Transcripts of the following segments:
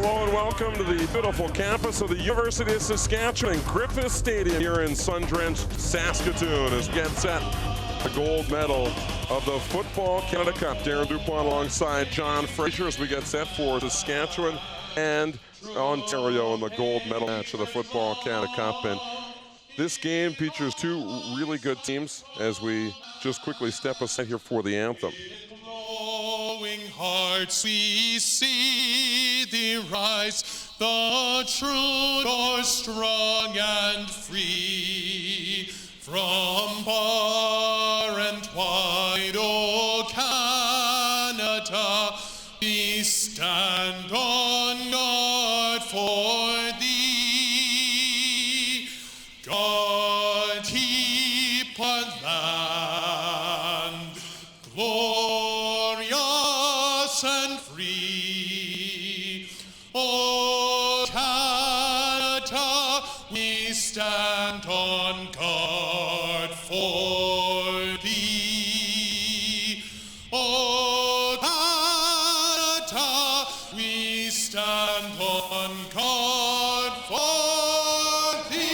Hello and welcome to the beautiful campus of the University of Saskatchewan, Griffith Stadium here in sun-drenched Saskatoon as we get set the gold medal of the Football Canada Cup. Darren Dupont alongside John Fraser as we get set for Saskatchewan and Ontario in the gold medal match of the Football Canada Cup. And this game features two really good teams as we just quickly step aside here for the anthem. Hearts we see thee rise, the true North strong and free. From far and wide, O Canada, we stand on guard for thee. God keep our land glorious and free. O Canada, we stand on guard for thee. O Canada, we stand on guard for thee.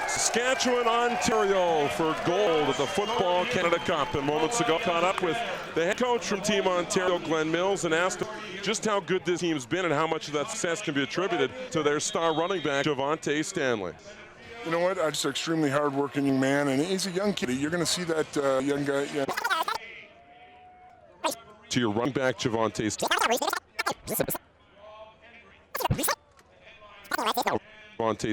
Saskatchewan, Ontario for gold at the Football Canada Cup. And moments ago caught up with the head coach from Team Ontario, Glenn Mills, and asked him just how good this team's been and how much of that success can be attributed to their star running back, Javonte Stanley. You know what? Just an extremely hard-working young man, and he's a young kid. You're going to see that young guy. Yeah. To your running back, Javonte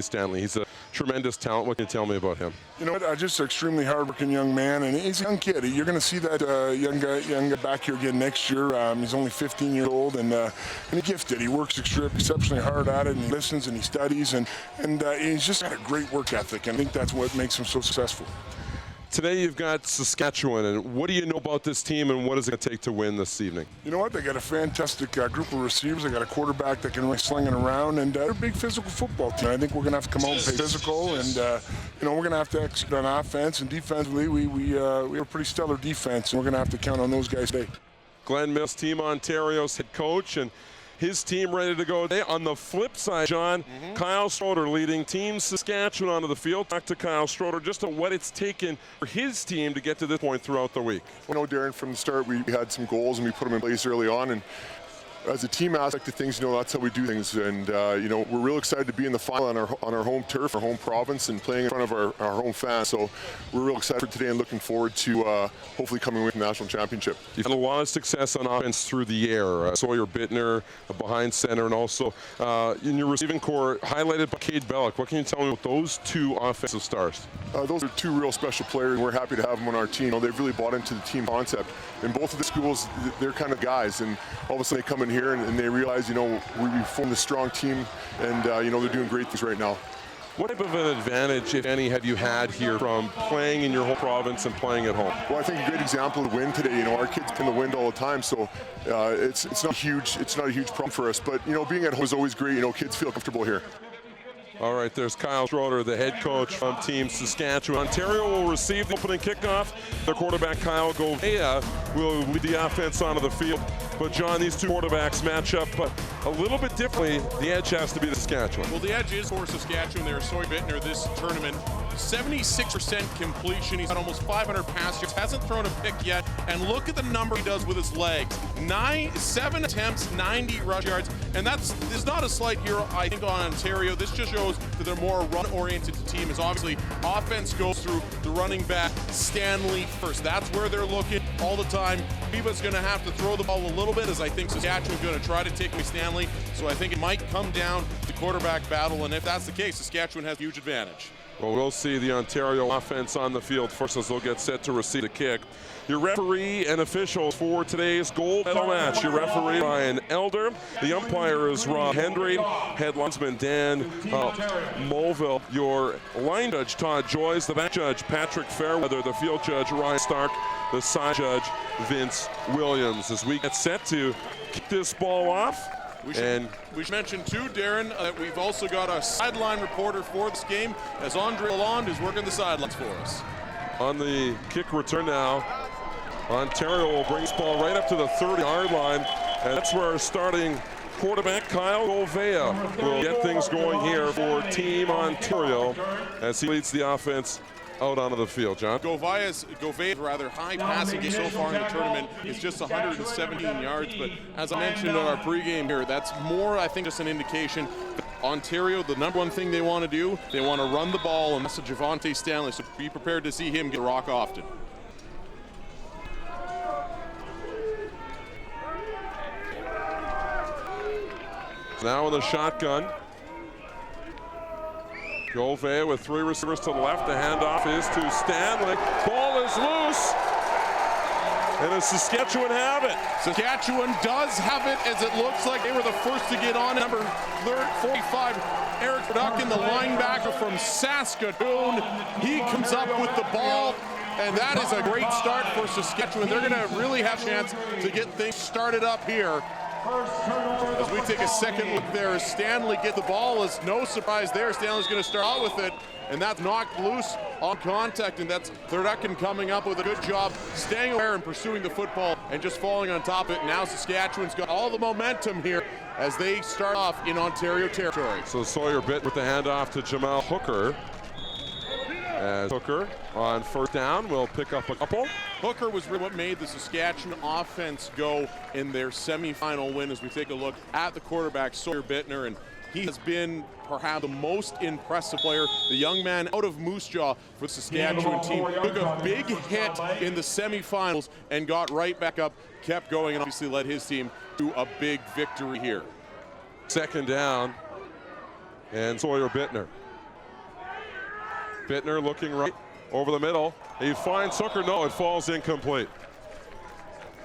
Stanley. He's a tremendous talent. What can you tell me about him? You know what? Just an extremely hard-working young man, and he's a young kid. You're going to see that young guy back here again next year. He's only 15 years old, and he's gifted. He works exceptionally hard at it, and he listens and he studies, and he's just got a great work ethic. And I think that's what makes him so successful. Today you've got Saskatchewan, and what do you know about this team, and what is it going to take to win this evening? You know what? They got a fantastic group of receivers. They got a quarterback that can really sling it around, and they're a big physical football team. I think we're going to have to come out and play physical, and you know, we're going to have to execute on offense, and defensively we have a pretty stellar defense, and we're going to have to count on those guys today. Glenn Mills, Team Ontario's head coach, and his team ready to go today. On the flip side, John, Kyle Schroeder leading Team Saskatchewan onto the field. Talk to Kyle Schroeder just on what it's taken for his team to get to this point throughout the week. You know, Darren, from the start, we had some goals and we put them in place early on. And as a team aspect of things, you know, that's how we do things. And, you know, we're real excited to be in the final on our home turf, our home province, and playing in front of our home fans. So we're real excited for today and looking forward to hopefully coming away with the national championship. You've had a lot of success on offense through the air. Sawyer Bittner behind center, and also in your receiving core, highlighted by Cade Bellick. What can you tell me about those two offensive stars? Those are two real special players, and we're happy to have them on our team. You know, they've really bought into the team concept. In both of the schools, they're kind of guys, and all of a sudden they come in here and they realize, you know, we formed a strong team, and you know, they're doing great things right now. What type of an advantage, if any, have you had here from playing in your home province and playing at home? Well, I think a great example of the wind today. You know, our kids in the wind all the time, so it's not huge. It's not a huge problem for us. But you know, being at home is always great. You know, kids feel comfortable here. All right, there's Kyle Schroeder, the head coach from Team Saskatchewan. Ontario will receive the opening kickoff. Their quarterback, Kyle Govea, will lead the offense onto the field. But, John, these two quarterbacks match up a little bit differently. The edge has to be the Saskatchewan. Well, the edge is for Saskatchewan. There's Sawyer Bittner this tournament. 76% completion. He's had almost 500 pass yards. Hasn't thrown a pick yet. And look at the number he does with his legs. 7 attempts, 90 rush yards. And this is not a slight here, I think, on Ontario. This just shows that they're more run-oriented team. As obviously, offense goes through the running back, Stanley first. That's where they're looking all the time. Viva's going to have to throw the ball a little bit, as I think Saskatchewan's going to try to take away Stanley. So I think it might come down to quarterback battle. And if that's the case, Saskatchewan has a huge advantage. Well, we'll see the Ontario offense on the field first as they'll get set to receive the kick. Your referee and officials for today's gold medal match. Your referee, Ryan Elder. The umpire is Rob Hendry. Head linesman, Dan Mulville. Your line judge, Todd Joyce. The back judge, Patrick Fairweather. The field judge, Ryan Stark. The side judge, Vince Williams. As we get set to kick this ball off. We should mention too, Darren, that we've also got a sideline reporter for this game, as Andre Lalonde is working the sidelines for us. On the kick return now, Ontario will bring this ball right up to the 30-yard line. And that's where our starting quarterback, Kyle Gouveia, will get things going here for Team Ontario as he leads the offense out onto the field. John? Gouveia's rather high passing game so far in the tournament is just 117 yards, but as I mentioned on our pregame here, that's more, I think, just an indication that Ontario, the number one thing they want to do, they want to run the ball, and that's Javonte Stanley, so be prepared to see him get a rock often. Now in the shotgun. Gouveia with three receivers to the left. The handoff is to Stanley. Ball is loose. And does Saskatchewan have it? Saskatchewan does have it, as it looks like they were the first to get on. Number 45, Eric Duckin, the linebacker from Saskatoon. He comes up with the ball, and that is a great start for Saskatchewan. They're going to really have a chance to get things started up here. As we take a second look there, Stanley get the ball. Is no surprise there. Stanley's going to start out with it, and that's knocked loose on contact, and that's Thurduckin coming up with a good job staying aware and pursuing the football and just falling on top of it. Now Saskatchewan's got all the momentum here as they start off in Ontario territory. So Sawyer Bitt with the handoff to Jamal Hooker. As Hooker on first down will pick up a couple. Hooker was really what made the Saskatchewan offense go in their semifinal win as we take a look at the quarterback, Sawyer Bittner, and he has been perhaps the most impressive player. The young man out of Moose Jaw for the Saskatchewan team took a big hit in the semifinals and got right back up, kept going, and obviously led his team to a big victory here. Second down, and Sawyer Bittner. Bittner looking right over the middle. He finds Hooker. No, it falls incomplete.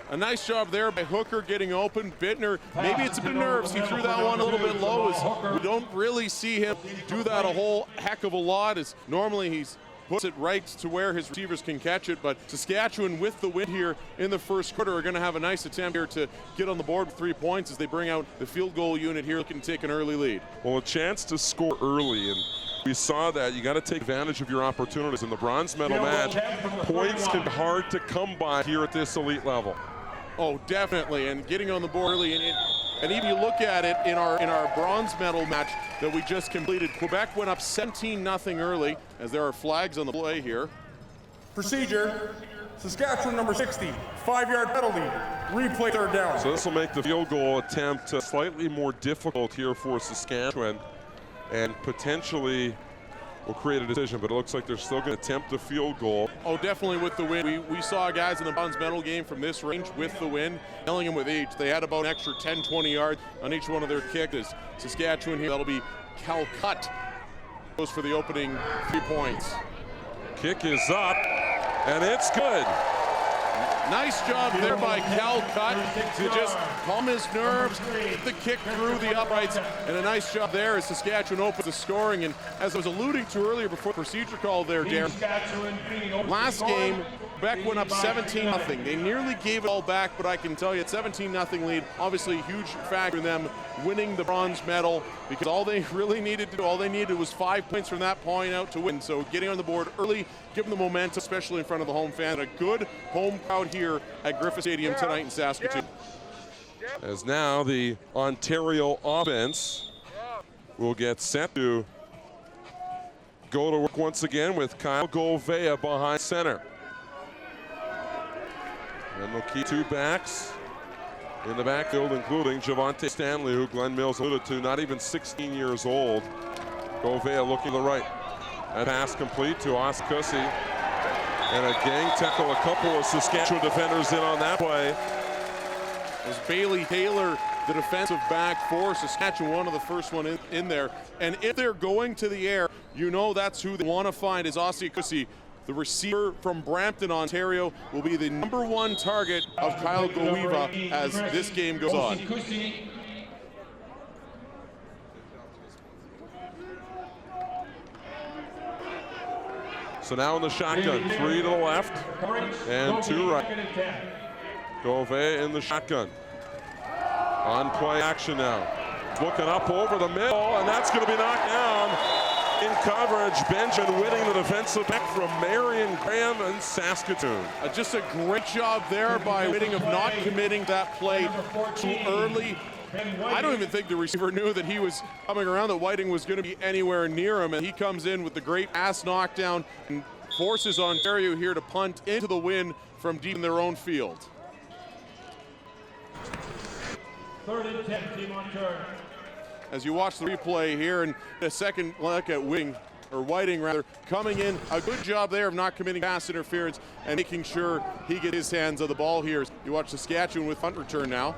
A nice job there by Hooker getting open. Bittner, maybe it's a bit of nerves. He threw that one a little bit low, as we don't really see him do that a whole heck of a lot, as normally he's puts it right to where his receivers can catch it. But Saskatchewan, with the win here in the first quarter, are going to have a nice attempt here to get on the board with 3 points as they bring out the field goal unit here looking to take an early lead. Well, a chance to score early, and we saw that. You got to take advantage of your opportunities. In the bronze medal match, points can be hard to come by here at this elite level. Oh, definitely, and getting on the board early, and even you look at it in our bronze medal match that we just completed, Quebec went up 17-0 early, as there are flags on the play here. Procedure, Saskatchewan number 60, 5-yard penalty, replay third down. So this will make the field goal attempt slightly more difficult here for Saskatchewan, and potentially will create a decision, but it looks like they're still going to attempt a field goal. Oh, definitely with the win. We saw guys in the bronze medal game from this range with the win, nailing them with each. They had about an extra 10, 20 yards on each one of their kicks. Saskatchewan here, that'll be Calcutt goes for the opening 3 points. Kick is up, and it's good. Nice job there by Calcutt to just calm his nerves, get the kick through the uprights, and a nice job there as Saskatchewan opens the scoring. And as I was alluding to earlier before procedure call there, Darren, last game, Quebec went up 17-0. They nearly gave it all back, but I can tell you, 17-0 lead, obviously a huge factor in them winning the bronze medal, because all they really needed to do, all they needed was 5 points from that point out to win. So getting on the board early, give them the momentum, especially in front of the home fan. A good home crowd here at Griffith Stadium tonight in Saskatoon. As now the Ontario offense will get set to go to work once again with Kyle Gouveia behind center. And they'll keep two backs in the backfield, including Javonte Stanley, who Glenn Mills alluded to, not even 16 years old. Gouveia looking to the right. A pass complete to Oscusi. And a gang tackle, a couple of Saskatchewan defenders in on that play. As Bailey Taylor, the defensive back for Saskatchewan, one of the first one in there. And if they're going to the air, you know that's who they want to find is Oscusi. The receiver from Brampton, Ontario, will be the #1 target of Kyle Gouveia as this game goes on. So now in the shotgun, 3 to the left and 2 right. Gouveia in the shotgun. On play action now. Looking up over the middle, and that's going to be knocked down coverage. Benjamin Whitting, the defensive back from Marion Graham in Saskatoon. Just a great job there by Whitting of not committing that play too early. I don't even think the receiver knew that he was coming around, that Whiting was going to be anywhere near him, and he comes in with the great pass knockdown and forces Ontario here to punt into the wind from deep in their own field. 3rd and 10, team Ontario. As you watch the replay here, and a second look at Whiting coming in, a good job there of not committing pass interference and making sure he gets his hands on the ball here. You watch Saskatchewan with punt return now.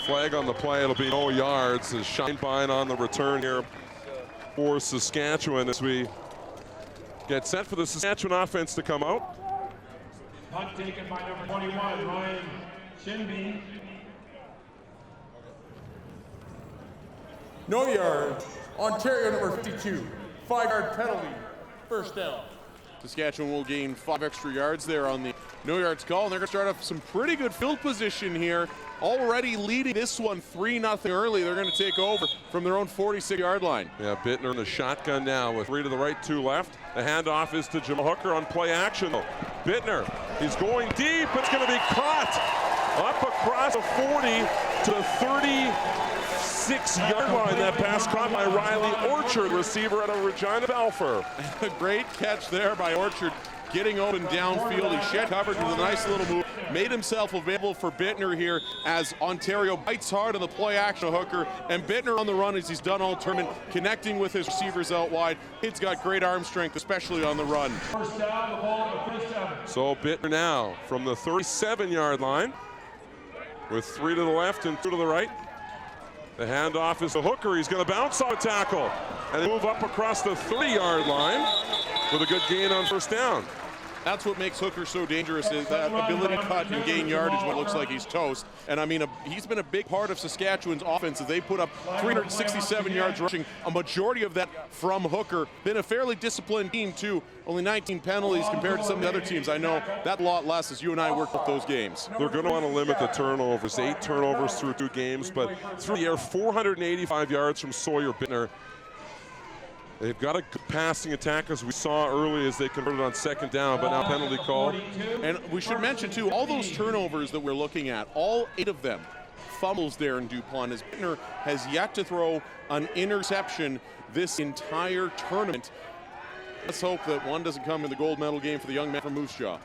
Flag on the play, it'll be no yards as Scheinbein on the return here for Saskatchewan as we get set for the Saskatchewan offense to come out. Punt taken by number 21, Ryan Shinby. No yards. Ontario number 52. 5-yard penalty. First down. Saskatchewan will gain 5 extra yards there on the no yards call, and they're going to start off some pretty good field position here. Already leading this one 3-0 early. They're going to take over from their own 46-yard line. Yeah, Bittner in the shotgun now with 3 to the right, 2 left. The handoff is to Jamal Hooker on play action though. Bittner, he's going deep. It's going to be caught up across the 40 to the 36-yard line. That pass caught by Riley Orchard, receiver out of Regina Balfour. A great catch there by Orchard, getting open downfield. He shed coverage with a nice little move, made himself available for Bittner here as Ontario bites hard on the play action of Hooker, and Bittner on the run as he's done all tournament, connecting with his receivers out wide. He's got great arm strength, especially on the run. First down, the ball at the first down. So Bittner now from the 37-yard line with 3 to the left and 2 to the right. The handoff is to Hooker. He's going to bounce off a tackle and move up across the 30-yard line with a good gain on first down. That's what makes Hooker so dangerous, is that ability to cut and gain yardage when it looks like he's toast. And I mean, he's been a big part of Saskatchewan's offense as they put up 367 yards rushing, a majority of that from Hooker. Been a fairly disciplined team too. Only 19 penalties compared to some of the other teams. I know that a lot less as you and I work with those games. They're going to want to limit the turnovers. 8 turnovers through 2 games, but through the air, 485 yards from Sawyer Bittner. They've got a good passing attack, as we saw early as they converted on second down, but now penalty call. And we should mention too, all those turnovers that we're looking at, all 8 of them fumbles there in DuPont, as Bittner has yet to throw an interception this entire tournament. Let's hope that one doesn't come in the gold medal game for the young man from Moose Jaw.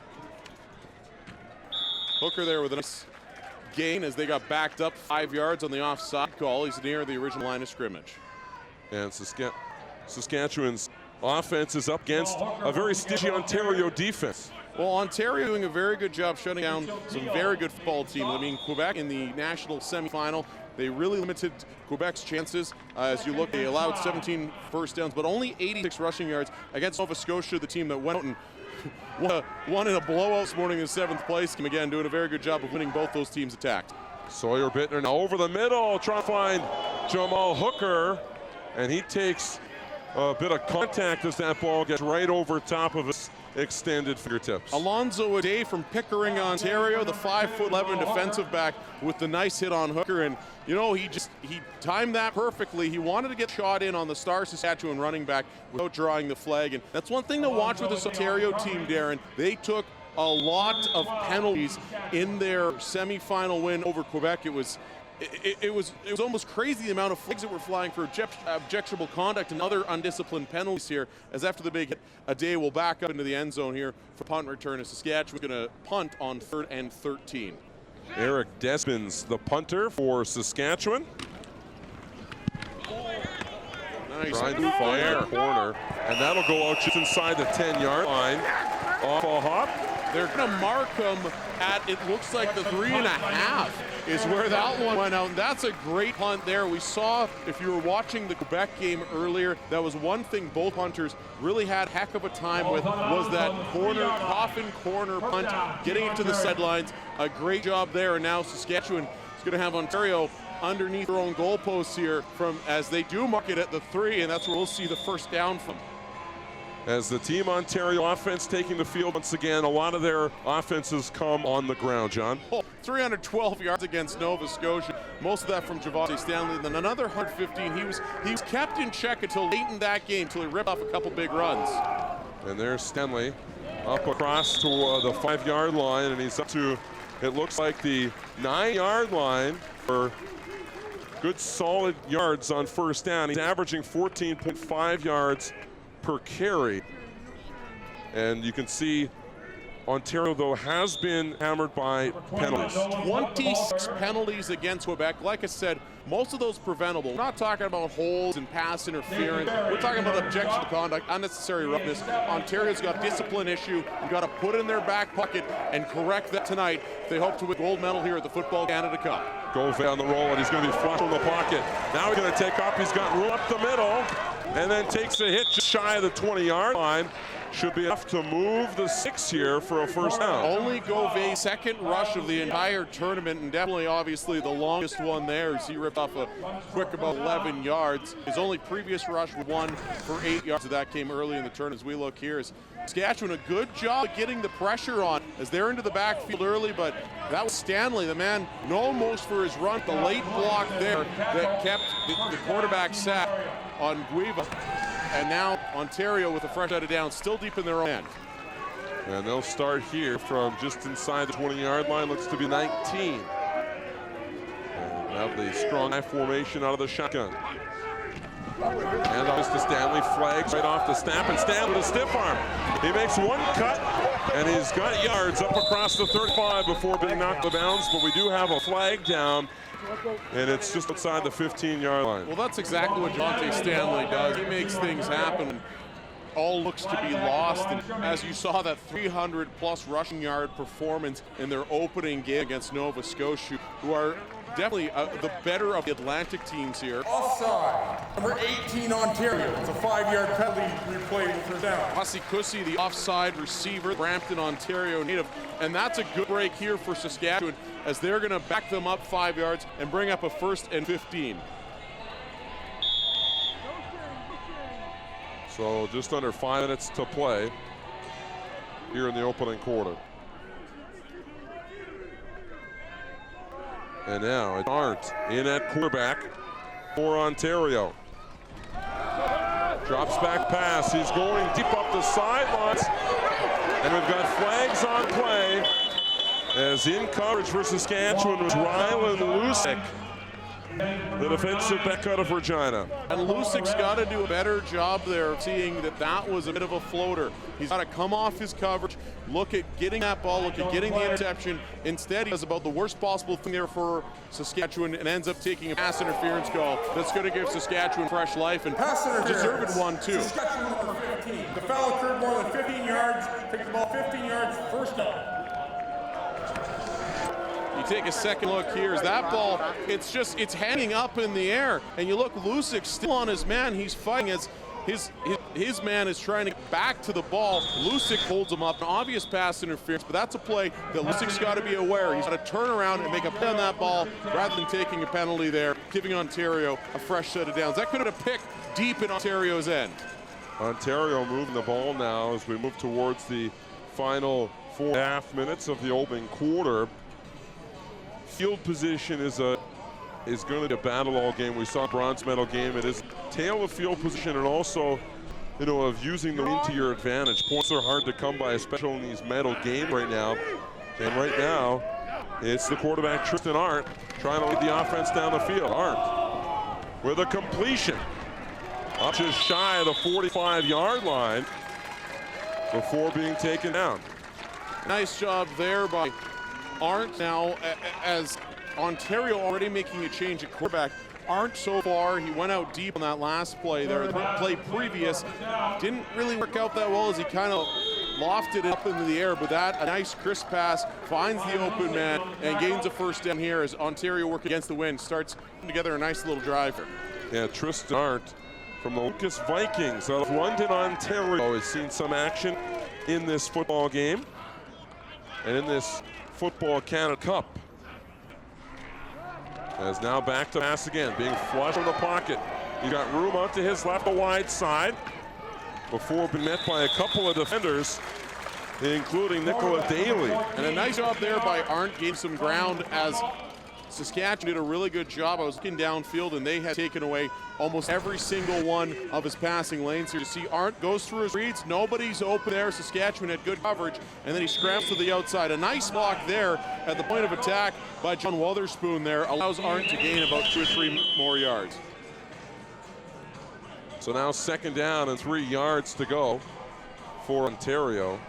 Hooker there with a nice gain as they got backed up 5 yards on the offside call. He's near the original line of scrimmage. And Saskatchewan's offense is up against a very stingy Ontario defense. Well, Ontario doing a very good job shutting down some very good football teams. I mean, Quebec in the national semifinal, they really limited Quebec's chances. As you look, they allowed 17 first downs, but only 86 rushing yards against Nova Scotia, the team that went out and won in a blowout this morning in 7th place. And again, doing a very good job of winning both those teams attacked. Sawyer Bittner now over the middle, trying to find Jamal Hooker, and he takes a bit of contact as that ball gets right over top of his extended fingertips. Alonzo Ade from Pickering, Ontario, the 5'11" defensive back with the nice hit on Hooker, and you know, he timed that perfectly. He wanted to get shot in on the star Saskatchewan running back without drawing the flag, and that's one thing to watch with this Ontario team, Darren. They took a lot of penalties in their semifinal win over Quebec. It was almost crazy the amount of flags that were flying for objectionable conduct and other undisciplined penalties here, as after the big hit, Ade will back up into the end zone here for punt return, as Saskatchewan's going to punt on 3rd and 13. Eric Desmond's the punter for Saskatchewan. Nice Trying to fire corner, and that'll go out just inside the 10-yard line off a hop. They're going to mark him at, it looks like the 3.5 is where that one went out. And that's a great punt there. We saw, if you were watching the Quebec game earlier, that was one thing both punters really had heck of a time with, was that coffin corner punt, getting it to the sidelines. A great job there. And now Saskatchewan is going to have Ontario underneath their own goalposts here as they do mark it at the 3, and that's where we'll see the first down from. As the Team Ontario offense taking the field once again, a lot of their offenses come on the ground, John. Oh, 312 yards against Nova Scotia, most of that from Javante Stanley, and then another 115. He was kept in check until late in that game, until he ripped off a couple big runs. And there's Stanley up across to the 5-yard line, and he's up to, it looks like, the 9-yard line for good solid yards on first down. He's averaging 14.5 yards per carry. And you can see Ontario, though, has been hammered by penalties. 26 penalties against Quebec. Like I said, most of those preventable. We're not talking about holds and pass interference. We're talking about objection to conduct, unnecessary roughness. Ontario's got a discipline issue. You've got to put it in their back pocket and correct that tonight. They hope to win gold medal here at the Football Canada Cup. Gove on the roll, and he's going to be flush from the pocket. Now he's going to take off. He's got room up the middle, and then takes a hit just shy of the 20-yard line. Should be enough to move the 6 here for a first down. Only Gove's second rush of the entire tournament, and definitely, obviously, the longest one there as he ripped off a quick about 11 yards. His only previous rush was one for 8 yards. So that came early in the turn. As we look here, is Saskatchewan a good job of getting the pressure on as they're into the backfield early, but that was Stanley, the man known most for his run. The late block there that kept the quarterback sack on Guiva. And now Ontario with a fresh set of downs, still deep in their own end. And they'll start here from just inside the 20-yard line, looks to be 19. And have the strong I formation out of the shotgun. And off to Stanley, flags right off the snap, and Stanley with a stiff arm. He makes one cut, and he's got yards up across the 35 before being knocked out of bounds, but we do have a flag down, and it's just outside the 15-yard line. Well, that's exactly what Javante Stanley does. He makes things happen. All looks to be lost, and as you saw, that 300-plus rushing yard performance in their opening game against Nova Scotia, who are definitely the better of the Atlantic teams here. Offside. Number 18, Ontario. It's a 5-yard penalty replay for down. Hussey Kussy, the offside receiver, Brampton, Ontario native. And that's a good break here for Saskatchewan as they're going to back them up 5 yards and bring up a 1st and 15. So just under 5 minutes to play here in the opening quarter. And now it's Arndt in at quarterback for Ontario. Drops back pass. He's going deep up the sidelines. And we've got flags on play as in coverage for Saskatchewan was Rylan Lusick, the defensive back out of Regina. And Lusick's got to do a better job there, seeing that that was a bit of a floater. He's got to come off his coverage, look at getting that ball, look at getting the interception. Instead, he does about the worst possible thing there for Saskatchewan and ends up taking a pass interference call that's going to give Saskatchewan fresh life, and deserved one too. Saskatchewan number 15. The foul occurred more than 15 yards. Takes the ball 15 yards, first down. You take a second look here, as that ball, it's hanging up in the air, and you look, Lusick still on his man. He's fighting as his man is trying to get back to the ball. Lusick holds him up, an obvious pass interference, but that's a play that Lusick's got to be aware. He's got to turn around and make a play on that ball rather than taking a penalty there, giving Ontario a fresh set of downs. That could have been a pick deep in Ontario's end. Ontario moving the ball now as we move towards the final 4.5 minutes of the opening quarter. Field position is going to be a battle all game. We saw a bronze medal game. It is tail of field position, and also, of using the wind to your advantage. Points are hard to come by, especially in these medal games right now. And right now, it's the quarterback Tristan Arndt trying to lead the offense down the field. Arndt with a completion up just shy of the 45-yard line before being taken down. Nice job there by Arndt. Now, as Ontario already making a change at quarterback, Arndt so far, he went out deep on that last play there. The play previous didn't really work out that well as he kind of lofted it up into the air, but that, a nice crisp pass, finds the open man and gains a first down here as Ontario working against the wind, starts putting together a nice little drive here. Yeah, Tristan Arndt from the Lucas Vikings out of London, Ontario has seen some action in this football game and in this Football Canada Cup. As now back to pass again, being flush from the pocket. He got room out to his left, a wide side, before being met by a couple of defenders. including Nicola Daly. And a nice job there by Arndt, gained some ground as Saskatchewan did a really good job. I was looking downfield, and they had taken away almost every single one of his passing lanes here. You see Arndt goes through his reads. Nobody's open there. Saskatchewan had good coverage, and then he scrambles to the outside. A nice block there at the point of attack by John Wotherspoon there allows Arndt to gain about 2 or 3 more yards. So now 2nd down and 3 yards to go for Ontario.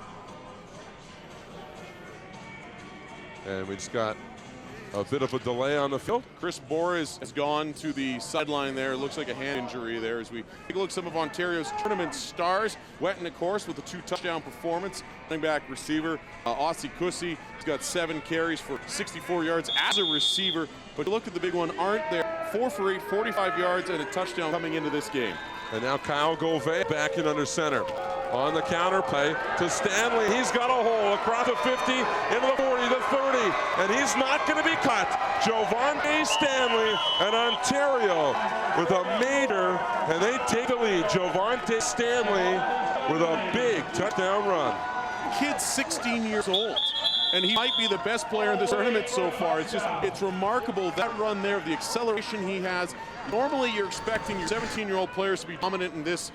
And we just got a bit of a delay on the field. Chris Boris has gone to the sideline there. Looks like a hand injury there as we take a look at some of Ontario's tournament stars. Wetton, of course, with a 2-touchdown performance. Running back receiver, Aussie Kusi. He's got 7 carries for 64 yards as a receiver. But look at the big one, Arndt there. 4 for 8, 45 yards and a touchdown coming into this game. And now Kyle Gouveia back in under center. On the counter play to Stanley. He's got a hole across the 50, into the 40, the 30, and he's not going to be cut. Jovante Stanley and Ontario with a major, and they take the lead. Jovante Stanley with a big touchdown run. Kid's 16 years old, and he might be the best player in this tournament so far. It's remarkable, that run there, the acceleration he has. Normally you're expecting your 17-year-old players to be dominant in this,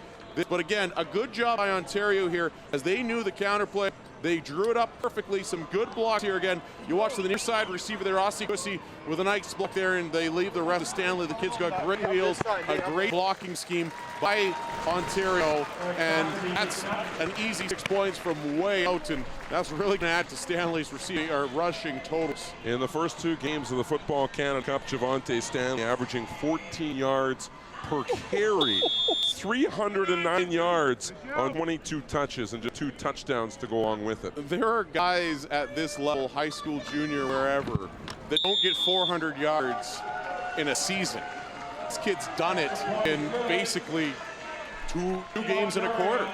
but again, a good job by Ontario here as they knew the counterplay. They drew it up perfectly. Some good blocks here again. You watch to the near side receiver there, Aussie Kusi, with a nice block there, and they leave the rest to Stanley. The kid's got great wheels, a great blocking scheme by Ontario, and that's an easy 6 points from way out, and that's really going to add to Stanley's receiving or rushing totals. In the first 2 games of the Football Canada Cup, Jovante Stanley averaging 14 yards per carry, 309 yards on 22 touches, and just 2 touchdowns to go along with it. There are guys at this level, high school, junior, wherever, that don't get 400 yards in a season. This kid's done it in basically two games and a quarter.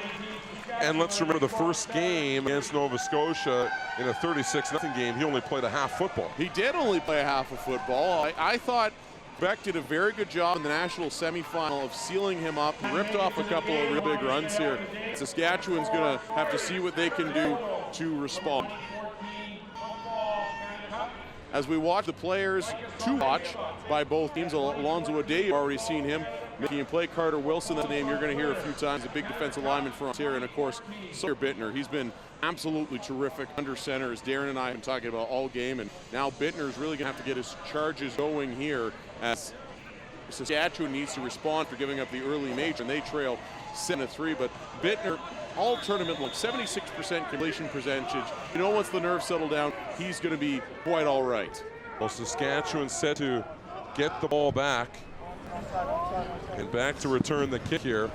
And let's remember the first game against Nova Scotia in a 36-0 game, he only played a half football. He did only play a half of football. I thought Beck did a very good job in the national semifinal of sealing him up. He ripped off a couple of real big runs here. Saskatchewan's going to have to see what they can do to respond. As we watch the players to watch by both teams, Alonzo O'Day, you've already seen him making a play. Carter Wilson, that's a name you're going to hear a few times, a big defensive lineman for Ontario, and of course, Sawyer Bittner. He's been absolutely terrific under center, as Darren and I have been talking about all game, and now Bittner's really going to have to get his charges going here as Saskatchewan needs to respond for giving up the early major, and they trail 7-3, but Bittner, all tournament look, 76% completion percentage. You know, once the nerves settle down, he's going to be quite all right. Well, Saskatchewan set to get the ball back. And back to return the kick here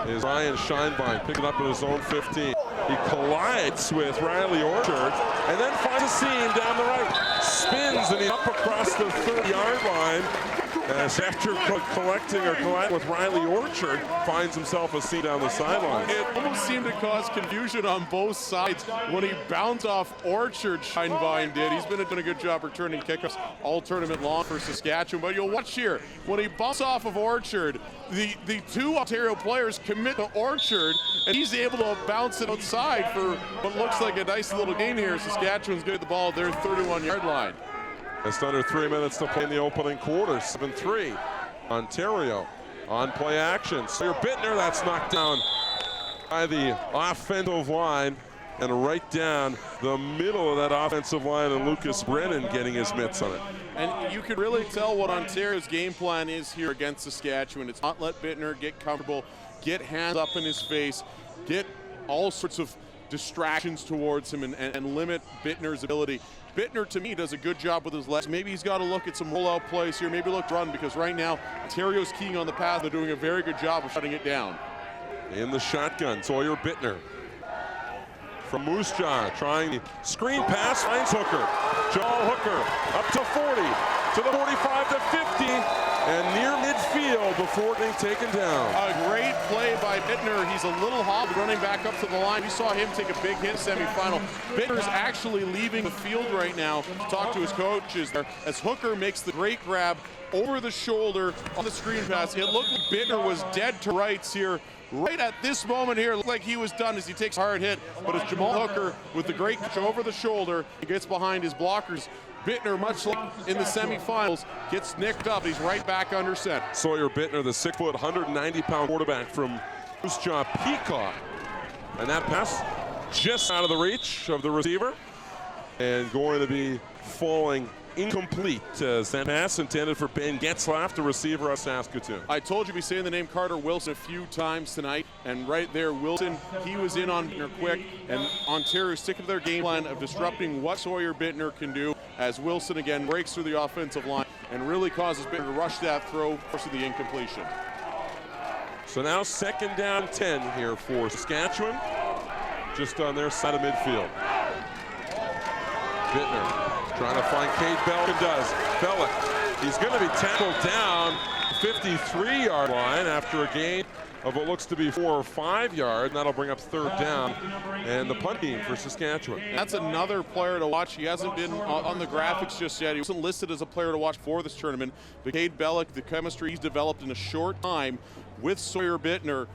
is Ryan Scheinbein, picking up at his own 15. He collides with Riley Orchard and then finds a seam down the right. Spins and he's up across the 30-yard line. As after collecting or colliding with Riley Orchard, finds himself a seat down the sideline. It almost seemed to cause confusion on both sides when he bounced off Orchard. Scheinbein did. He's been doing a good job returning kickoffs all tournament long for Saskatchewan. But you'll watch here, when he bumps off of Orchard, the 2 Ontario players commit to Orchard, and he's able to bounce it outside for what looks like a nice little gain here. Saskatchewan's good at the ball at their 31-yard line. Just under 3 minutes to play in the opening quarter. 7-3. Ontario on play action. Sawyer Bittner, that's knocked down by the offensive line and right down the middle of that offensive line, and Lucas Brennan getting his mitts on it. And you can really tell what Ontario's game plan is here against Saskatchewan. It's not let Bittner get comfortable, get hands up in his face, get all sorts of distractions towards him and limit Bittner's ability. Bittner, to me, does a good job with his legs. Maybe he's got to look at some rollout plays here. Maybe look to run, because right now, Ontario's keying on the path. They're doing a very good job of shutting it down. In the shotgun, Sawyer Bittner. From Moose Jaw, trying the screen pass, finds Hooker. Joel Hooker up to 40, to the 45, to 50. and near midfield before being taken down. A great play by Bittner. He's a little hobbled running back up to the line. We saw him take a big hit semifinal. Bittner's actually leaving the field right now to talk to his coaches there as Hooker makes the great grab over the shoulder on the screen pass. It looked like Bittner was dead to rights here. Right at this moment here, looked like he was done as he takes a hard hit, but it's Jamal Hooker with the great catch over the shoulder. He gets behind his blockers. Bittner, much like in the semifinals, gets nicked up. He's right back under center. Sawyer Bittner, the 6-foot, 190-pound quarterback from Moose Jaw Peacock. And that pass just out of the reach of the receiver and going to be falling incomplete as that pass intended for Ben Getzlaff, the receiver of Saskatoon. I told you to be saying the name Carter Wilson a few times tonight, and right there, Wilson, he was in on Bittner quick, and Ontario sticking to their game plan of disrupting what Sawyer Bittner can do as Wilson again breaks through the offensive line and really causes Bittner to rush that throw, forcing the incompletion. So now 2nd down 10 here for Saskatchewan, just on their side of midfield. Bittner trying to find Cade Bellick, and does. Bellick, he's going to be tackled down 53-yard line after a gain of what looks to be 4 or 5 yards. That'll bring up 3rd down and the punt team for Saskatchewan. That's another player to watch. He hasn't been on the graphics just yet. He wasn't listed as a player to watch for this tournament. But Cade Bellick, the chemistry he's developed in a short time with Sawyer Bittner,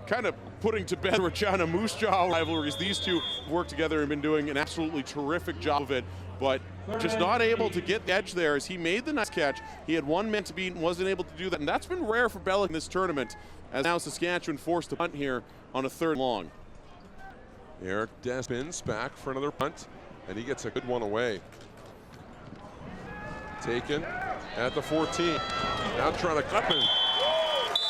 kind of putting to bed Regina Moose Jaw rivalries. These two work together and been doing an absolutely terrific job of it, but just not able to get the edge there as he made the nice catch. He had one man to beat and wasn't able to do that, and that's been rare for Bellick in this tournament, as now Saskatchewan forced to punt here on a 3rd and long. Eric Despins back for another punt, and he gets a good one away. Taken at the 14. Now trying to cut him.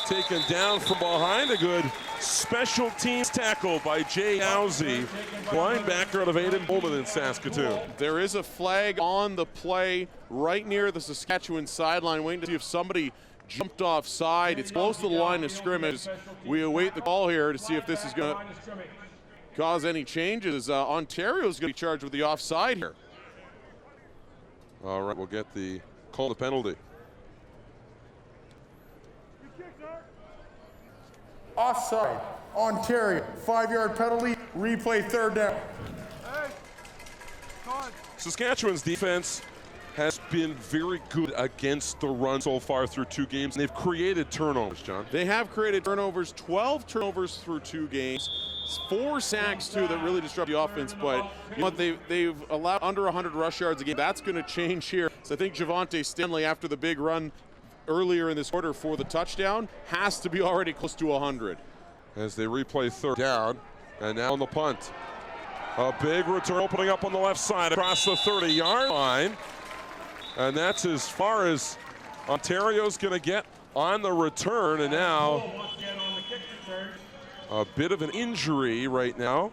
Taken down from behind. A good special teams tackle by Jay Housie, linebacker out of Aiden-Bowman in Saskatoon. There is a flag on the play right near the Saskatchewan sideline, waiting to see if somebody jumped offside. It's close to the line of scrimmage. We await the call here to see if this is going to cause any changes. Ontario's going to be charged with the offside here. All right, we'll get the call the penalty. Offside. Ontario. 5-yard penalty. Replay 3rd down. Saskatchewan's defense has been very good against the run so far through 2 games. And they've created turnovers, John. They have created turnovers, 12 turnovers through 2 games. 4 sacks, too, that really disrupt the offense. But you know what? They've allowed under 100 rush yards a game. That's going to change here. So I think Javante Stanley, after the big run earlier in this quarter for the touchdown, has to be already close to 100. As they replay 3rd down, and now on the punt. A big return opening up on the left side across the 30-yard line. And that's as far as Ontario's going to get on the return. And now a bit of an injury right now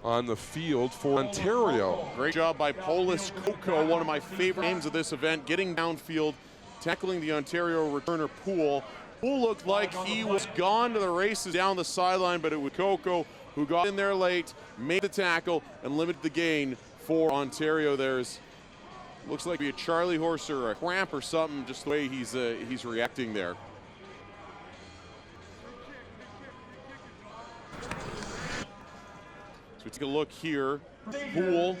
on the field for Ontario. Great job by Polis Coco, one of my favorite names of this event, getting downfield, tackling the Ontario returner Poole. Poole looked like he was gone to the races down the sideline, but it was Coco who got in there late, made the tackle, and limited the gain for Ontario. There's looks like be a Charlie horse or a cramp or something, just the way he's reacting there. So we take a look here. Poole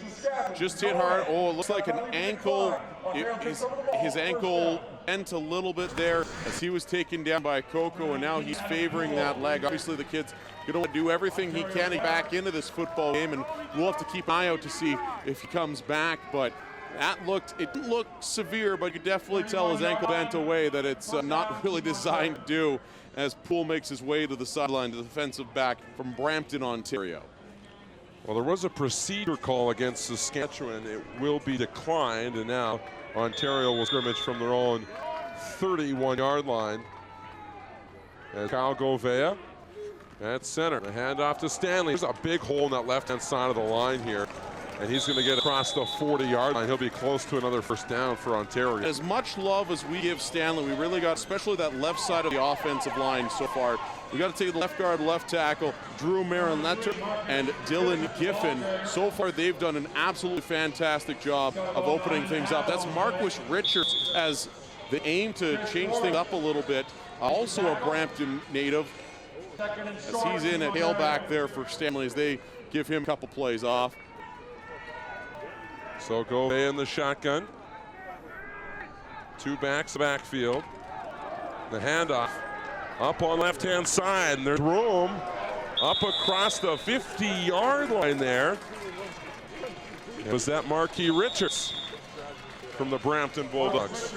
just hit hard. Oh, it looks like an ankle. His ankle bent a little bit there as he was taken down by Coco, and now he's favoring that leg. Obviously, the kid's going to do everything he can to get back into this football game, and we'll have to keep an eye out to see if he comes back. But it didn't look severe, but you could definitely tell his ankle bent away that it's not really designed to do as Poole makes his way to the sideline, to the defensive back from Brampton, Ontario. Well, there was a procedure call against Saskatchewan. It will be declined, and now Ontario will scrimmage from their own 31-yard line. And Kyle Govea at center. The handoff to Stanley. There's a big hole in that left-hand side of the line here, and he's going to get across the 40-yard line. He'll be close to another 1st down for Ontario. As much love as we give Stanley, we really got, especially that left side of the offensive line so far. We got to take the left guard, left tackle, Drew Marin-Letter and Dylan Giffen. So far, they've done an absolutely fantastic job of opening things up. That's Marquis Richards as They aim to change things up a little bit. Also a Brampton native, as he's in at tailback there for Stanley, as they give him a couple plays off. So Gauvin in the shotgun. Two backs, backfield. The handoff up on left-hand side, and there's room up across the 50-yard line there. It was that Marquis Richards from the Brampton Bulldogs.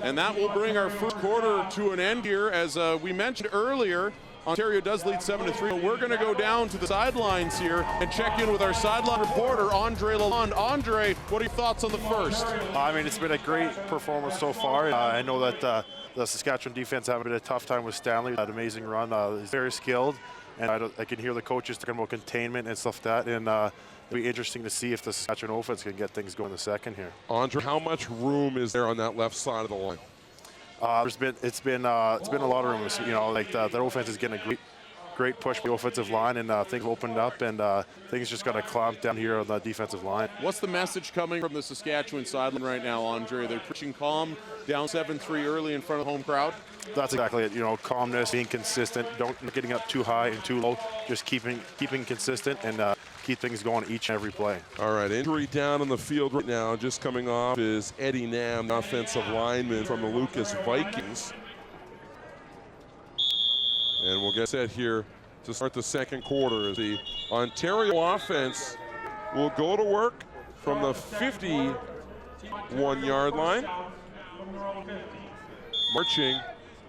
And that will bring our first quarter to an end here. As we mentioned earlier, Ontario does lead 7-3. We're going to go down to the sidelines here and check in with our sideline reporter, Andre Lalonde. Andre, what are your thoughts on the first? I mean, it's been a great performance so far. I know that the Saskatchewan defense having a bit of a tough time with Stanley. That amazing run. He's very skilled, and I can hear the coaches talking about containment and stuff like that. And it'll be interesting to see if the Saskatchewan offense can get things going in the second here. Andre, how much room is there on that left side of the line? It's been a lot of room. You know, like the offense is getting a great push for the offensive line, and things opened up, and things just got to clamp down here on the defensive line. What's the message coming from the Saskatchewan sideline right now, Andre? They're preaching calm, down 7-3 early in front of the home crowd. That's exactly it. You know, calmness, being consistent, not getting up too high and too low, just keeping consistent and keep things going each and every play. All right, injury down on the field right now. Just coming off is Eddie Nam, the offensive lineman from the Lucas Vikings. And we'll get set here to start the second quarter as the Ontario offense will go to work from the 51-yard line, marching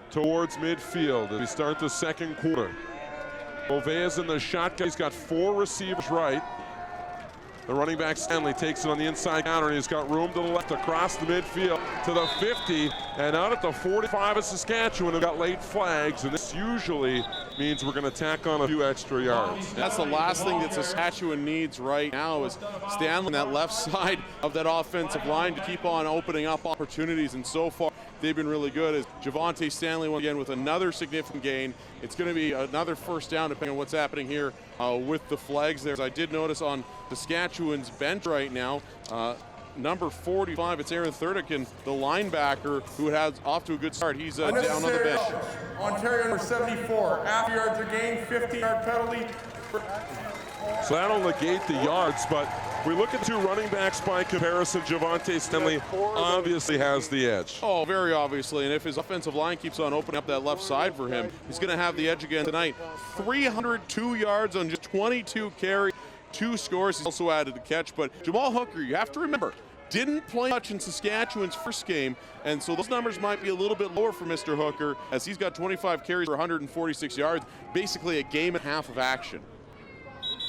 towards midfield as we start the second quarter. Gauvin is in the shotgun. He's got four receivers right. The running back Stanley takes it on the inside counter, and he's got room to the left across the midfield to the 50 and out at the 45 of Saskatchewan. They've got late flags, and this usually means we're going to tack on a few extra yards. That's the last thing that Saskatchewan needs right now is Stanley on that left side of that offensive line to keep on opening up opportunities, and so far they've been really good. As Javonte Stanley once again with another significant gain. It's going to be another first down depending on what's happening here with the flags there. As I did notice on Saskatchewan's bench right now, number 45, it's Aaron Thurdikin, the linebacker, who has off to a good start. He's down on the bench. Ontario number 74, after yards a game, 50-yard penalty. So that'll negate the yards, but we look at two running backs by comparison. Javonte Stanley obviously has the edge. Oh, very obviously, and if his offensive line keeps on opening up that left side for him, he's going to have the edge again tonight. 302 yards on just 22 carries, 2 scores. He's also added a catch, but Jamal Hooker, you have to remember, didn't play much in Saskatchewan's first game, and so those numbers might be a little bit lower for Mr. Hooker, as he's got 25 carries for 146 yards, basically a game and a half of action.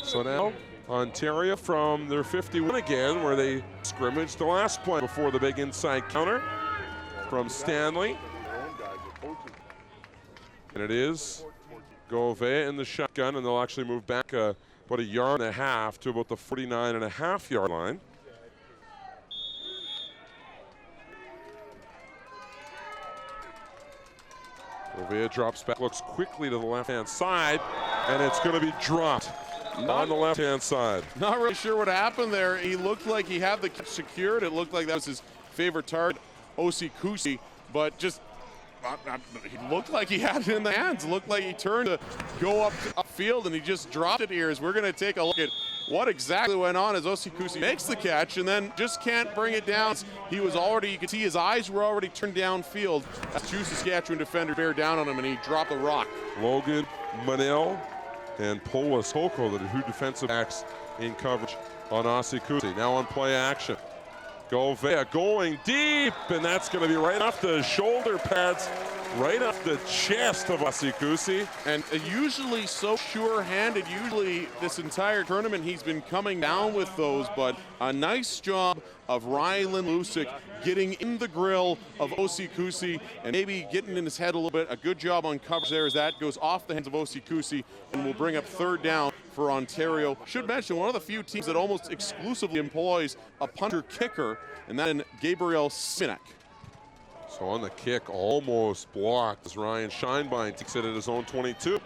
So now Ontario from their 51 again, where they scrimmaged the last play before the big inside counter from Stanley. And it is Gauvin in the shotgun, and they'll actually move back about a yard and a half to about the 49.5-yard line. Gauvin drops back, looks quickly to the left-hand side, and it's going to be dropped on the left-hand side. Not really sure what happened there. He looked like he had the catch secured. It looked like that was his favorite target, Osi Kusi, but just he looked like he had it in the hands. It looked like he turned to go upfield, and he just dropped it here. As we're going to take a look at what exactly went on as Osi Kusi makes the catch and then just can't bring it down. He was already, you could see his eyes were already turned downfield as two Saskatchewan defenders bear down on him, and he dropped the rock. Logan Manel and Polis Hoko, the two defensive backs in coverage on Osi Kusi. Now on play action. Gauvin going deep, and that's going to be right off the shoulder pads, right off the chest of Osi Kusi. And usually so sure-handed, usually this entire tournament he's been coming down with those, but a nice job of Rylan Lusick getting in the grill of Osi Kusi and maybe getting in his head a little bit. A good job on coverage there as that goes off the hands of Osi Kusi and will bring up third down for Ontario. Should mention one of the few teams that almost exclusively employs a punter-kicker, and that in Gabriel Sinek. So on the kick, almost blocked as Ryan Scheinbein takes it at his own 22.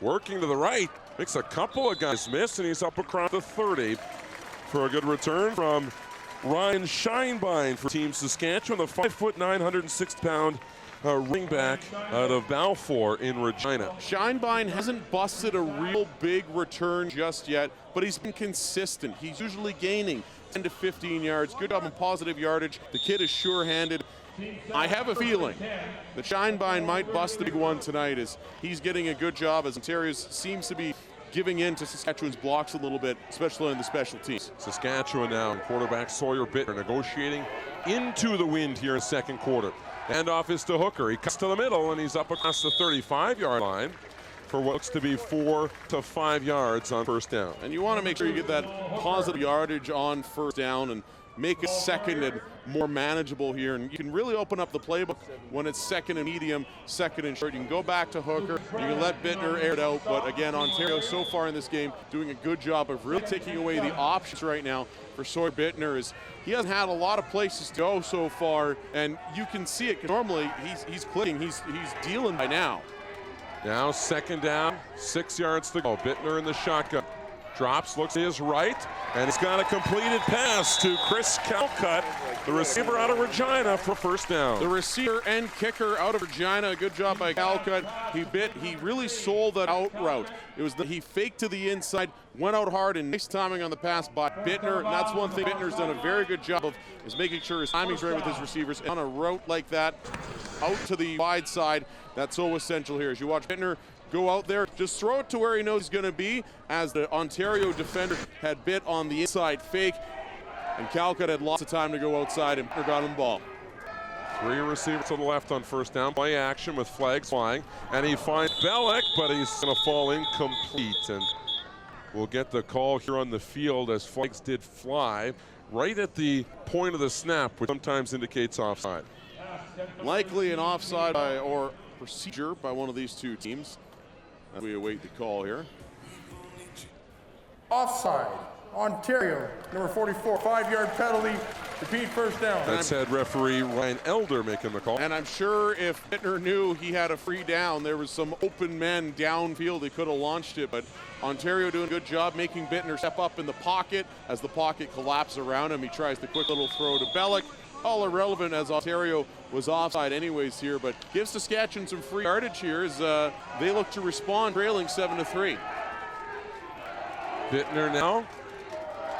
Working to the right, makes a couple of guys miss, and he's up across the 30 for a good return from Ryan Scheinbein for Team Saskatchewan, the 5'9", 106-pound running back out of Balfour in Regina. Scheinbein hasn't busted a real big return just yet, but he's been consistent. He's usually gaining 10 to 15 yards. Good job in positive yardage. The kid is sure-handed. I have a feeling that Scheinbein might bust the big one tonight as he's getting a good job as Ontario seems to be giving in to Saskatchewan's blocks a little bit, especially on the special teams. Saskatchewan now, quarterback Sawyer Bittner negotiating into the wind here in the second quarter. Handoff is to Hooker. He cuts to the middle and he's up across the 35-yard line for what looks to be 4 to 5 yards on first down. And you want to make sure you get that positive yardage on first down and make it second and more manageable here. And you can really open up the playbook when it's second and medium, second and short. You can go back to Hooker. You can let Bittner air it out. But again, Ontario so far in this game doing a good job of really taking away the options right now for Sawyer Bittner. Is he hasn't had a lot of places to go so far, and you can see it. Normally he's clicking, he's dealing by now. Now second down, 6 yards to go. Bittner in the shotgun. Drops, looks to his right, and he's got a completed pass to Chris Calcutt, the receiver out of Regina, for first down. The receiver and kicker out of Regina. Good job by Calcutt. He really sold that out route. It was he faked to the inside, went out hard, and nice timing on the pass by Bittner. And that's one thing Bittner's done a very good job of, is making sure his timing's right with his receivers. And on a route like that, out to the wide side, that's so essential here. As you watch Bittner go out there, just throw it to where he knows he's going to be, as the Ontario defender had bit on the inside fake, and Calcutt had lots of time to go outside and got him the ball. 3 receivers to the left on first down. Play action with flags flying, and he finds Bellick, but he's going to fall incomplete. And we'll get the call here on the field as flags did fly right at the point of the snap, which sometimes indicates offside. Likely an offside or procedure by one of these two teams. As we await the call here. Offside. Ontario, number 44, 5-yard penalty. Repeat first down. That's head referee Ryan Elder making the call. And I'm sure if Bittner knew he had a free down, there was some open men downfield. He could have launched it, but Ontario doing a good job making Bittner step up in the pocket. As the pocket collapses around him, he tries the quick little throw to Bellick. All irrelevant as Ontario was offside anyways here, but gives Saskatchewan some free yardage here as they look to respond, trailing 7-3. Bittner now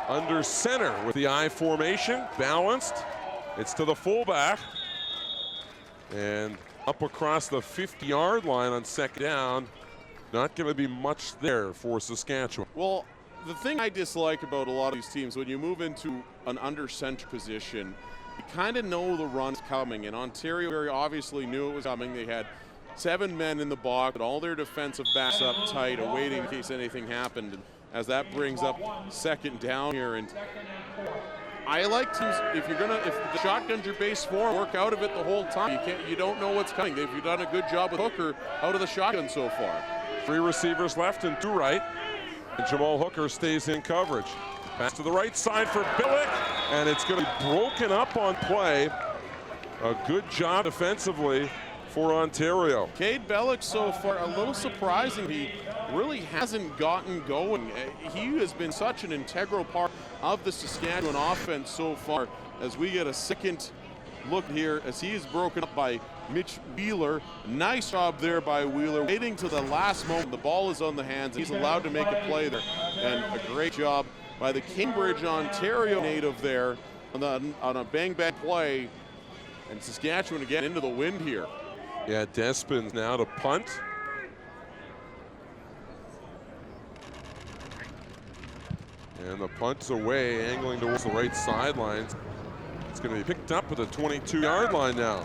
under center with the I formation, balanced. It's to the fullback. And up across the 50-yard line on second down. Not going to be much there for Saskatchewan. Well, the thing I dislike about a lot of these teams, when you move into an under center position, you kind of know the run's coming, and Ontario very obviously knew it was coming. They had 7 men in the box, but all their defensive backs up tight, awaiting in case anything happened. And as that brings up second down here, and I like teams, if the shotgun's your base form, work out of it the whole time. You don't know what's coming. They've done a good job with Hooker out of the shotgun so far. 3 receivers left and 2 right, and Jamal Hooker stays in coverage. Pass to the right side for Billick, and it's going to be broken up on play. A good job defensively for Ontario. Cade Bellick so far, a little surprising. He really hasn't gotten going. He has been such an integral part of the Saskatchewan offense so far, as we get a second look here as he is broken up by Mitch Wheeler. Nice job there by Wheeler, waiting to the last moment. The ball is on the hands. He's allowed to make a play there, and a great job by the Cambridge, Ontario native there on a bang-bang play. And Saskatchewan again into the wind here. Yeah, Despins now to punt. And the punt's away, angling towards the right sideline. It's going to be picked up at the 22-yard line now.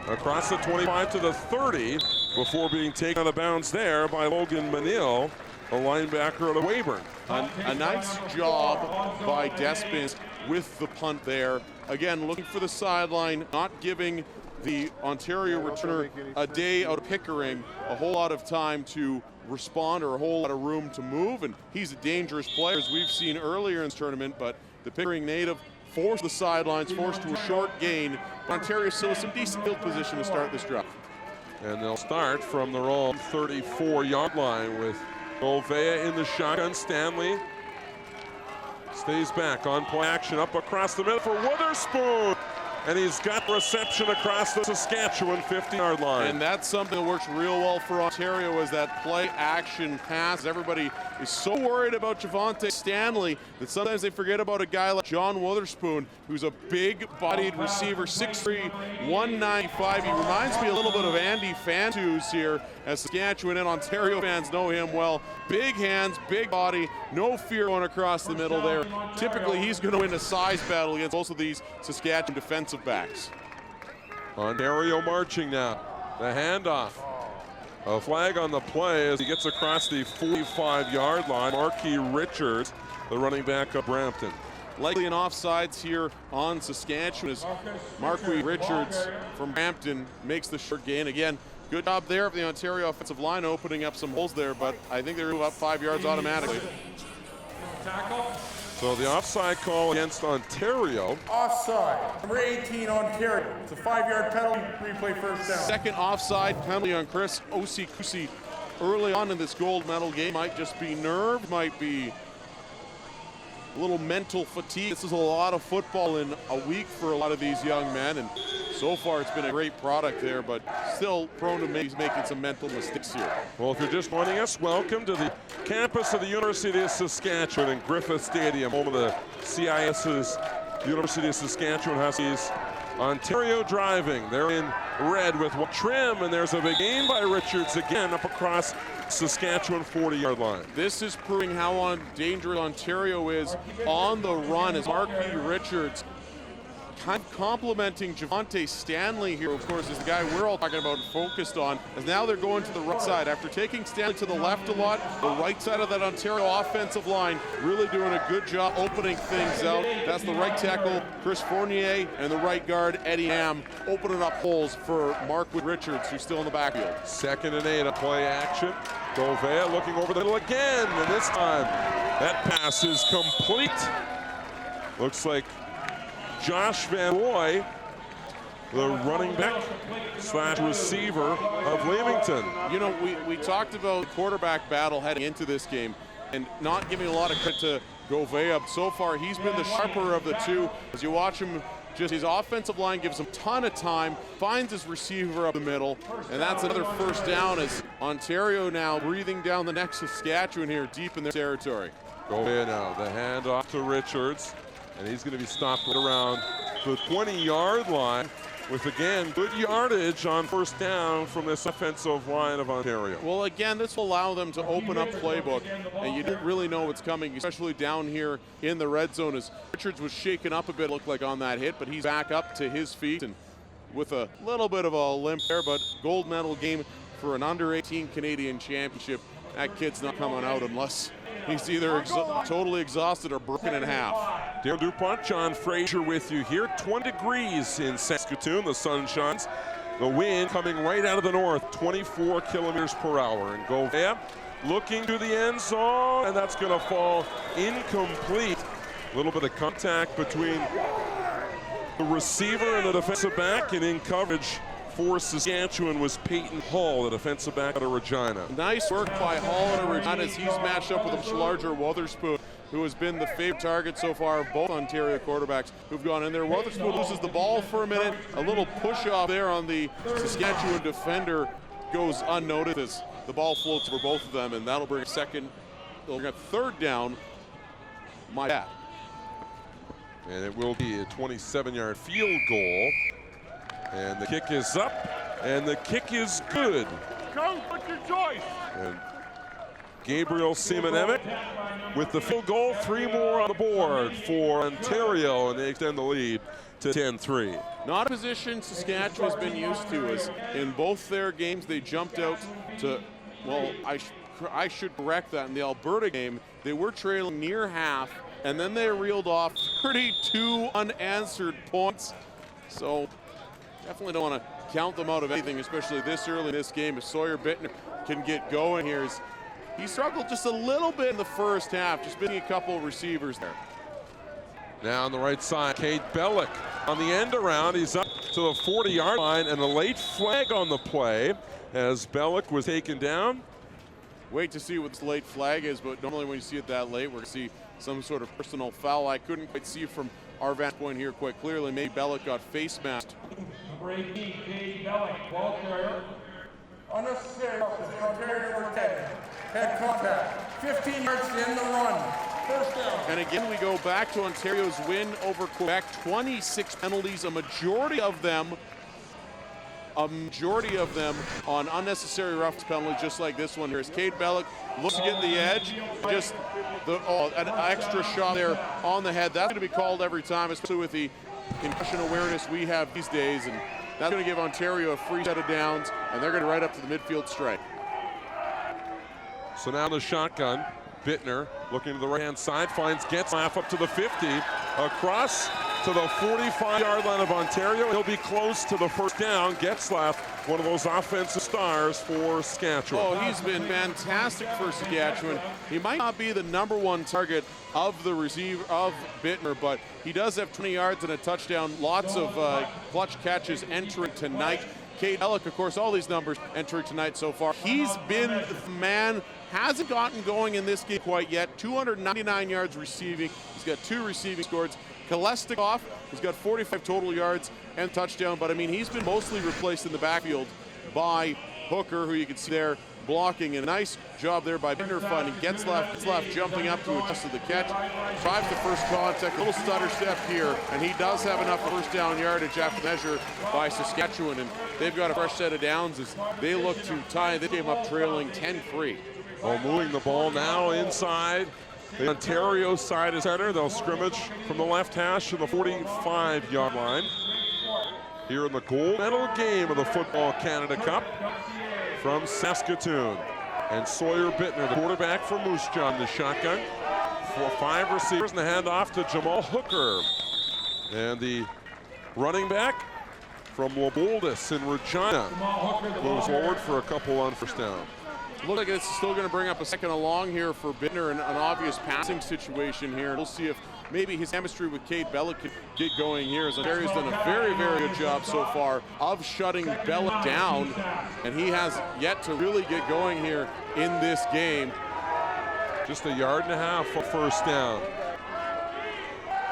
Across the 25 to the 30 before being taken out of bounds there by Logan Manil, a linebacker out of Weyburn. A nice job by Despins with the punt there. Again, looking for the sideline, not giving the Ontario returner a day out of Pickering a whole lot of time to respond or a whole lot of room to move, and he's a dangerous player as we've seen earlier in this tournament, but the Pickering native forced the sidelines, forced to a short gain. Ontario still has some decent field position to start this drive. And they'll start from their own 34-yard line with Golvea in the shotgun. Stanley Stays back on play action up across the middle for Wotherspoon. And he's got reception across the Saskatchewan 50-yard line. And that's something that works real well for Ontario, is that play action pass. Everybody is so worried about Javante Stanley that sometimes they forget about a guy like John Wotherspoon, who's a big-bodied receiver, 6'3", 195. He reminds me a little bit of Andy Fantus here, as Saskatchewan and Ontario fans know him well. Big hands, big body, no fear going across the middle there. Typically, he's going to win a size battle against most of these Saskatchewan defensive backs. Ontario marching now. The handoff. A flag on the play as he gets across the 45-yard line. Marquis Richards, the running back of Brampton. Likely an offsides here on Saskatchewan as Marquis Richards from Brampton makes the short gain. Again, good job there of the Ontario offensive line opening up some holes there, but I think they're about 5 yards automatically. So the offside call against Ontario. Offside. Number 18, Ontario. It's a 5-yard penalty. Replay first down. Second offside penalty on Chris Osikusi early on in this gold medal game. Might just be nerve, might be a little mental fatigue. This is a lot of football in a week for a lot of these young men, and so far it's been a great product there, but still prone to making some mental mistakes here. Well, if you're just joining us, welcome to the campus of the University of Saskatchewan in Griffith Stadium, home of the CIS's University of Saskatchewan Huskies. Ontario driving. They're in red with trim, and there's a big gain by Richards again up across Saskatchewan 40-yard line. This is proving how dangerous Ontario is on the run, as Marquis Richards kind of complimenting Javante Stanley here, of course, is the guy we're all talking about and focused on, as now they're going to the right side. After taking Stanley to the left a lot, the right side of that Ontario offensive line really doing a good job opening things out. That's the right tackle, Chris Fournier, and the right guard, Eddie Ham, opening up holes for Marquis Richards, who's still in the backfield. 2nd and 8, a play action. Govea looking over the middle again, and this time that pass is complete. Looks like Josh Van Roy, the running back / receiver of Leamington. You know, we talked about the quarterback battle heading into this game and not giving a lot of credit to Govea. So far, he's been the sharper of the two. As you watch him, just his offensive line gives him a ton of time, finds his receiver up the middle, and that's another first down as Ontario now breathing down the neck Saskatchewan here deep in their territory. Govea now, the handoff to Richards. And he's going to be stopped right around the 20-yard line with, again, good yardage on first down from this offensive line of Ontario. Well, again, this will allow them to open up playbook, and you didn't really know what's coming, especially down here in the red zone, as Richards was shaken up a bit, looked like on that hit, but he's back up to his feet and with a little bit of a limp there, but gold medal game for an under-18 Canadian championship. That kid's not coming out unless he's either totally exhausted or broken in half. Dale DuPont, John Fraser with you here. 20 degrees in Saskatoon. The sun shines. The wind coming right out of the north, 24 kilometers per hour. And Govea looking to the end zone, and that's going to fall incomplete. A little bit of contact between the receiver and the defensive back, and in coverage for Saskatchewan was Peyton Hall, the defensive back out of Regina. Nice work by Hall out of Regina as he's matched up with a much larger Wotherspoon, who has been the favorite target so far of both Ontario quarterbacks who've gone in there. Wotherspoon loses the ball for a minute. A little push off there on the Saskatchewan defender goes unnoticed as the ball floats for both of them, and that'll bring a third down. My bad. And it will be a 27-yard field goal. And the kick is up, and the kick is good. Coach, what's your choice? And Gabriel Simonemic with the field goal, 3 more on the board for Ontario, and they extend the lead to 10-3. Not a position Saskatchewan has been used to, as in both their games they jumped out to, well, I should correct that. In the Alberta game, they were trailing near half, and then they reeled off 32 unanswered points. So definitely don't want to count them out of anything, especially this early in this game. If Sawyer Bittner can get going here, he struggled just a little bit in the first half, just missing a couple of receivers there. Now on the right side, Cade Bellick on the end around. He's up to the 40-yard line, and a late flag on the play as Bellick was taken down. wait to see what this late flag is, but normally when you see it that late, we're going to see some sort of personal foul. I couldn't quite see from our vantage point here quite clearly. Maybe Bellick got face masked. Number 18, Cade Bellick, ball carrier. Unnecessary roughness, Ontario number 10. Head contact, 15 yards to end the run. First down. And again, we go back to Ontario's win over Quebec. 26 penalties, a majority of them on unnecessary roughness penalties, just like this one here. As Cade Bellick looks to get the edge, just an extra shot there on the head. That's going to be called every time, especially with the concussion awareness we have these days, and that's going to give Ontario a free set of downs, and they're going to right up to the midfield stripe. So now the shotgun. Bittner looking to the right-hand side, finds Getzlaf up to the 50, across to the 45-yard line of Ontario. He'll be close to the first down. Getzlaf, one of those offensive stars for Saskatchewan. Oh, he's been fantastic for Saskatchewan. He might not be the #1 target of the receiver of Bittner, but he does have 20 yards and a touchdown. Lots of clutch catches entering tonight. Cade Bellick, of course, all these numbers entering tonight so far. He's been the man. Hasn't gotten going in this game quite yet. 299 yards receiving. He's got 2 receiving scores. Kolesnikov has got 45 total yards and touchdown, but I mean, he's been mostly replaced in the backfield by Hooker, who you can see there blocking. And a nice job there by Bittner finding Getzlaf jumping up to adjust to the catch. Drives the first contact, a little stutter step here, and he does have enough first down yardage after measure by Saskatchewan, and they've got a fresh set of downs as they look to tie this game up trailing 10-3. Well, moving the ball now inside the Ontario side is center. They'll scrimmage from the left hash to the 45-yard line. Here in the gold medal game of the Football Canada Cup from Saskatoon. And Sawyer Bittner, the quarterback for Moose Jaw, in the shotgun. 5 receivers in the handoff to Jamal Hooker. And the running back from Waboldis in Regina moves forward for a couple on first down. Looks like it's still going to bring up a second along here for Bittner, and an obvious passing situation here. We'll see if maybe his chemistry with Cade Bellick can get going here, as Ontario's done a very, very good job so far of shutting Bellick down, and he has yet to really get going here in this game. Just 1.5 yards for first down.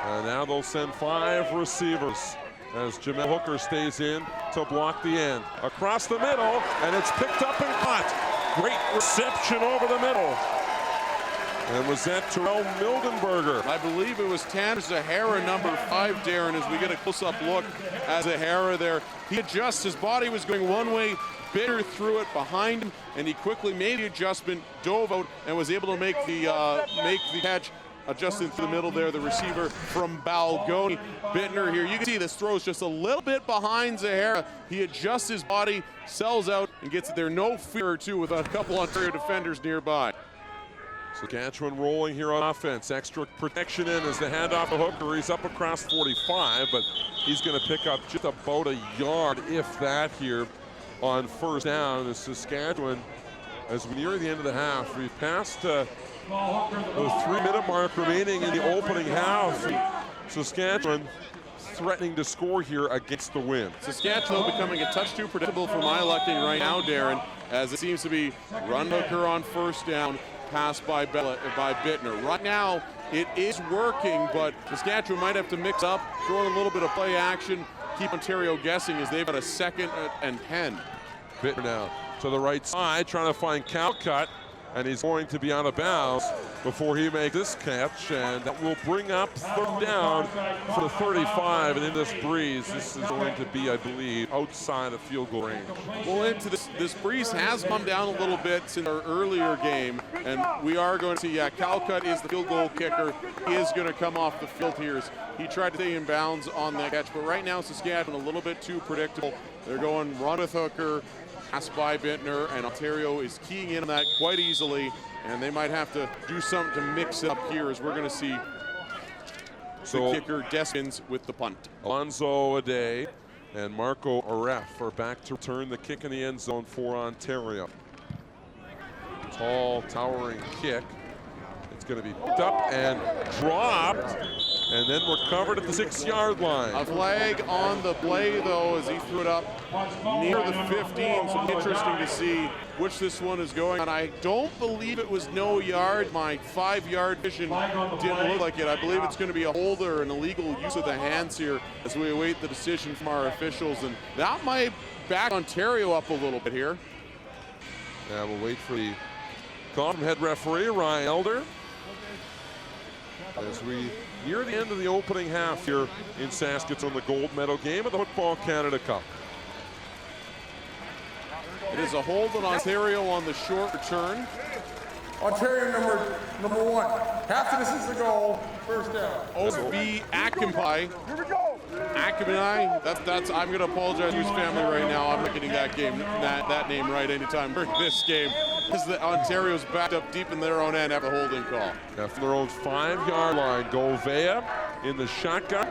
And now they'll send 5 receivers as Jamal Hooker stays in to block the end. Across the middle, and it's picked up and caught. Great reception over the middle. And was that Terrell Mildenberger? I believe it was Tanner Zahara, number 5, Darren, as we get a close-up look at Zahara there. He adjusts, his body was going one way, Bittner threw it behind him, and he quickly made the adjustment, dove out, and was able to make the catch. Adjusting through the middle there, the receiver from Balgoni. Bittner here, you can see this throw is just a little bit behind Zahara. He adjusts his body, sells out, and gets it there. No fear or two with a couple Ontario defenders nearby. Saskatchewan rolling here on offense. Extra protection in as the handoff to Hooker. He's up across 45, but he's going to pick up just about 1 yard, if that, here on first down. As Saskatchewan, as we near the end of the half, we've passed the 3-minute mark remaining in the opening half. Saskatchewan threatening to score here against the wind. Saskatchewan becoming a touch too predictable for my liking right now, Darren, as it seems to be run Hooker on first down, pass by Bittner. Right now, it is working, but Saskatchewan might have to mix up, throw in a little bit of play action, keep Ontario guessing as they've got a 2nd and 10. Bittner now to the right side, trying to find Calcutt, and he's going to be out of bounds before he makes this catch, and that will bring up third down for the 35. And in this breeze, this is going to be, I believe, outside of field goal range. Well, into this breeze has come down a little bit since our earlier game, and we are going to see, Calcutt is the field goal kicker. He is going to come off the field here. He tried to stay in bounds on that catch, but right now Saskatchewan a little bit too predictable. They're going run with Hooker, pass by Bittner, and Ontario is keying in on that quite easily, and they might have to do something to mix it up here as we're going to see the kicker Despins with the punt. Alonzo Ade and Marco Aref are back to return the kick in the end zone for Ontario. Tall, towering kick. It's going to be picked up and dropped, and then recovered at the 6-yard line. A flag on the play, though, as he threw it up near the 15. So interesting to see which this one is going on. I don't believe it was no yard. My 5-yard vision didn't look like it. I believe it's going to be a holder, an illegal use of the hands here as we await the decision from our officials. And that might back Ontario up a little bit here. Yeah, we'll wait for the call from head referee Ryan Elder as we near the end of the opening half here in Saskatoon, the gold medal game of the Football Canada Cup. It is a hold on Ontario on the short return. Ontario number 1. Half the distance to goal. First down. O.B. Akinpai. Here we go. Akinpai, that's I'm going to apologize to his family right now. I'm not getting that name right anytime during this game. Because Ontario's backed up deep in their own end after the holding call. Now from their own 5-yard line, Govea in the shotgun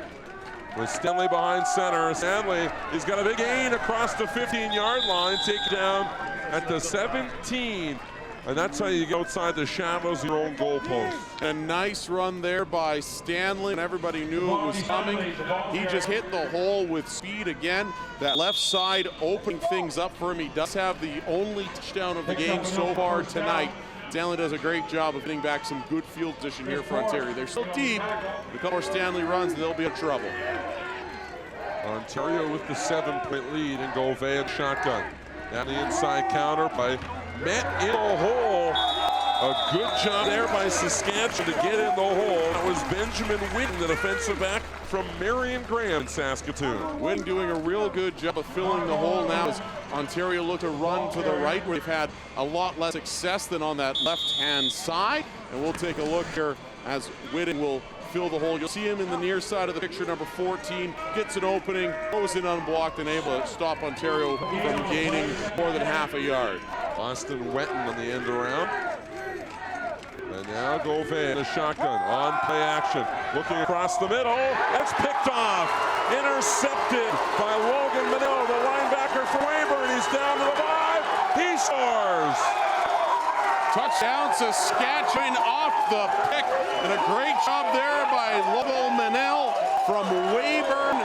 with Stanley behind center. Stanley, he's got a big gain across the 15-yard line, take down at the 17. And that's how you get outside the shadows of your own goalpost. A nice run there by Stanley, and everybody knew it was coming. He just hit the hole with speed again. That left side opening things up for him. He does have the only touchdown of the game so far tonight. Stanley does a great job of getting back some good field position here for Ontario. They're so deep, a couple more Stanley runs, and they'll be in trouble. Ontario with the 7-point lead, and Govea shotgun. Down the inside counter by met in a hole. A good job there by Saskatchewan to get in the hole. That was Benjamin Witten, the defensive back from Marion Graham in Saskatoon. Witten doing a real good job of filling the hole now as Ontario look to run to the right, where they've had a lot less success than on that left-hand side. And we'll take a look here as Witten will fill the hole. You'll see him in the near side of the picture, number 14, gets an opening, goes in unblocked, and able to stop Ontario from gaining more than half a yard. Austin Wetton on the end around. And now Govea in a shotgun on play action. Looking across the middle. It's picked off. Intercepted by Logan Manel, the linebacker for Weyburn. He's down to the 5. He scores. Touchdown Saskatchewan off the pick. And a great job there by Logan Manel from Weyburn.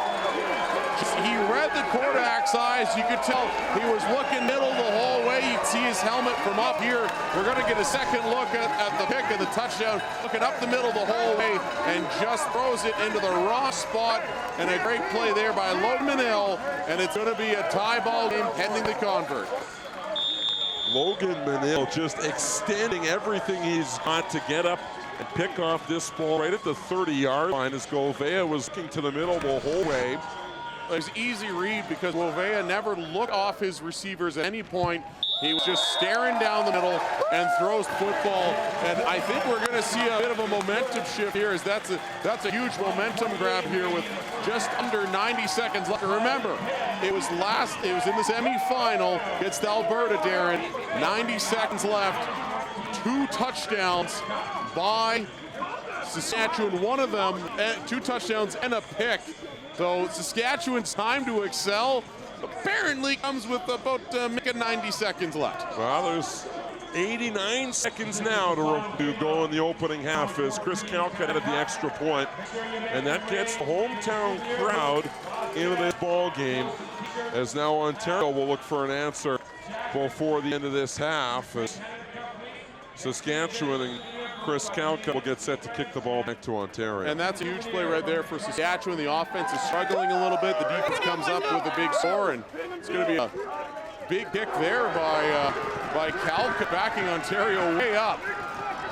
He read the quarterback's eyes. You could tell he was looking middle the whole way. You'd see his helmet from up here. We're going to get a second look at the pick of the touchdown. Looking up the middle the whole way and just throws it into the wrong spot. And a great play there by Logan Manel. And it's going to be a tie ball game pending the convert. Logan Manel just extending everything he's got to get up and pick off this ball right at the 30-yard line as Govea was looking to the middle the whole way. It was easy read because Govea never looked off his receivers at any point. He was just staring down the middle and throws football. And I think we're going to see a bit of a momentum shift here, as that's a huge momentum grab here with just under 90 seconds left. Remember, it was in the semifinal against Alberta, Darren. 90 seconds left. 2 touchdowns by Saskatchewan. One of them, 2 touchdowns and a pick. So Saskatchewan's time to excel apparently comes with about 90 seconds left. Well, there's 89 seconds now to go in the opening half as Chris Calcutt added the extra point. And that gets the hometown crowd into this ball game, as now Ontario will look for an answer before the end of this half, as Saskatchewan and Chris Calcutt will get set to kick the ball back to Ontario. And that's a huge play right there for Saskatchewan. The offense is struggling a little bit. The defense comes up with a big score, and it's going to be a big kick there by Calcutt, backing Ontario way up.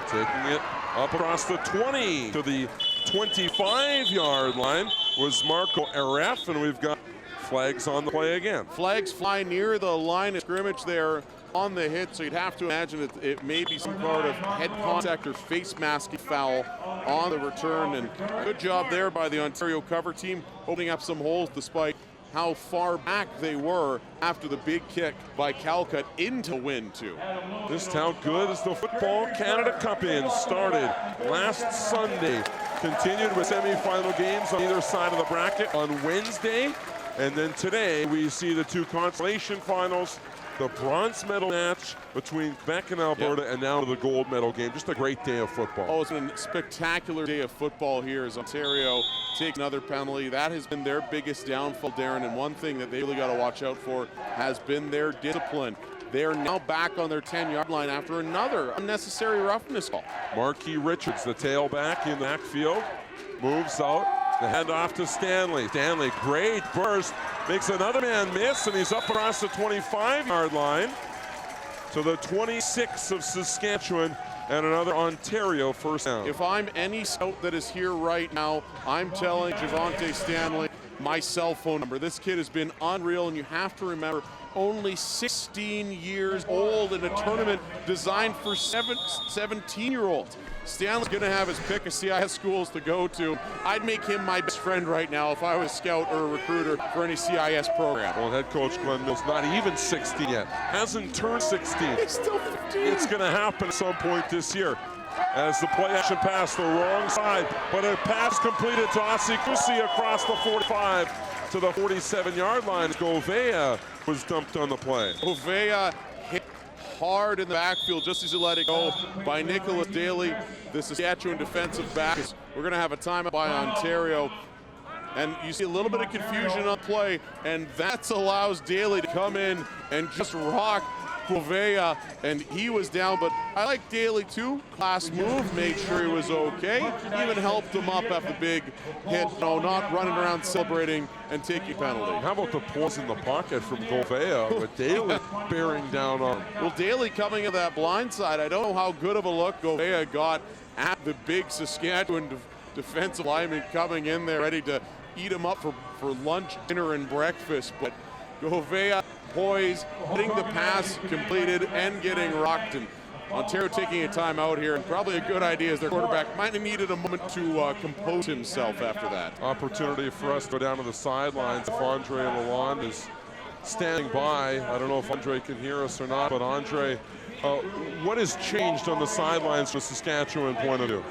Taking it up across the 20 to the 25-yard line was Marco Aref, and we've got flags on the play again. Flags fly near the line of scrimmage there on the hit, so you'd have to imagine that it may be some part of head contact or face masking foul on the return. And good job there by the Ontario cover team, opening up some holes despite how far back they were after the big kick by Calcutt into win two. Just how good is the Football Canada Cup in. Started last Sunday, continued with semifinal games on either side of the bracket on Wednesday. And then today we see the 2 consolation finals the bronze medal match between Quebec and Alberta, and now the gold medal game. Just a great day of football. Oh, it's been a spectacular day of football here as Ontario takes another penalty. That has been their biggest downfall, Darren, and one thing that they really got to watch out for has been their discipline. They are now back on their 10-yard line after another unnecessary roughness call. Marquis Richards, the tailback in the backfield, moves out. The handoff to Stanley. Stanley, great burst, makes another man miss, and he's up across the 25-yard line to the 26 of Saskatchewan, and another Ontario first down. If I'm any scout that is here right now, I'm telling Javante Stanley my cell phone number. This kid has been unreal, and you have to remember, only 16 years old in a tournament designed for 17-year-olds. Stanley's going to have his pick of CIS schools to go to. I'd make him my best friend right now if I was a scout or a recruiter for any CIS program. Well, head coach Glenn Mills not even 16 yet. Hasn't turned 16. He's still 15. It's going to happen at some point this year. As the play action pass, the wrong side, but a pass completed to Osikusi across the 45 to the 47-yard line. Govea was dumped on the play. Govea hit hard in the backfield just as he let it go by Nicholas Daly, the Saskatchewan defensive back. We're going to have a timeout by Ontario. And you see a little bit of confusion on play, and that allows Daly to come in and just rock Govea, and he was down, but I like Daly too. Class move, made sure he was okay. Even helped him up after the big hit. No, not running around celebrating and taking penalty. How about the pause in the pocket from Govea with Daly bearing down on him? Well, Daly coming to that blind side, I don't know how good of a look Govea got at the big Saskatchewan defensive lineman coming in there ready to eat him up for lunch, dinner, and breakfast, but Govea poised, hitting the pass completed, and getting rocked. And Ontario taking a timeout here, and probably a good idea as their quarterback might have needed a moment to compose himself after that. Opportunity for us to go down to the sidelines if Andre Lalonde is standing by. I don't know if Andre can hear us or not, but Andre, what has changed on the sidelines from a Saskatchewan point of view?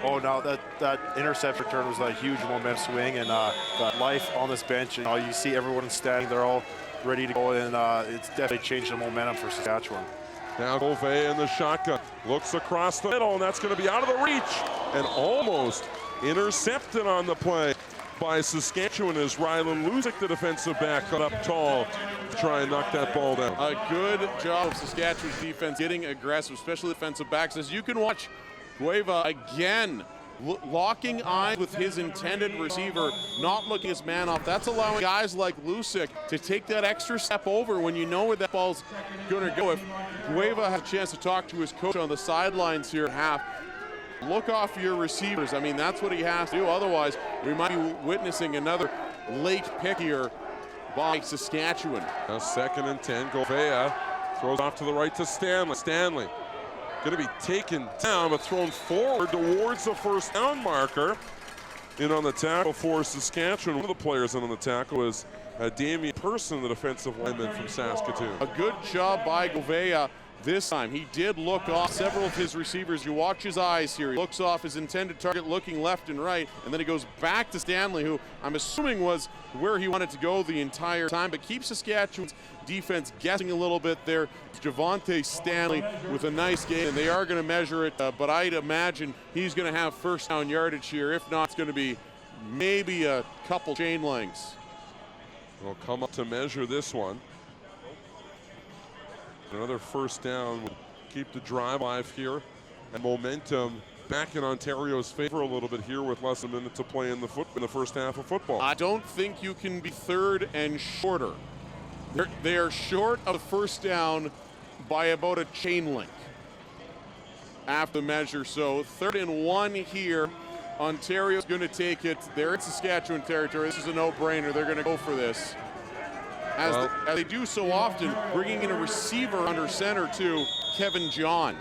Oh, now that interception return was a huge momentum swing, and the life on this bench, you see everyone standing, they're all ready to go, and it's definitely changed the momentum for Saskatchewan. Now Govea in the shotgun, looks across the middle, and that's going to be out of the reach, and almost intercepted on the play by Saskatchewan as Rylan Luzik, the defensive back, got up tall to try and knock that ball down. A good job of Saskatchewan's defense getting aggressive, especially defensive backs. As you can watch, Gueva again locking eyes with his intended receiver, not looking his man off. That's allowing guys like Lusick to take that extra step over when you know where that ball's going to go. If Gueva has a chance to talk to his coach on the sidelines here at half, look off your receivers. I mean, that's what he has to do. Otherwise, we might be witnessing another late pick here by Saskatchewan. Now 2nd and 10, Govea throws off to the right to Stanley. Stanley going to be taken down, but thrown forward towards the first down marker. In on the tackle for Saskatchewan. One of the players in on the tackle is Damien Person, the defensive lineman from Saskatoon. A good job by Govea this time. He did look off several of his receivers. You watch his eyes here. He looks off his intended target, looking left and right, and then he goes back to Stanley, who I'm assuming was where he wanted to go the entire time, but keeps Saskatchewan's defense guessing a little bit there. Javante Stanley with a nice game, and they are going to measure it, but I'd imagine he's going to have first down yardage here. If not, it's going to be maybe a couple chain lengths. We'll come up to measure this one. Another first down will keep the drive alive here, and momentum back in Ontario's favor a little bit here with less than a minute to play in the first half of football. I don't think you can be third and shorter. They are short of the first down by about a chain link after the measure. So 3rd and 1 here. Ontario's going to take it. They're in Saskatchewan territory. This is a no-brainer. They're going to go for this. As they do so often, bringing in a receiver under center too, Kevin John.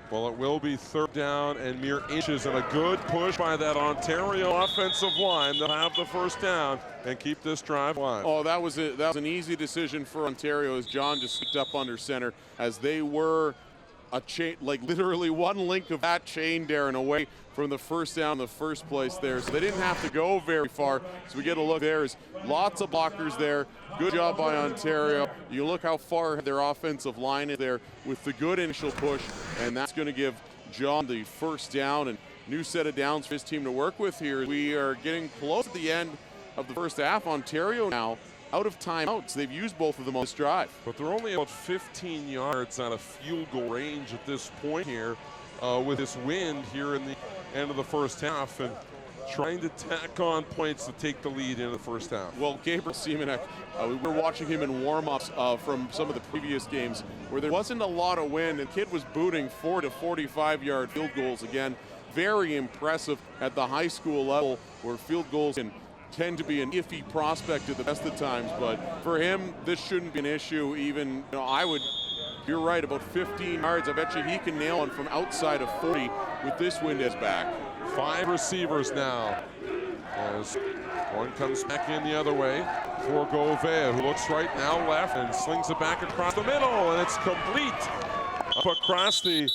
Well, it will be 3rd down and mere inches, and a good push by that Ontario offensive line. They'll have the first down and keep this drive alive. Oh, that was an easy decision for Ontario as John just slipped up under center, as they were a chain, like literally one link of that chain, Darren, away from the first down in the first place there. So they didn't have to go very far. So we get a look. There's lots of blockers there. Good job by Ontario. You look how far their offensive line is there with the good initial push, and that's going to give John the first down and new set of downs for his team to work with here. We are getting close to the end of the first half. Ontario now out of timeouts. They've used both of them on this drive. But they're only about 15 yards out of field goal range at this point here with this wind here in the end of the first half, and trying to tack on points to take the lead in the first half. Well, Gabriel Semenek, we were watching him in warm-ups from some of the previous games where there wasn't a lot of wind, and kid was booting 4 to 45-yard field goals again. Very impressive at the high school level where field goals can tend to be an iffy prospect at the best of times, but for him, this shouldn't be an issue. Even, you're right, about 15 yards. I bet you he can nail one from outside of 40 with this wind as back. 5 receivers now as one comes back in the other way for Govea, who looks right now left and slings it back across the middle, and it's complete up across the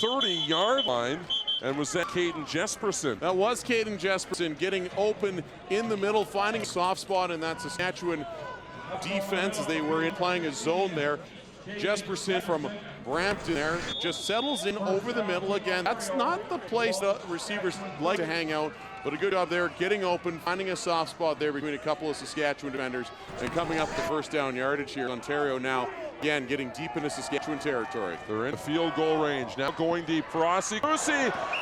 30-yard line. And was that Caden Jesperson? That was Caden Jesperson getting open in the middle, finding a soft spot in that Saskatchewan defense as they were playing a zone there. Jesperson from Brampton there just settles in over the middle again. That's not the place that receivers like to hang out, but a good job there getting open, finding a soft spot there between a couple of Saskatchewan defenders and coming up the first down yardage here. Ontario now again getting deep into Saskatchewan territory. They're in field goal range. Now going deep for Ossie.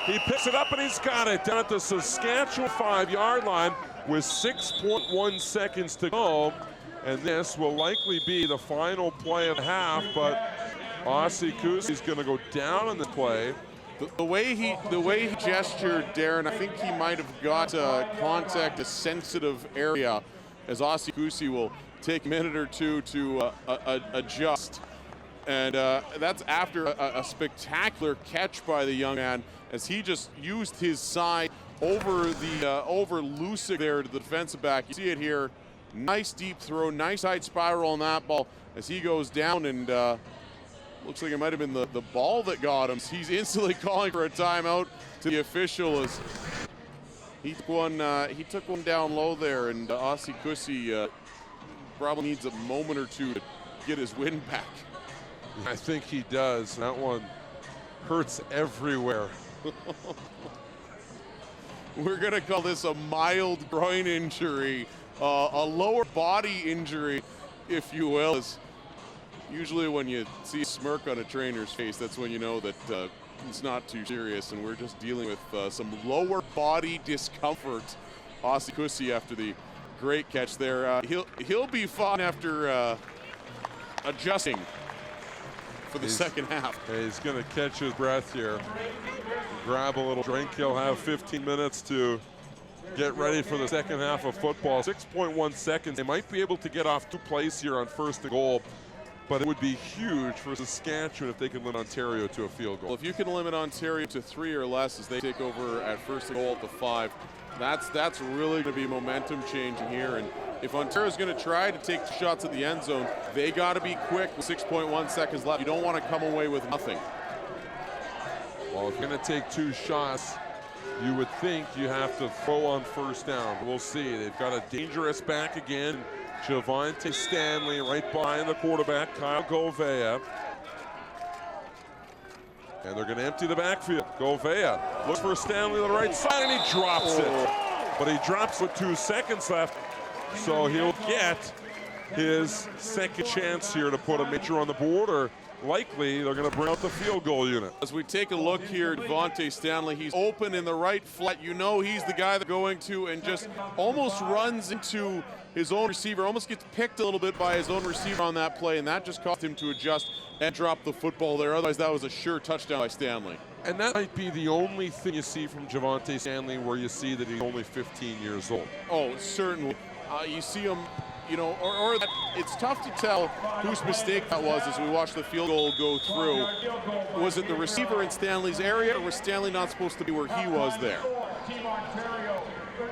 He picks it up and he's got it down at the Saskatchewan 5-yard line with 6.1 seconds to go. And this will likely be the final play of the half, but Ossie Kusi's going to go down on the play. The way he gestured, Darren, I think he might have got contact a sensitive area, as Ossie Kusi will take a minute or two to adjust. And that's after a spectacular catch by the young man, as he just used his side over Lusick there to the defensive back. You see it here. Nice deep throw, nice side spiral on that ball as he goes down, and looks like it might have been the ball that got him. He's instantly calling for a timeout to the official as he took one down low there, and Ossie Kusi probably needs a moment or two to get his wind back. I think he does. That one hurts everywhere. We're going to call this a mild groin injury, a lower body injury, if you will. It's usually when you see a smirk on a trainer's face, that's when you know that it's not too serious, and we're just dealing with some lower body discomfort. Ossie Kusi after the great catch there. He'll be fine after adjusting for the second half. He's going to catch his breath here, grab a little drink. He'll have 15 minutes to get ready for the second half of football. 6.1 seconds. They might be able to get off 2 plays here on first and goal, but it would be huge for Saskatchewan if they could limit Ontario to a field goal. Well, if you can limit Ontario to 3 or less as they take over at first and goal at the 5, that's really going to be momentum changing here. And if Ontario's going to try to take shots at the end zone, they got to be quick with 6.1 seconds left. You don't want to come away with nothing. Well, if you're going to take 2 shots, you would think you have to throw on first down. We'll see. They've got a dangerous back again. Javante Stanley right behind the quarterback, Kyle Govea. And they're going to empty the backfield. Govea looks for Stanley on the right side, and he drops it. But he drops with 2 seconds left, so he'll get his second chance here to put a major on the board, or likely they're going to bring out the field goal unit. As we take a look here, Javante Stanley, he's open in the right flat. You know he's the guy that's going to, and just almost runs into his own receiver, almost gets picked a little bit by his own receiver on that play, and that just caused him to adjust and drop the football there. Otherwise, that was a sure touchdown by Stanley. And that might be the only thing you see from Javante Stanley where you see that he's only 15 years old. Oh, certainly. You see him, or that it's tough to tell whose mistake that was as we watch the field goal go through. Was it the receiver in Stanley's area, or was Stanley not supposed to be where he was there?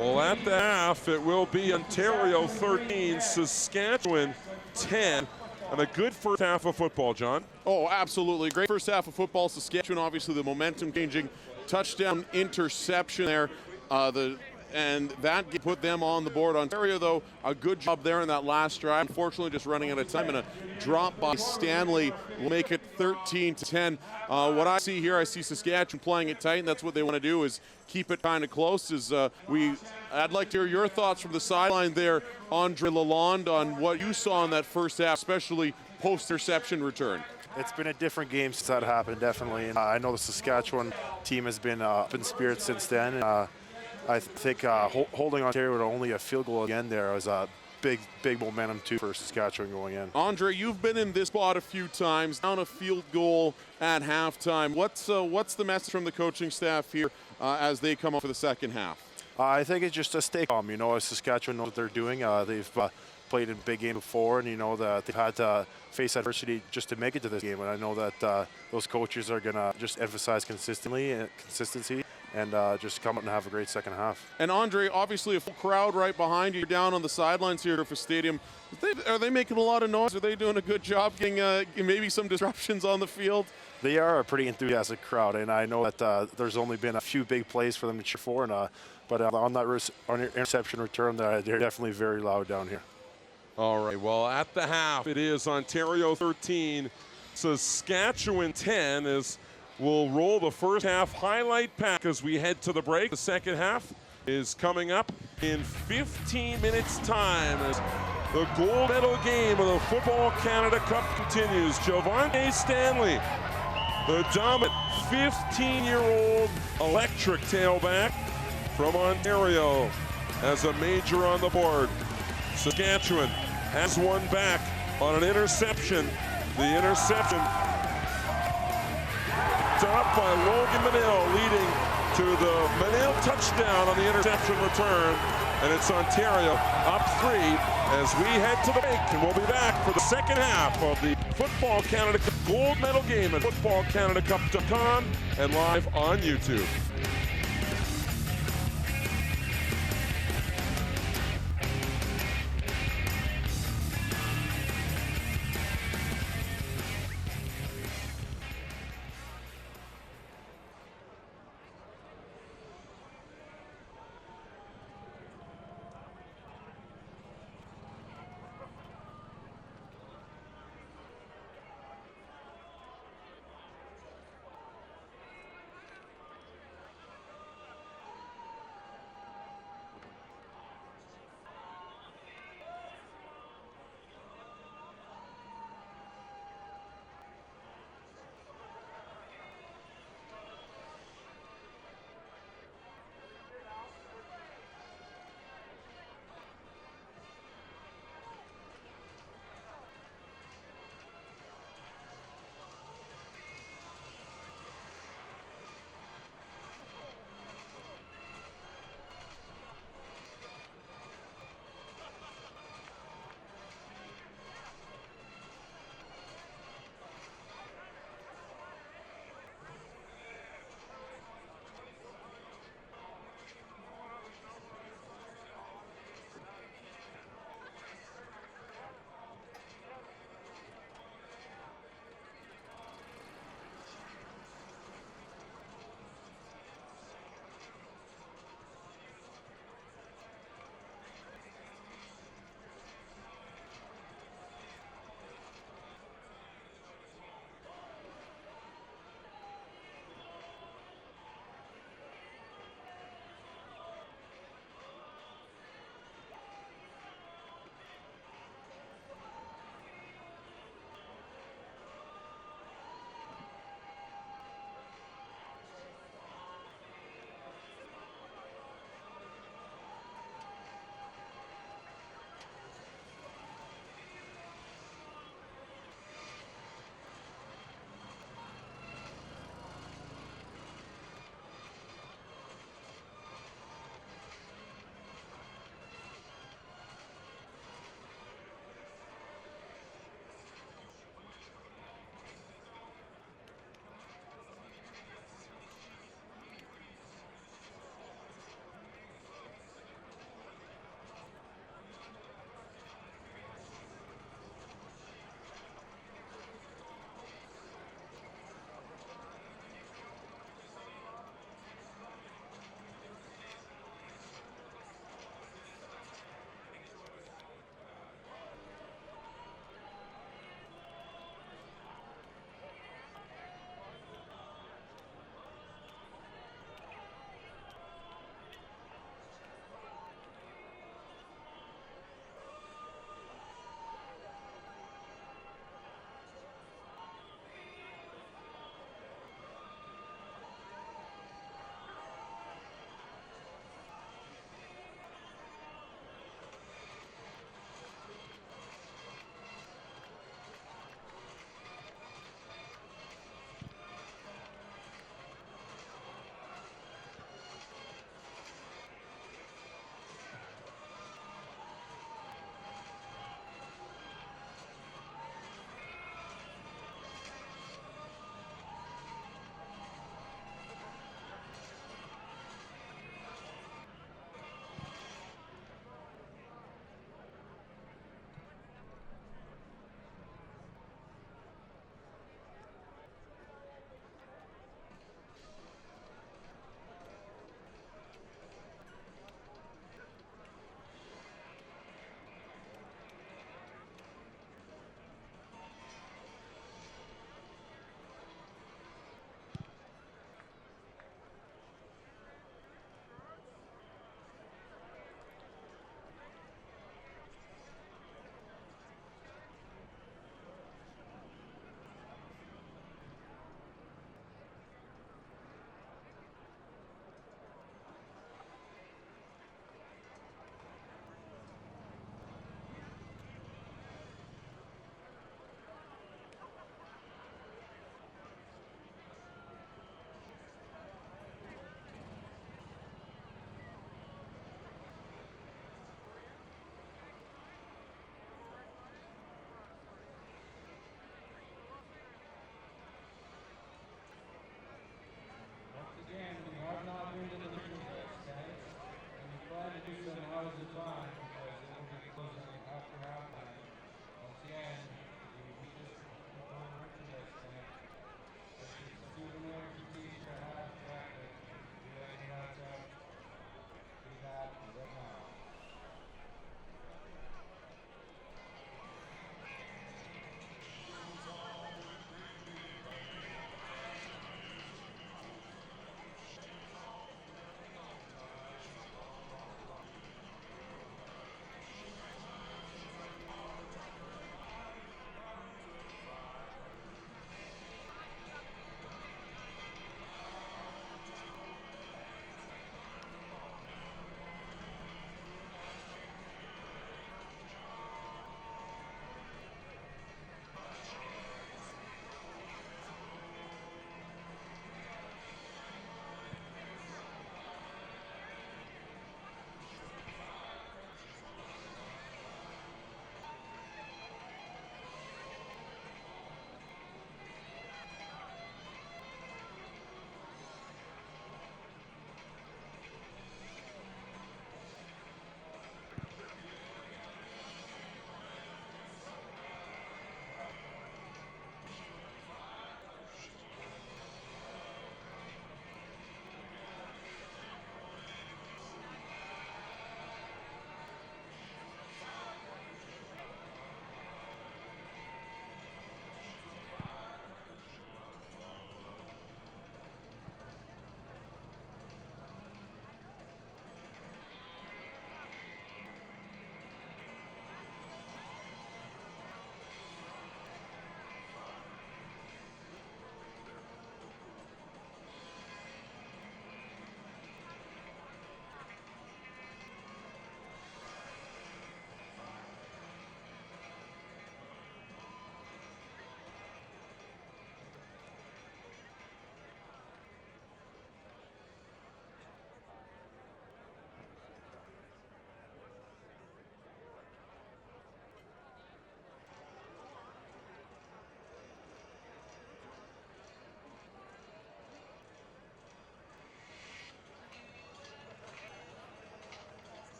Well, at the half, it will be Ontario 13, Saskatchewan 10. and a good first half of football, John. Oh, absolutely. Great first half of football. Saskatchewan, obviously, the momentum-changing touchdown interception there. And that put them on the board. Ontario, though, a good job there in that last drive. Unfortunately, just running out of time, and a drop by Stanley will make it 13-10. What I see here, I see Saskatchewan playing it tight, and that's what they want to do, is keep it kind of close. I'd like to hear your thoughts from the sideline there, Andre Lalonde, on what you saw in that first half, especially post-interception return. It's been a different game since that happened, definitely. And I know the Saskatchewan team has been up in spirits since then. I think holding Ontario to only a field goal again there was a big momentum too for Saskatchewan going in. Andre, you've been in this spot a few times, down a field goal at halftime. What's the message from the coaching staff here as they come up for the second half? I think it's just to stay calm. You know, Saskatchewan knows what they're doing. They've played in big game before, and you know that they've had to face adversity just to make it to this game. And I know that those coaches are gonna just emphasize consistency, and just come out and have a great second half. And Andre, obviously a full crowd right behind you. You're down on the sidelines here at Griffith Stadium. Are they making a lot of noise? Are they doing a good job getting maybe some disruptions on the field? They are a pretty enthusiastic crowd, and I know that there's only been a few big plays for them to cheer for, but on that interception return, they're definitely very loud down here. All right, well, at the half, it is Ontario 13, Saskatchewan 10, as we'll roll the first half highlight pack as we head to the break. The second half is coming up in 15 minutes' time as the gold medal game of the Football Canada Cup continues. Javonte Stanley, the dominant 15-year-old electric tailback from Ontario, has a major on the board. Saskatchewan has one back on an interception. The interception up by Logan Manill, leading to the Manill touchdown on the interception return. And it's Ontario up 3 as we head to the break. And we'll be back for the second half of the Football Canada Cup gold medal game at footballcanadacup.com and live on YouTube.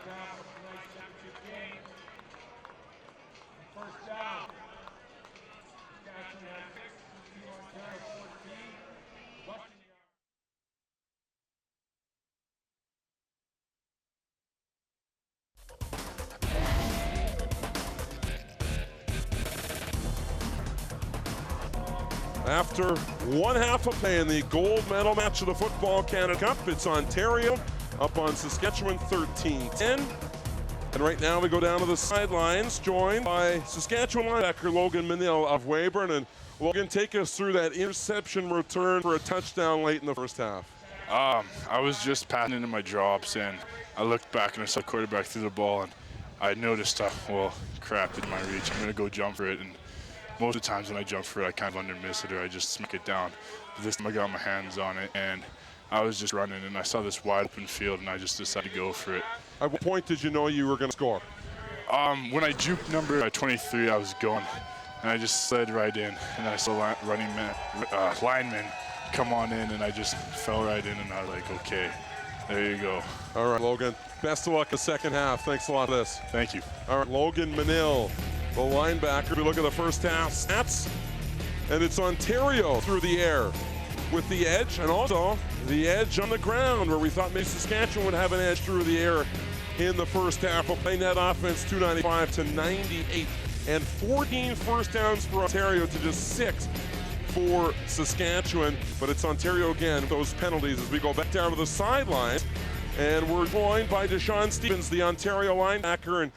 half of tonight's championship game. First down. Saskatchewan has 6, Ontario 14. Western Yard. After one half of play in the gold medal match of the Football Canada Cup, it's Ontario up on Saskatchewan 13-10. And right now we go down to the sidelines, joined by Saskatchewan linebacker Logan Manill of Weyburn. And Logan, take us through that interception return for a touchdown late in the first half. I was just passing into my drops, and I looked back and I saw the quarterback threw the ball, and I noticed, well, crap, it's my reach. I'm going to go jump for it. And most of the times when I jump for it, I kind of under-miss it or I just smack it down. But this time I got my hands on it, and I was just running, and I saw this wide open field, and I just decided to go for it. At what point did you know you were going to score? When I juked number 23, I was going, and I just slid right in, and I saw lineman come on in, and I just fell right in, and I was like, okay, there you go. All right, Logan, best of luck in the second half. Thanks a lot for this. Thank you. All right, Logan Manill, the linebacker. We look at the first half stats, and it's Ontario through the air with the edge, and also the edge on the ground, where we thought maybe Saskatchewan would have an edge through the air in the first half of playing that offense 295 to 98, and 14 first downs for Ontario to just 6 for Saskatchewan. But it's Ontario again, those penalties, as we go back down to the sidelines, and we're joined by Deshaun Stevens, the Ontario linebacker. And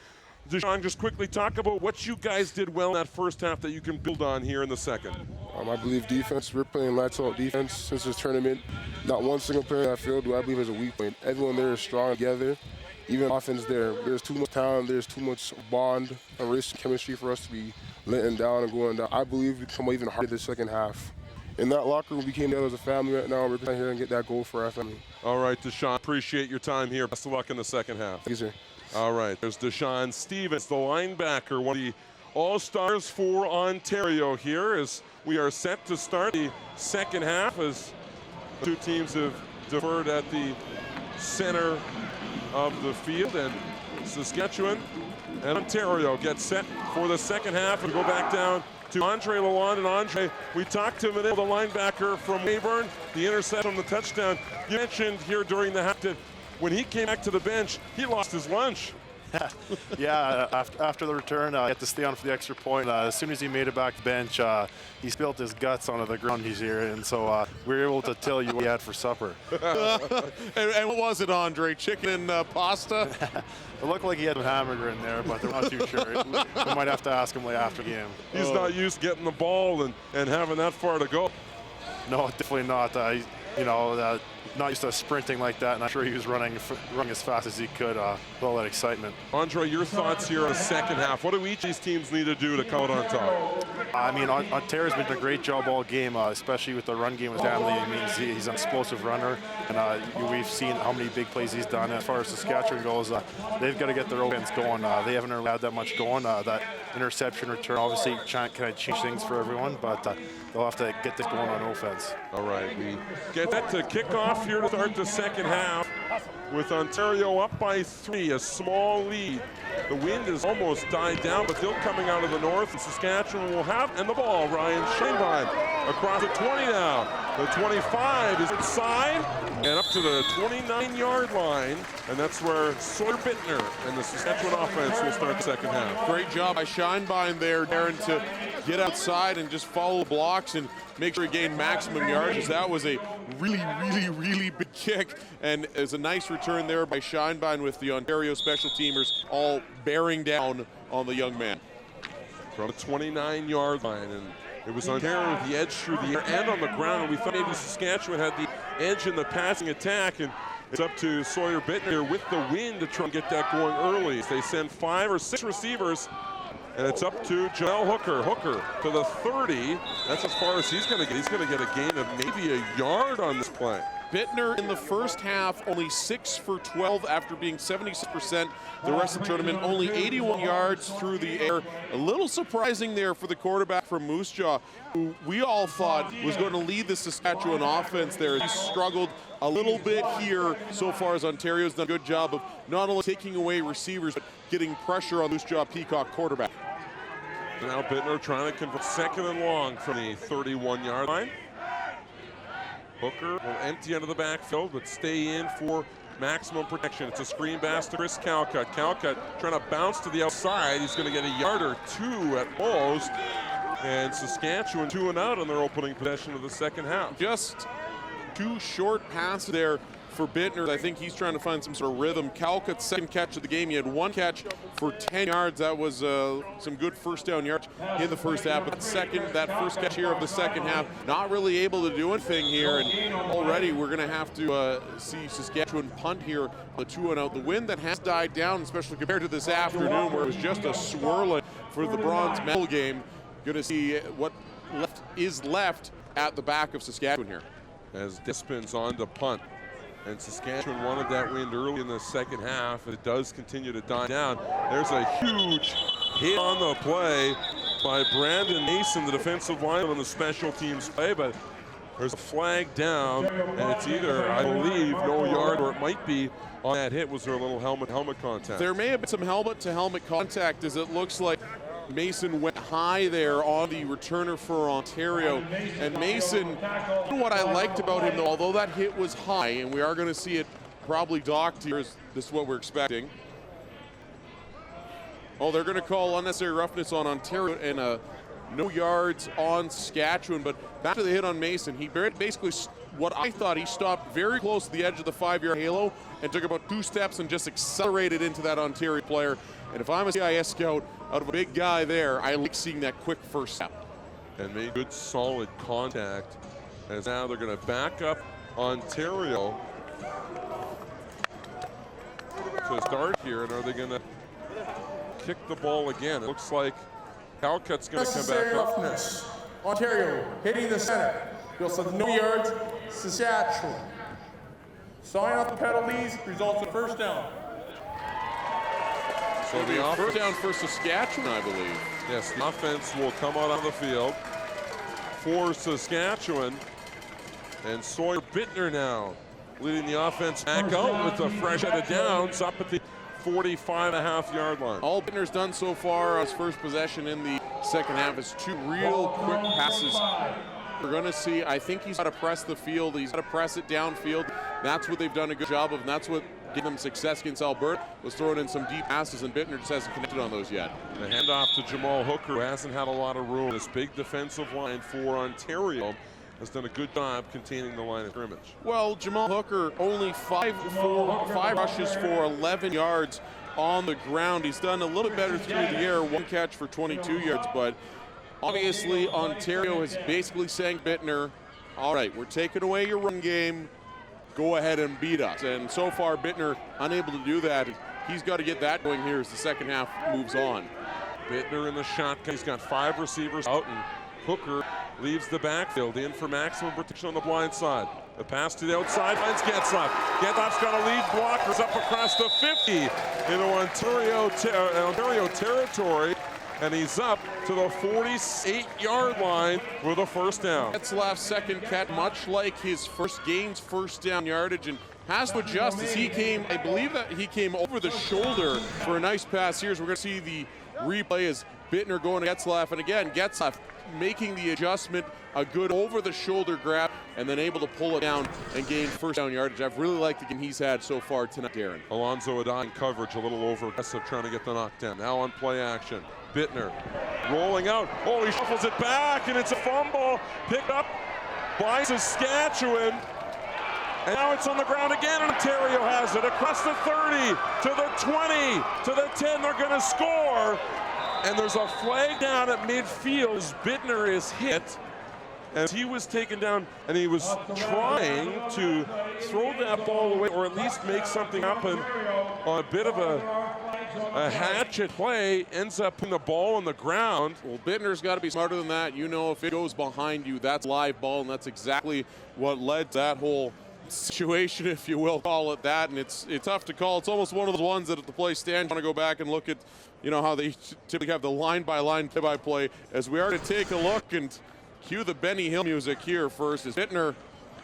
Deshaun, just quickly talk about what you guys did well in that first half that you can build on here in the second. I believe defense, we're playing lights out defense since this tournament. Not one single player in that field do I believe is a weak point. Everyone there is strong together. Even offense there, there's too much talent, there's too much bond and race chemistry for us to be letting down and going down. I believe we come even harder this second half. In that locker room, we came together as a family right now. We're going here and get that goal for our family. All right, Deshaun, appreciate your time here. Best of luck in the second half. Thank you, sir. All right, there's Deshaun Stevens, the linebacker, one of the all-stars for Ontario here, as we are set to start the second half, as the two teams have deferred at the center of the field, and Saskatchewan and Ontario get set for the second half. We go back down to Andre Lalonde, and Andre, we talked to Manill, the linebacker from Weyburn, the interception on the touchdown. You mentioned here during the half that when he came back to the bench, he lost his lunch. Yeah, after the return, I had to stay on for the extra point. As soon as he made it back to the bench, he spilled his guts onto the ground he's here, and so we were able to tell you what he had for supper. And what was it, Andre? Chicken and pasta? It looked like he had a hamburger in there, but they're not too sure. We might have to ask him after the game. He's not used to getting the ball and having that far to go. No, definitely not. Not used to sprinting like that, and I'm sure he was running as fast as he could with all that excitement. Andre, your thoughts here on the second half. What do each of these teams need to do to come out on top? I mean, Ontario's been doing a great job all game, especially with the run game with Stanley. I mean, he's an explosive runner, and we've seen how many big plays he's done. As far as Saskatchewan goes, they've got to get their offense going. They haven't really had that much going. That interception return obviously kind of change things for everyone, but they'll have to get this going on offense. All right, we get that to kick off here to start the second half with Ontario up by 3, a small lead. The wind has almost died down, but still coming out of the north, and Saskatchewan will have, and the ball, Ryan Schoenbein across the 20 now. The 25 is inside and up to the 29-yard line, and that's where Sawyer Bittner and the Saskatchewan offense will start the second half. Great job by Schoenbein there, Darren, to get outside and just follow the blocks and make sure he gained maximum yardage. That was a really big kick, and it's a nice return there by Schoenbein with the Ontario special teamers all bearing down on the young man. From the 29-yard line, and it was Ontario with the edge through the air and on the ground. We thought maybe Saskatchewan had the edge in the passing attack, and it's up to Sawyer Bittner with the wind to try and get that going early. They send 5 or 6 receivers, and it's up to Janelle Hooker. Hooker to the 30. That's as far as he's going to get. He's going to get a gain of maybe a yard on this play. Bittner in the first half only 6 for 12 after being 76%. The rest of the tournament only 81 yards through the air. A little surprising there for the quarterback from Moose Jaw, who we all thought was going to lead the Saskatchewan offense there. He struggled a little bit here so far as Ontario's done a good job of not only taking away receivers, but getting pressure on Moose Jaw Peacock quarterback. Now Bittner trying to convert 2nd and long from the 31-yard line. Hooker will empty out of the backfield, but stay in for maximum protection. It's a screen pass to Chris Calcutt. Calcutt trying to bounce to the outside. He's going to get a yard or 2 at most. And Saskatchewan 2 and out on their opening possession of the second half. Just 2 short passes there for Bittner. I think he's trying to find some sort of rhythm. Calcutt's second catch of the game. He had 1 catch for 10 yards. That was some good first down yards in the first half. But that first catch here of the second half, not really able to do anything here. And already we're going to have to see Saskatchewan punt here. The 2 and out. The wind that has died down, especially compared to this afternoon, where it was just a swirling for the bronze medal game. Going to see what is left at the back of Saskatchewan here. As Despin's on to punt. And Saskatchewan wanted that wind early in the second half. It does continue to die down. There's a huge hit on the play by Brandon Mason, the defensive lineman on the special teams play, but there's a flag down, and it's either, I believe, no yard, or it might be on that hit. Was there a little helmet-helmet contact? There may have been some helmet-to-helmet contact, as it looks like Mason went high there on the returner for Ontario. And Mason, what I liked about him, though, although that hit was high, and we are going to see it probably docked here, this is what we're expecting. Oh, they're going to call unnecessary roughness on Ontario and no yards on Saskatchewan. But back to the hit on Mason, he basically, what I thought, he stopped very close to the edge of the 5-yard halo and took about 2 steps and just accelerated into that Ontario player. And if I'm a CIS scout out of a big guy there, I like seeing that quick first step. And made good solid contact, as now they're going to back up Ontario to start here. And are they going to kick the ball again? It looks like Calcutt's going to come back up. Roughness. Ontario hitting the center. You'll see no yards. Saskatchewan. Sign off the penalties, results in first down. So the first down for Saskatchewan, I believe. Yes, the offense will come out on the field for Saskatchewan. And Sawyer Bittner now leading the offense back out with a fresh set of downs up at the 45.5-yard line. All Bittner's done so far on his first possession in the second half is 2 real quick passes. We're going to see, I think he's got to press the field. He's got to press it downfield. That's what they've done a good job of, and that's what gave them success against Alberta, was throwing in some deep passes, and Bittner just hasn't connected on those yet. The handoff to Jamal Hooker, who hasn't had a lot of room. This big defensive line for Ontario has done a good job containing the line of scrimmage. Well, Jamal Hooker only 5 rushes for 11 yards on the ground. He's done a little bit better through the air, 1 catch for 22 yards, but obviously Ontario is basically saying, Bittner, all right, we're taking away your run game, go ahead and beat us. And so far, Bittner unable to do that. He's got to get that going here as the second half moves on. Bittner in the shotgun. He's got 5 receivers out, and Hooker leaves the backfield in for maximum protection on the blind side. The pass to the outside finds Getzlaff. Getzlaff's got to lead blockers up across the 50 into Ontario territory. And he's up to the 48-yard line with a first down. Getzlaff's second catch, much like his gains first down yardage, and has to adjust as he came, I believe that he came over the shoulder for a nice pass here. So we're going to see the replay as Bittner going to Getzlaff. And again, Getzlaff making the adjustment, a good over-the-shoulder grab, and then able to pull it down and gain first down yardage. I've really liked the game he's had so far tonight, Darren. Alonzo Adai in coverage, a little over-aggressive, trying to get the knockdown. Now on play action. Bittner rolling out. Oh, he shuffles it back, and it's a fumble picked up by Saskatchewan. And now it's on the ground again, and Ontario has it across the 30 to the 20 to the 10. They're going to score. And there's a flag down at midfield as Bittner is hit. And he was taken down, and he was trying to throw that ball away or at least make something happen on a bit of a hatchet play, ends up putting the ball on the ground. Well, Bittner's got to be smarter than that. You know, if it goes behind you, that's live ball, and that's exactly what led to that whole situation, if you will call it that, and it's tough to call. It's almost one of those ones that at the play stand, you want to go back and look at, you know, how they typically have the line-by-line play-by-play. As we are to take a look and cue the Benny Hill music here first. Is Bittner,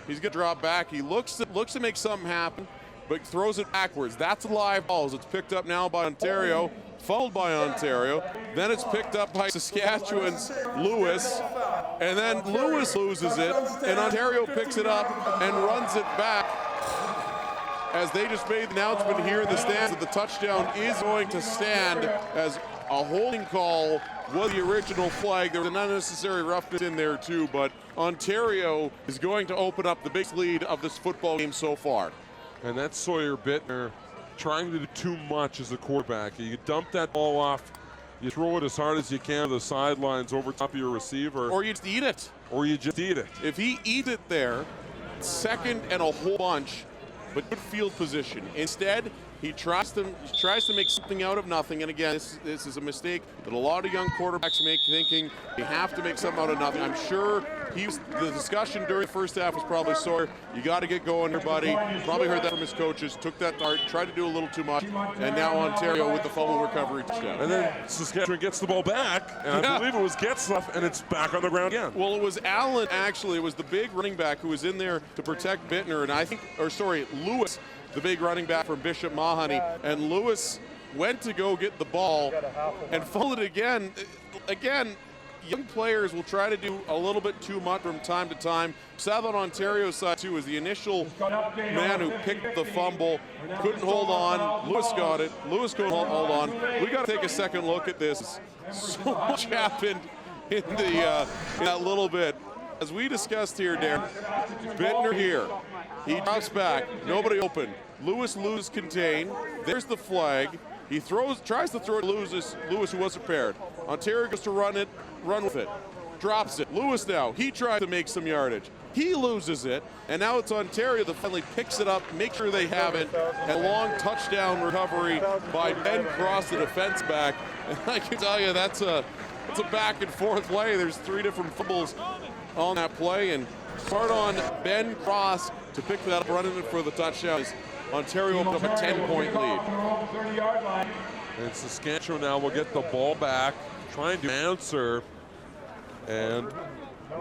he's going to drop back. He looks to make something happen, but throws it backwards. That's a live ball as it's picked up now by Ontario, fouled by Ontario. Then it's picked up by Saskatchewan's Lewis, and then Lewis loses it, and Ontario picks it up and runs it back. As they just made the announcement here in the stands that the touchdown is going to stand, as a holding call was the original flag. There was an unnecessary roughness in there too, but Ontario is going to open up the big lead of this football game so far. And that's Sawyer Bittner trying to do too much as a quarterback. You dump that ball off, you throw it as hard as you can to the sidelines over top of your receiver. Or you just eat it. Or you just eat it. If he eats it there, second and a whole bunch, but good field position. Instead, he tries to make something out of nothing. And again, this is a mistake that a lot of young quarterbacks make, thinking you have to make something out of nothing. I'm sure the discussion during the first half was probably, Sawyer, you got to get going here, buddy. Probably heard that from his coaches, took that dart, tried to do a little too much, and now Ontario with the fumble recovery touchdown. And then Saskatchewan gets the ball back, and I believe it was Getzlaff, and it's back on the ground again. Well, it was Allen, actually. It was the big running back who was in there to protect Bittner, and Lewis, the big running back from Bishop Mahoney, and Lewis went to go get the ball and fumbled it again. Again, young players will try to do a little bit too much from time to time. South on Ontario's side too, was the initial man who picked the fumble, couldn't hold on. Lewis got it. Lewis couldn't hold on. We got to take a second look at this. So much happened in that little bit. As we discussed here, Darren, Bittner here. He drops back, nobody open. Lewis loses contain. There's the flag. He tries to throw it to Lewis, who wasn't prepared. Ontario goes to run with it, drops it. Lewis now, he tries to make some yardage. He loses it, and now it's Ontario that finally picks it up, make sure they have it, and a long touchdown recovery by Ben Cross, the defense back. And I can tell you, that's a back and forth play. There's 3 different fumbles on that play, and start on Ben Cross to pick that up, running it for the touchdown. Ontario opened up a 10-point lead. And Saskatchewan now will get the ball back, trying to answer, and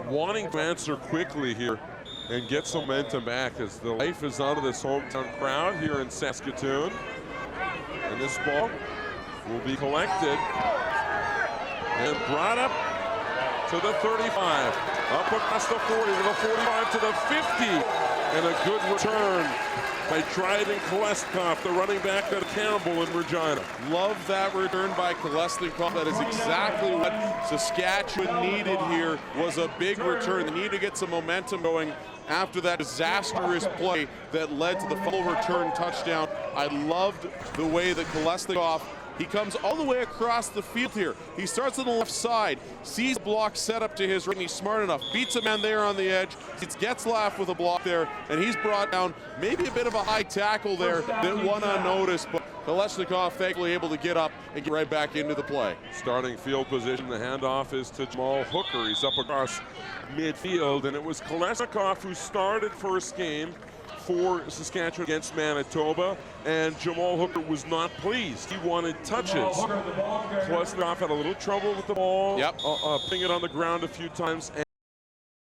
wanting to answer quickly here and get some momentum back as the life is out of this hometown crowd here in Saskatoon. And this ball will be collected and brought up to the 35, up across the 40, to the 45, to the 50, and a good return by Dryden Kolesnikov, the running back of Campbell in Regina. Love that return by Kolesnikov. That is exactly what Saskatchewan needed here, was a big return. They need to get some momentum going after that disastrous play that led to the full return touchdown. I loved the way that Kolesnikov, he comes all the way across the field here. He starts on the left side, sees a block set up to his right, and he's smart enough. Beats a man there on the edge. It's Getzlaff with a block there, and he's brought down. Maybe a bit of a high tackle there that went unnoticed, but Kolesnikov thankfully able to get up and get right back into the play. Starting field position, the handoff is to Jamal Hooker. He's up across midfield, and it was Kolesnikov who started first game for Saskatchewan against Manitoba, and Jamal Hooker was not pleased. He wanted touches. Kolesnikov had a little trouble with the ball, putting it on the ground a few times. And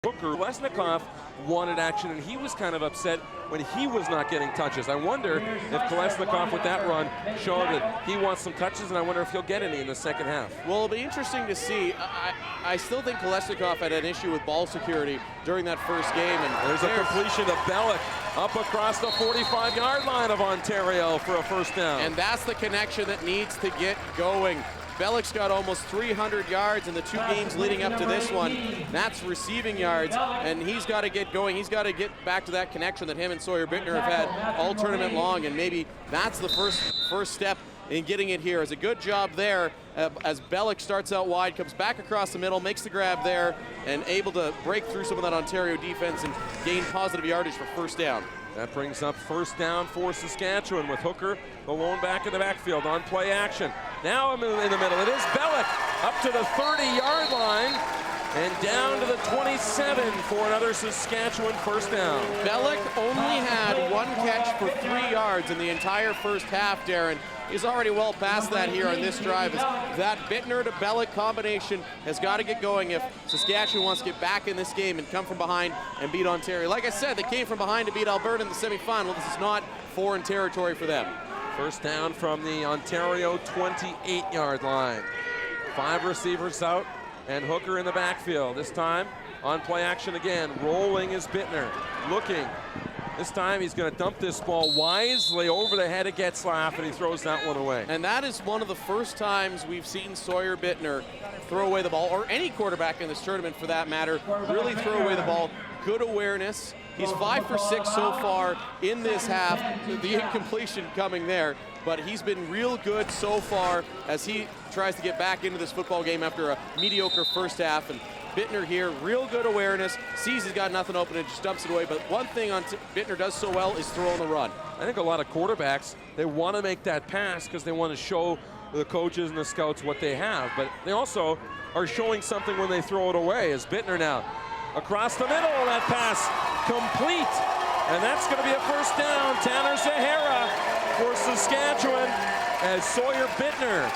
Hooker, Kolesnikov wanted action, and he was kind of upset when he was not getting touches. I wonder if Kolesnikov with that run showed that he wants some touches, and I wonder if he'll get any in the second half. Well, it'll be interesting to see. I still think Kolesnikov had an issue with ball security during that first game. And there's a completion to Bellick up across the 45-yard line of Ontario for a first down. And that's the connection that needs to get going. Bellick's got almost 300 yards in the 2 games leading up to this one. That's receiving yards, and he's got to get going. He's got to get back to that connection that him and Sawyer Bittner have had all tournament long, and maybe that's the first step in getting it here. It's a good job there as Bellick starts out wide, comes back across the middle, makes the grab there, and able to break through some of that Ontario defense and gain positive yardage for first down. That brings up first down for Saskatchewan with Hooker, the lone back in the backfield on play action. Now in the middle, it is Bellick up to the 30-yard line, and down to the 27 for another Saskatchewan first down. Bellick only had 1 catch for 3 yards in the entire first half, Darren. He's already well past that here on this drive. That Bittner to Bellick combination has got to get going if Saskatchewan wants to get back in this game and come from behind and beat Ontario. Like I said, they came from behind to beat Alberta in the semifinal. This is not foreign territory for them. First down from the Ontario 28-yard line. 5 receivers out and Hooker in the backfield. This time on play action again. Rolling is Bittner. Looking. This time he's going to dump this ball wisely over the head of Getzlaf, and he throws that one away. And that is one of the first times we've seen Sawyer Bittner throw away the ball, or any quarterback in this tournament for that matter, really throw away the ball. Good awareness. He's 5 for 6 so far in this half. The incompletion coming there, but he's been real good so far as he tries to get back into this football game after a mediocre first half. And Bittner here, real good awareness, sees he's got nothing open and just dumps it away. But one thing Bittner does so well is throw on the run. I think a lot of quarterbacks, they want to make that pass because they want to show the coaches and the scouts what they have. But they also are showing something when they throw it away. As Bittner now across the middle, that pass complete. And that's going to be a first down. Tanner Zahara for Saskatchewan as Sawyer Bittner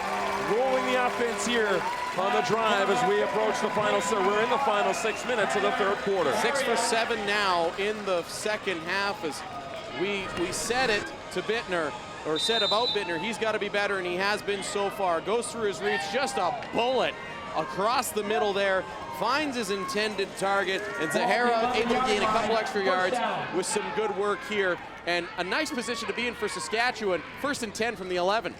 rolling the offense here on the drive as we approach the final. So we're in the final 6 minutes of the third quarter. 6 for 7 now in the second half as we said it to Bittner, or said about Bittner, he's got to be better, and he has been so far. Goes through his reads, just a bullet across the middle there, finds his intended target, and Zahara able to gain a couple extra yards with some good work here, and a nice position to be in for Saskatchewan. 1st and 10 from the 11.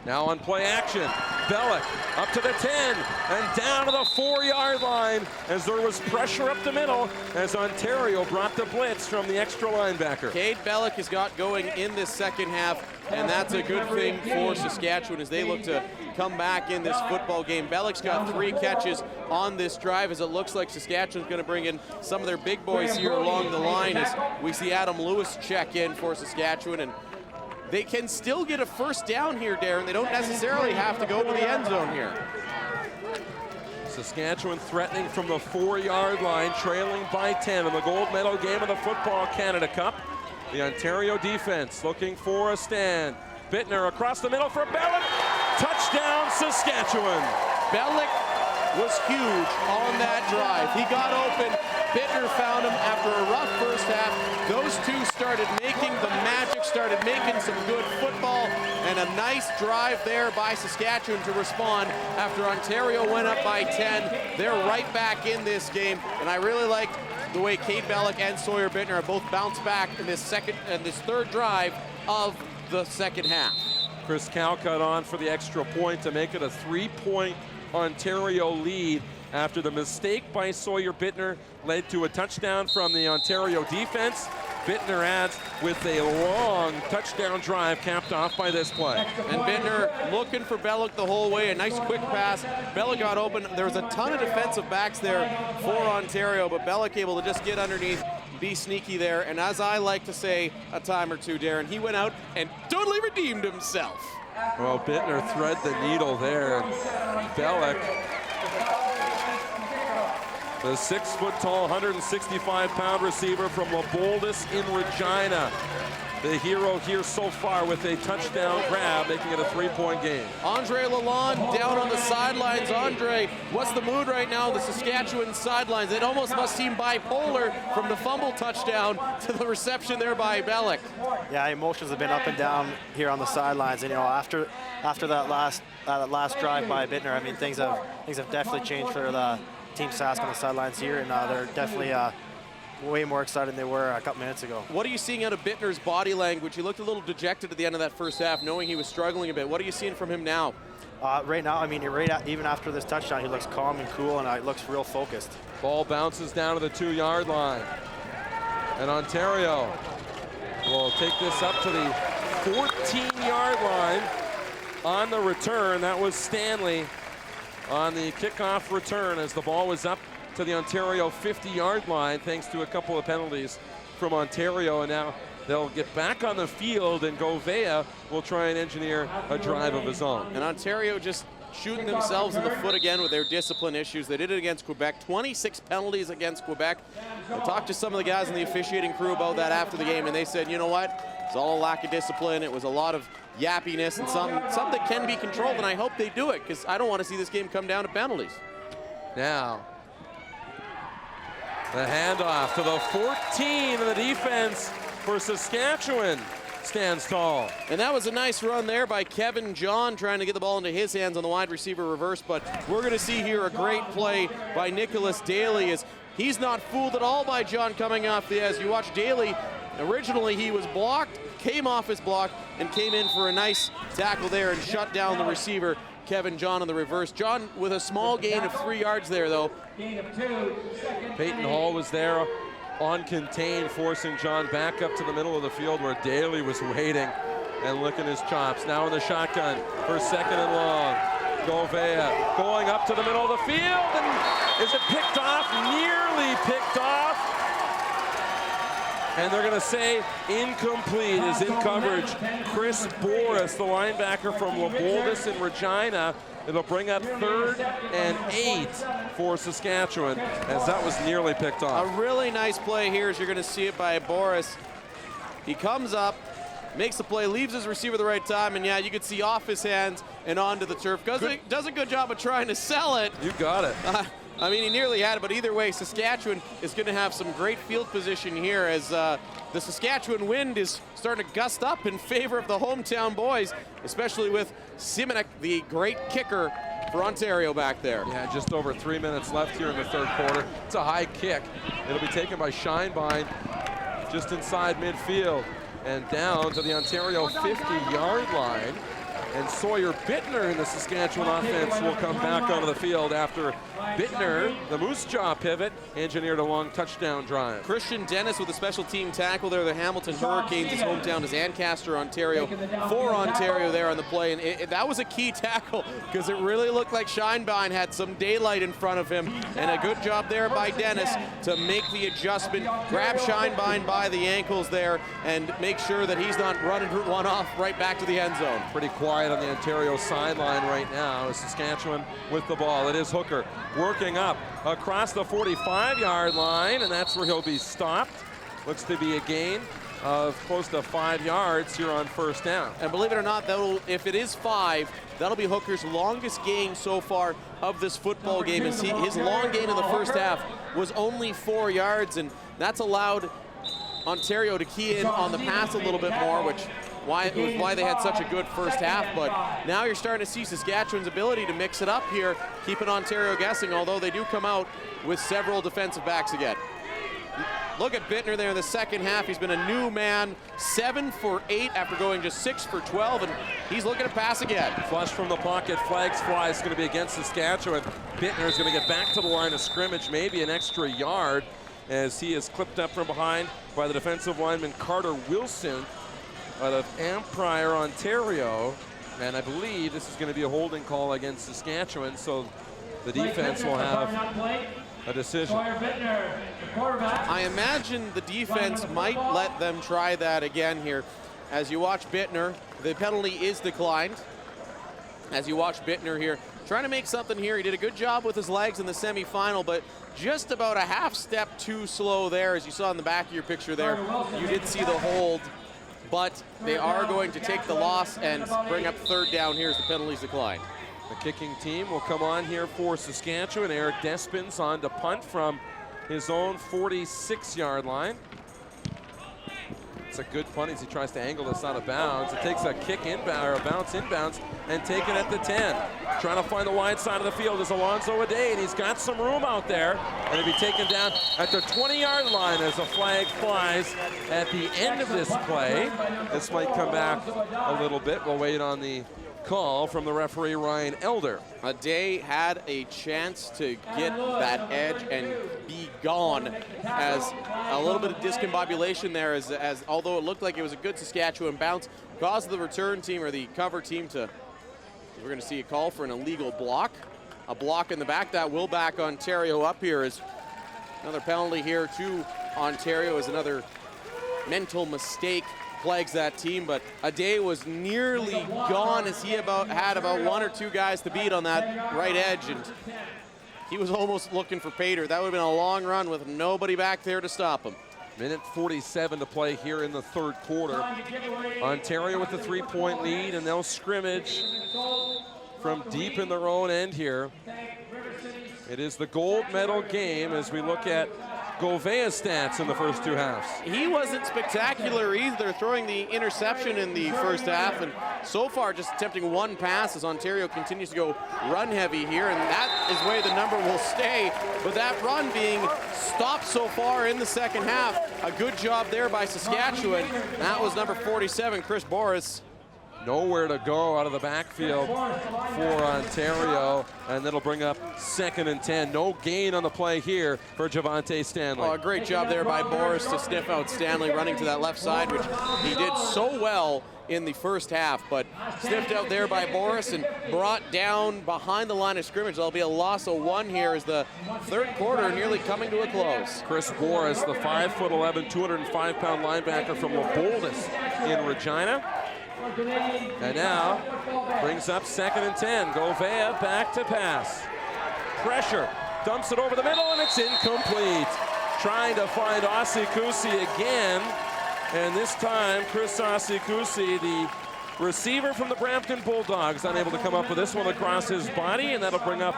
Now on play action, Bellick up to the 10 and down to the 4-yard line as there was pressure up the middle as Ontario brought the blitz from the extra linebacker. Cade Bellick has got going in this second half, and that's a good thing for Saskatchewan as they look to come back in this football game. Bellick's got 3 catches on this drive as it looks like Saskatchewan's going to bring in some of their big boys here along the line as we see Adam Lewis check in for Saskatchewan, and they can still get a first down here, Darren. They don't necessarily have to go to the end zone here. Saskatchewan threatening from the 4-yard line, trailing by 10 in the gold medal game of the Football Canada Cup. The Ontario defense looking for a stand. Bittner across the middle for Bellick. Touchdown, Saskatchewan. Bellick was huge on that drive. He got open. Bittner found him after a rough first half. Those two started making the magic, started making some good football, and a nice drive there by Saskatchewan to respond after Ontario went up by 10. They're right back in this game, and I really like the way Cade Bellick and Sawyer Bittner have both bounced back in this third drive of the second half. Chris Calcutt on for the extra point to make it a 3-point Ontario lead after the mistake by Sawyer Bittner led to a touchdown from the Ontario defense. Bittner adds with a long touchdown drive capped off by this play. And Bittner looking for Bellick the whole way. A nice quick pass. Bellick got open. There was a ton of defensive backs there for Ontario, but Bellick able to just get underneath, be sneaky there. And as I like to say a time or two, Darren, he went out and totally redeemed himself. Well, Bittner thread the needle there. Bellick, the 6-foot-tall, 165-pound receiver from the Boldest in Regina. The hero here so far with a touchdown grab, making it a 3-point game. Andre Lalonde down on the sidelines. Andre, what's the mood right now? The Saskatchewan sidelines. It almost must seem bipolar from the fumble touchdown to the reception there by Bellick. Yeah, emotions have been up and down here on the sidelines, and you know, after that last drive by Bittner, I mean, things have definitely changed for the Team Sask on the sidelines here, and they're definitely way more excited than they were a couple minutes ago. What are you seeing out of Bittner's body language? He looked a little dejected at the end of that first half, knowing he was struggling a bit. What are you seeing from him now? Right now, I mean, even after this touchdown, he looks calm and cool, and looks real focused. Ball bounces down to the 2-yard line. And Ontario will take this up to the 14-yard line on the return. That was Stanley on the kickoff return as the ball was up to the Ontario 50-yard line thanks to a couple of penalties from Ontario, and now they'll get back on the field, and Govea will try and engineer a drive of his own. And Ontario just shooting themselves in the foot again with their discipline issues. They did it against Quebec, 26 penalties against Quebec. I talked to some of the guys in the officiating crew about that after the game, and they said, you know what? It's all a lack of discipline. It was a lot of yappiness and something that can be controlled, and I hope they do it because I don't want to see this game come down to penalties. Now, the handoff to the 14 of the defense for Saskatchewan stands tall. And that was a nice run there by Kevin John trying to get the ball into his hands on the wide receiver reverse, but we're going to see here a great play by Nicholas Daly as he's not fooled at all by John coming off the edge. You watch Daly, originally he was blocked, came off his block, and came in for a nice tackle there and shut down the receiver, Kevin John, on the reverse. John with a small gain of 3 yards there, though. Peyton Hall was there on contain, forcing John back up to the middle of the field where Daly was waiting and licking his chops. Now in the shotgun for 2nd and long. Govea going up to the middle of the field, and is it picked off? Nearly picked off. And they're going to say incomplete is in coverage. Chris Boris, the linebacker from Leopoldus in Regina. It'll bring up 3rd and 8 for Saskatchewan, as that was nearly picked off. A really nice play here, as you're going to see it by Boris. He comes up, makes the play, leaves his receiver the right time, and yeah, you could see off his hands and onto the turf. Does a good job of trying to sell it. You got it. I mean, he nearly had it, but either way, Saskatchewan is going to have some great field position here as the Saskatchewan wind is starting to gust up in favor of the hometown boys, especially with Simonek, the great kicker for Ontario back there. Yeah, just over 3 minutes left here in the 3rd quarter. It's a high kick. It'll be taken by Scheinbein just inside midfield and down to the Ontario 50-yard line. And Sawyer Bittner in the Saskatchewan offense will come back onto the field after Bittner, the Moose Jaw pivot, engineered a long touchdown drive. Christian Dennis with a special team tackle there. The Hamilton Hurricanes, his hometown is Ancaster, Ontario. For Ontario there on the play, and that was a key tackle because it really looked like Scheinbein had some daylight in front of him, and a good job there by Dennis to make the adjustment, grab Scheinbein by the ankles there, and make sure that he's not running one off right back to the end zone. Pretty quiet on the Ontario sideline right now. Saskatchewan with the ball. It is Hooker working up across the 45-yard line, and that's where he'll be stopped. Looks to be a gain of close to 5 yards here on 1st down. And believe it or not, if it is 5, that'll be Hooker's longest gain so far of this football game. His long gain in the 1st half was only 4 yards, and that's allowed Ontario to key in on the pass a little bit more, which why they had such a good 1st half. But now you're starting to see Saskatchewan's ability to mix it up here, keeping Ontario guessing, although they do come out with several defensive backs again. Look at Bittner there in the 2nd half. He's been a new man, 7 for 8 after going just 6 for 12, and he's looking to pass again. Flush from the pocket, flags fly. It's going to be against Saskatchewan. Bittner is going to get back to the line of scrimmage, maybe an extra yard, as he is clipped up from behind by the defensive lineman Carter Wilson out of Empire, Ontario. And I believe this is going to be a holding call against Saskatchewan, so the defense will have a decision. I imagine the defense might let them try that again here. As you watch Bittner, the penalty is declined. As you watch Bittner here, trying to make something here. He did a good job with his legs in the semifinal, but just about a half step too slow there. As you saw in the back of your picture there, you did see the hold, but they are going to take the loss and bring up 3rd down here as the penalties decline. The kicking team will come on here for Saskatchewan. Eric Despins on to punt from his own 46-yard line. It's a good punt as he tries to angle this out of bounds. It takes a kick inbound, or a bounce inbounds, and taken at the 10. Trying to find the wide side of the field is Alonzo Ade, and he's got some room out there. And he'll be taken down at the 20-yard line as a flag flies at the end of this play. This might come back a little bit. We'll wait on the call from the referee, Ryan Elder. Ade had a chance to get that edge and be gone, as a little bit of discombobulation there, as although it looked like it was a good Saskatchewan bounce, caused the return team or the cover team to, we're going to see a call for an illegal block. A block in the back that will back Ontario up here. Is another penalty here to Ontario, is another mental mistake plagues that team, but Ade was nearly gone as he had about 1 or 2 guys to beat on that right edge, and he was almost looking for Pater. That would have been a long run with nobody back there to stop him. Minute 47 to play here in the third quarter. Ontario with the 3-point lead, and they'll scrimmage from deep in their own end here. It is the gold medal game as we look at Gouvea's stats in the first 2 halves. He wasn't spectacular either, throwing the interception in the first half, and so far just attempting 1 pass as Ontario continues to go run heavy here, and that is where the number will stay. But that run being stopped so far in the second half, a good job there by Saskatchewan. That was number 47, Chris Boris. Nowhere to go out of the backfield for Ontario, and that'll bring up 2nd and 10. No gain on the play here for Javante Stanley. Oh, a great job there by Boris to sniff out Stanley running to that left side, which he did so well in the first half, but sniffed out there by Boris and brought down behind the line of scrimmage. There'll be a loss of 1 here as the third quarter nearly coming to a close. Chris Boris, the 5'11", 205-pound linebacker from Leopoldus in Regina. And now brings up 2nd and 10. Gouvea back to pass. Pressure, dumps it over the middle, and it's incomplete. Trying to find Osikusi again, and this time Chris Osikusi, the receiver from the Brampton Bulldogs, unable to come up with this one across his body, and that'll bring up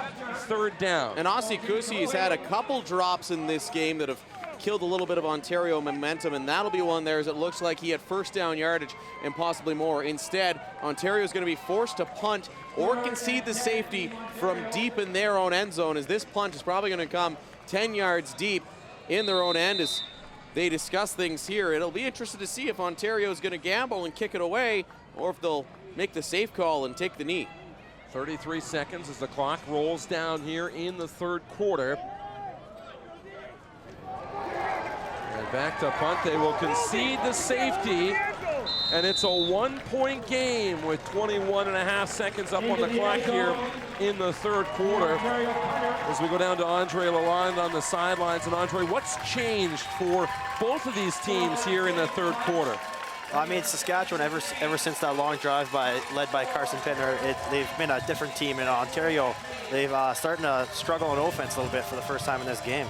3rd down. And Osikusi has had a couple drops in this game that have killed a little bit of Ontario momentum, and that'll be one there as it looks like he had 1st down yardage and possibly more. Instead, Ontario is going to be forced to punt or concede the safety from deep in their own end zone, as this punt is probably going to come 10 yards deep in their own end as they discuss things here. It'll be interesting to see if Ontario is going to gamble and kick it away, or if they'll make the safe call and take the knee. 33 seconds as the clock rolls down here in the third quarter. And back to punt, they will concede the safety, and it's a 1-point game with 21.5 seconds up on the clock here in the third quarter. As we go down to Andre Lalonde on the sidelines. And Andre, what's changed for both of these teams here in the third quarter? I mean, Saskatchewan, ever since that long drive led by Carson Pittner, they've been a different team. In Ontario, they've starting to struggle on offense a little bit for the first time in this game.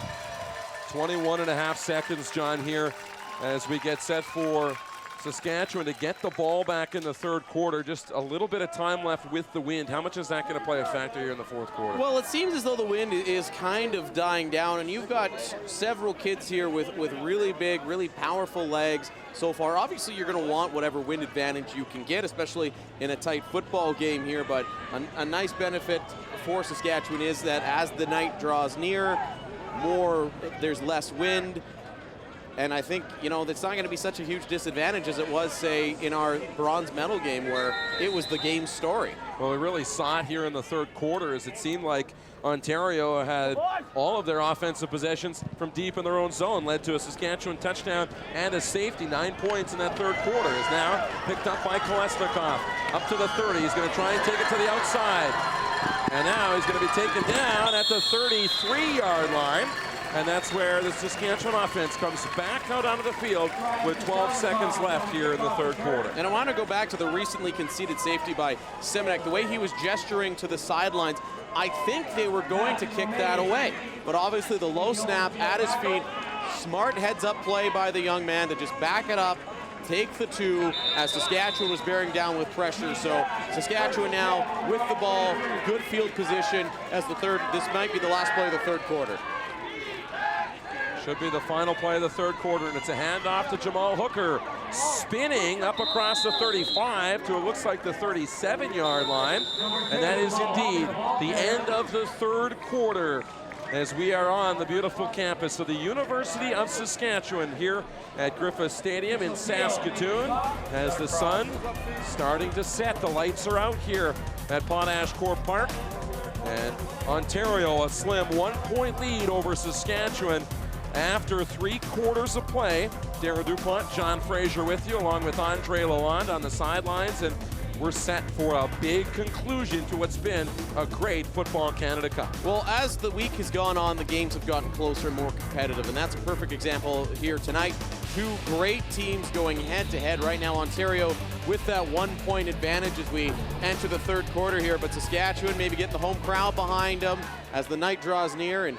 21.5 seconds, John, here as we get set for Saskatchewan to get the ball back in the third quarter. Just a little bit of time left with the wind. How much is that going to play a factor here in the fourth quarter? Well, it seems as though the wind is kind of dying down, and you've got several kids here with really big, really powerful legs so far. Obviously, you're going to want whatever wind advantage you can get, especially in a tight football game here, but a nice benefit for Saskatchewan is that as the night draws near, there's less wind. And I think, that's not going to be such a huge disadvantage as it was, say, in our bronze medal game where it was the game's story. Well, we really saw it here in the third quarter as it seemed like Ontario had all of their offensive possessions from deep in their own zone, led to a Saskatchewan touchdown and a safety. 9 points in that third quarter is now picked up by Kolesnikov. Up to the 30, he's going to try and take it to the outside. And now he's going to be taken down at the 33-yard line. And that's where the Saskatchewan offense comes back out onto the field with 12 seconds left here in the third quarter. And I want to go back to the recently conceded safety by Semenek. The way he was gesturing to the sidelines, I think they were going to kick that away. But obviously the low snap at his feet, smart heads-up play by the young man to just back it up, take the 2 as Saskatchewan was bearing down with pressure. So Saskatchewan now with the ball, good field position as this might be the last play of the third quarter. Should be the final play of the third quarter, and it's a handoff to Jamal Hooker, spinning up across the 35 to it looks like the 37-yard line, and that is indeed the end of the third quarter as we are on the beautiful campus of the University of Saskatchewan here at Griffith Stadium in Saskatoon as the sun starting to set. The lights are out here at Potash Corp Park, and Ontario a slim 1-point lead over Saskatchewan after 3 quarters of play. Darren DuPont, John Fraser with you, along with Andre Lalonde on the sidelines, and we're set for a big conclusion to what's been a great Football Canada Cup. Well, as the week has gone on, the games have gotten closer and more competitive, and that's a perfect example here tonight. Two great teams going head-to-head right now. Ontario with that 1-point advantage as we enter the third quarter here, but Saskatchewan maybe getting the home crowd behind them as the night draws near, and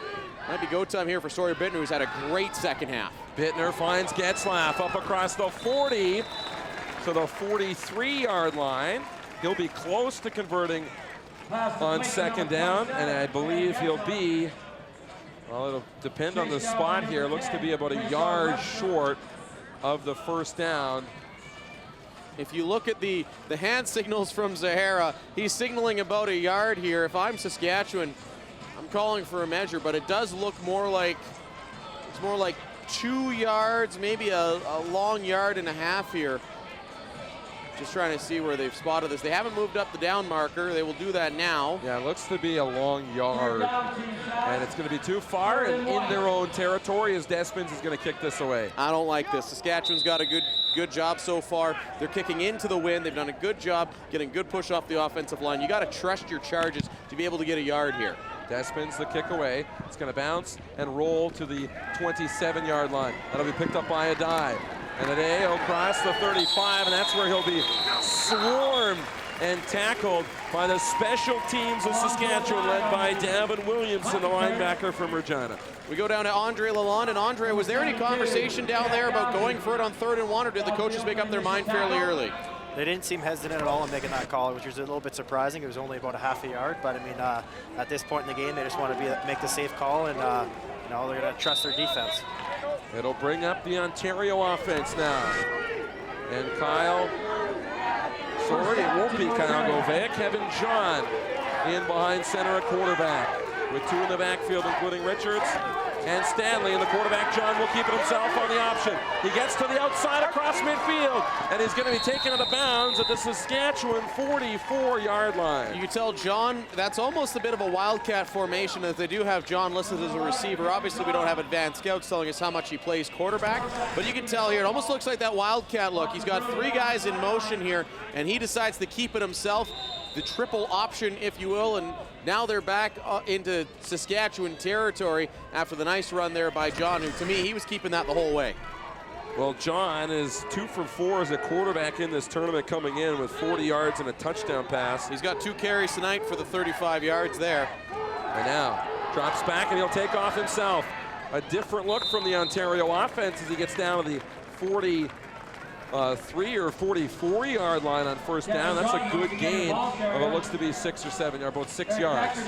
might be go time here for Sawyer Bittner, who's had a great second half. Bittner finds Getzlaff up across the 40 to the 43-yard line. He'll be close to converting on second down, and I believe he'll be, well, it'll depend on the spot here. Looks to be about a yard short of the first down. If you look at the hand signals from Zahara, he's signaling about a yard here. If I'm Saskatchewan, I'm calling for a measure, but it does look more like, it's more like 2 yards, maybe a long yard and a half here. Just trying to see where they've spotted this. They haven't moved up the down marker. They will do that now. Yeah, it looks to be a long yard. And it's going to be too far and in their own territory as Despins is going to kick this away. I don't like this. Saskatchewan's got a good job so far. They're kicking into the wind. They've done a good job getting good push off the offensive line. You got to trust your charges to be able to get a yard here. Despins the kick away. It's going to bounce and roll to the 27-yard line. That'll be picked up by a dive. And today he'll cross the 35, and that's where he'll be swarmed and tackled by the special teams of Saskatchewan, led by Davin Williamson, the linebacker from Regina. We go down to Andre Lalonde, and Andre, was there any conversation down there about going for it on 3rd and 1, or did the coaches make up their mind fairly early? They didn't seem hesitant at all in making that call, which was a little bit surprising. It was only about a half a yard, but I mean, at this point in the game, they just want to make the safe call, and you know, they're going to trust their defense. It'll bring up the Ontario offense now. And Kyle, sorry, it won't be Kyle Govea. Kevin John in behind center at quarterback, with 2 in the backfield, including Richards and Stanley. And the quarterback, John, will keep it himself on the option. He gets to the outside across midfield, and he's going to be taken out of bounds at the Saskatchewan 44-yard line. You can tell John, that's almost a bit of a wildcat formation, as they do have John listed as a receiver. Obviously, we don't have advanced scouts telling us how much he plays quarterback, but you can tell here, it almost looks like that wildcat look. He's got 3 guys in motion here, and he decides to keep it himself. The triple option, if you will, and now they're back into Saskatchewan territory after the nice run there by John, who to me, he was keeping that the whole way. Well, John is 2 for 4 as a quarterback in this tournament, coming in with 40 yards and a touchdown pass. He's got 2 carries tonight for the 35 yards there. And now drops back, and he'll take off himself. A different look from the Ontario offense as he gets down to the 43 or 44-yard line on first down. That's a good gain of what looks to be 6 or 7 yards, about 6 yards.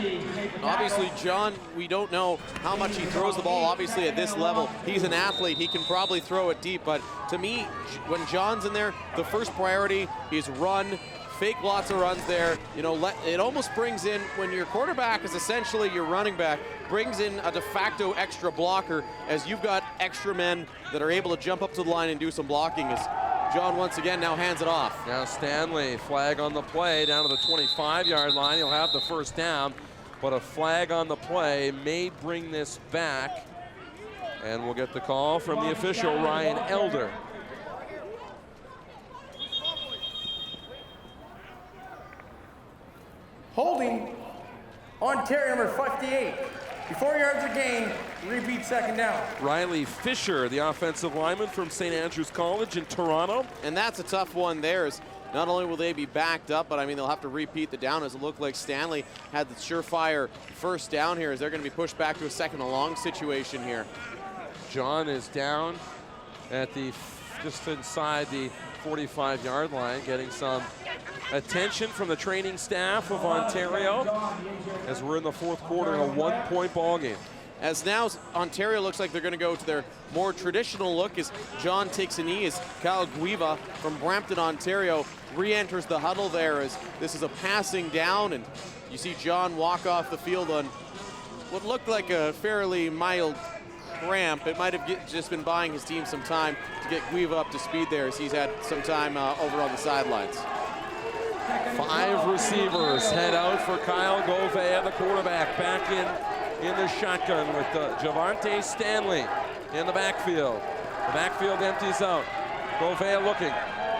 Obviously, John, we don't know how much he throws the ball. Obviously, at this level, he's an athlete. He can probably throw it deep. But to me, when John's in there, the first priority is run. Fake lots of runs there. You know, it almost brings in, when your quarterback is essentially your running back, brings in a de facto extra blocker, as you've got extra men that are able to jump up to the line and do some blocking. As John once again now hands it off. Now Stanley, flag on the play down to the 25-yard line. He'll have the first down, but a flag on the play may bring this back. And we'll get the call from the official, Ryan Elder. Holding Ontario number 58. Before yards are gained, repeat second down. Riley Fisher, the offensive lineman from St. Andrews College in Toronto. And that's a tough one there. Is not only will they be backed up, but I mean, they'll have to repeat the down, as it looked like Stanley had the surefire first down here, as they're going to be pushed back to a second and long situation here. John is down at the, just inside the 45-yard line, getting some attention from the training staff of Ontario as we're in the fourth quarter in a 1-point ball game. As now Ontario looks like they're going to go to their more traditional look, as John takes a knee, as Kyle Guiva from Brampton, Ontario re-enters the huddle there, as this is a passing down, and you see John walk off the field on what looked like a fairly mild cramp. It might have just been buying his team some time to get Guiva up to speed there, as he's had some time over on the sidelines. 5 receivers head out for Kyle Govea, the quarterback, back in the shotgun with Javante Stanley in the backfield. The backfield empties out. Govea looking.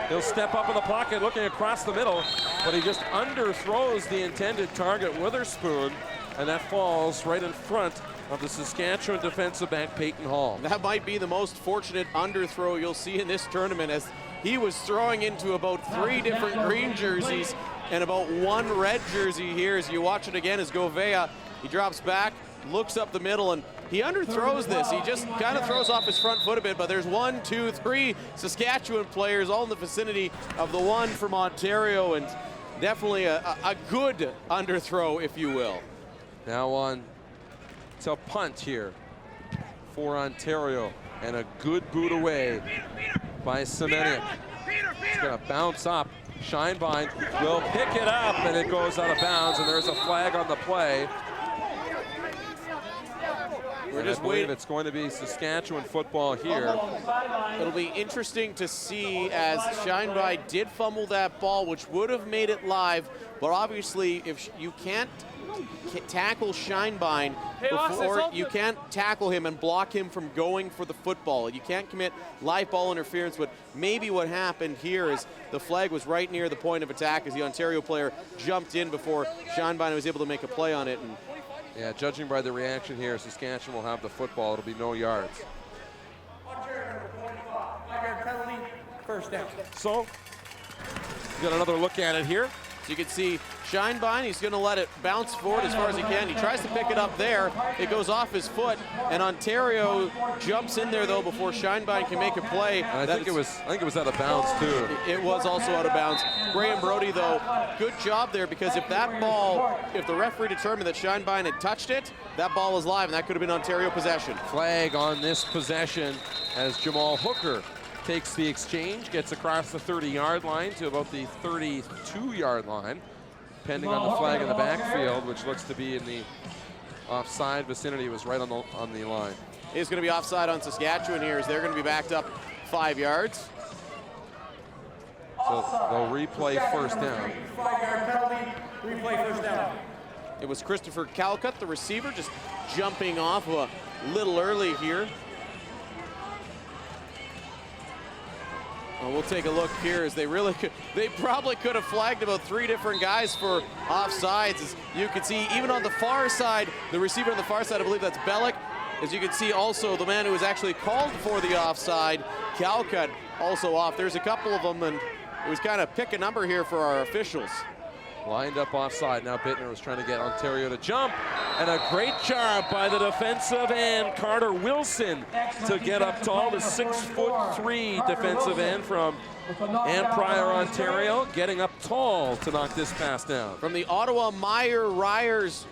He'll step up in the pocket, looking across the middle, but he just underthrows the intended target, Witherspoon, and that falls right in front of the Saskatchewan defensive back, Peyton Hall. That might be the most fortunate underthrow you'll see in this tournament, as he was throwing into about 3 different green jerseys and about 1 red jersey here. As you watch it again, as Govea, he drops back, looks up the middle, and he underthrows this. He just kind of throws off his front foot a bit, but there's 1, 2, 3 Saskatchewan players all in the vicinity of the one from Ontario, and definitely a good underthrow, if you will. Now on to punt here for Ontario, and a good boot away by Semeniuk. It's going to bounce up. Scheinbein will pick it up, and it goes out of bounds, and there's a flag on the play. We're just waiting. It's going to be Saskatchewan football here. It'll be interesting to see, as Scheinbein did fumble that ball, which would have made it live, but obviously if you can't tackle Scheinbein before, you can't tackle him and block him from going for the football. You can't commit live ball interference, but maybe what happened here is the flag was right near the point of attack as the Ontario player jumped in before Scheinbein was able to make a play on it. And yeah, judging by the reaction here, Saskatchewan will have the football. It'll be no yards. Penalty, first down. So, got another look at it here. So you can see Scheinbein, he's going to let it bounce forward as far as he can. He tries to pick it up there. It goes off his foot, and Ontario jumps in there, though, before Scheinbein can make a play. I think it was out of bounds, too. It was also out of bounds. Graham Brody, though, good job there, because if that ball, if the referee determined that Scheinbein had touched it, that ball was live, and that could have been Ontario possession. Flag on this possession as Jamal Hooker takes the exchange, gets across the 30-yard line to about the 32-yard line, depending on the flag in the backfield, which looks to be in the offside vicinity. It was right on the line. It's going to be offside on Saskatchewan here, as they're going to be backed up 5 yards. So they'll replay first down. 5-yard penalty, replay first down. It was Christopher Calcutt, the receiver, just jumping off a little early here. Well, we'll take a look here, as they probably could have flagged about 3 different guys for offsides. As you can see, even on the far side, the receiver on the far side, I believe that's Bellick. As you can see also, the man who was actually called for the offside, Calcutt, also off. There's a couple of them, and it was kind of pick a number here for our officials. Lined up offside. Now Bittner was trying to get Ontario to jump. And a great job by the defensive end, Carter Wilson, to get up tall. The 6'3" defensive end from Ann Pryor, Ontario, getting up tall to knock this pass down. From the Ottawa Meyer Riders,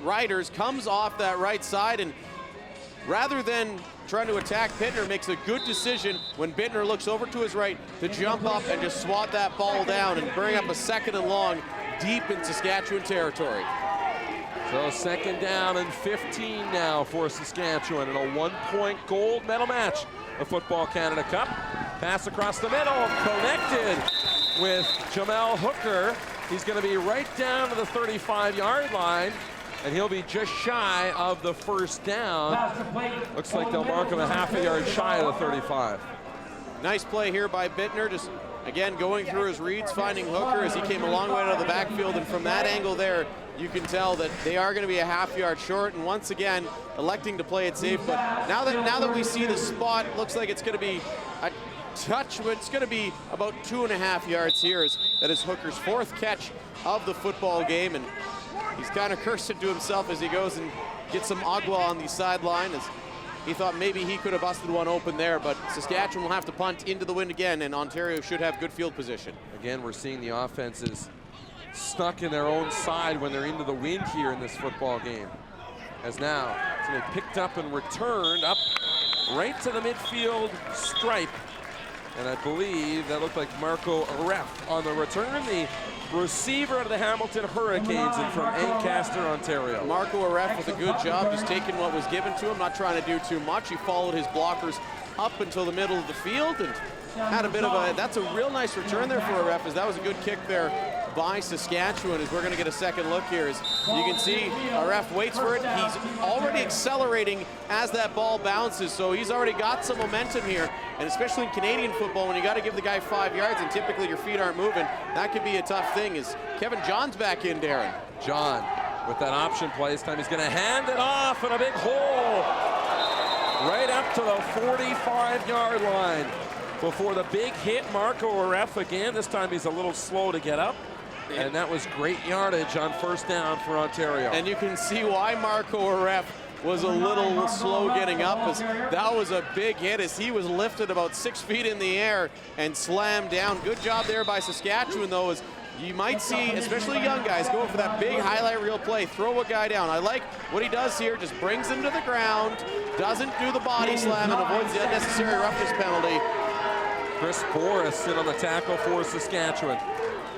comes off that right side, and rather than trying to attack Bittner, makes a good decision when Bittner looks over to his right to jump up and just swat that ball down and bring up a 2nd and long deep in Saskatchewan territory. So 2nd down and 15 now for Saskatchewan in a 1-point gold medal match, the Football Canada Cup. Pass across the middle, connected with Jamal Hooker. He's going to be right down to the 35-yard line, and he'll be just shy of the first down. Looks like they'll mark him a half a yard shy of the 35. Nice play here by Bittner, just again going through his reads, finding Hooker as he came a long way out of the backfield, and from that angle there, you can tell that they are going to be a half yard short, and once again electing to play it safe. But now that we see the spot, looks like it's going to be a touch, but it's going to be about 2.5 yards here. That is Hooker's 4th catch of the football game, and he's kind of cursing to himself as he goes and gets some agua on the sideline, as he thought maybe he could have busted one open there, but Saskatchewan will have to punt into the wind again, and Ontario should have good field position. Again, we're seeing the offenses stuck in their own side when they're into the wind here in this football game. As now, it's going to be picked up and returned up right to the midfield stripe. And I believe that looked like Marco Aref on the return, the receiver of the Hamilton Hurricanes and from Ancaster, Ontario. Marco Aref with a good job, just taking what was given to him, not trying to do too much. He followed his blockers up until the middle of the field and had a bit of a, that's a real nice return there for Aref, as that was a good kick there by Saskatchewan, as we're going to get a second look here. As you can see, Aref waits for it. He's already accelerating as that ball bounces, so he's already got some momentum here. And especially in Canadian football, when you got to give the guy 5 yards and typically your feet aren't moving, that could be a tough thing. As Kevin John's back in, Darren. John with that option play. This time he's going to hand it off in a big hole right up to the 45-yard line before the big hit. Marco Aref again. This time he's a little slow to get up. And that was great yardage on first down for Ontario. And you can see why Marco Aref was a little slow getting up, as that was a big hit as he was lifted about 6 feet in the air and slammed down. Good job there by Saskatchewan, though, as you might see, especially young guys, go for that big highlight reel play, throw a guy down. I like what he does here, just brings him to the ground, doesn't do the body slam, and avoids the unnecessary roughness penalty. Chris Boris in on the tackle for Saskatchewan,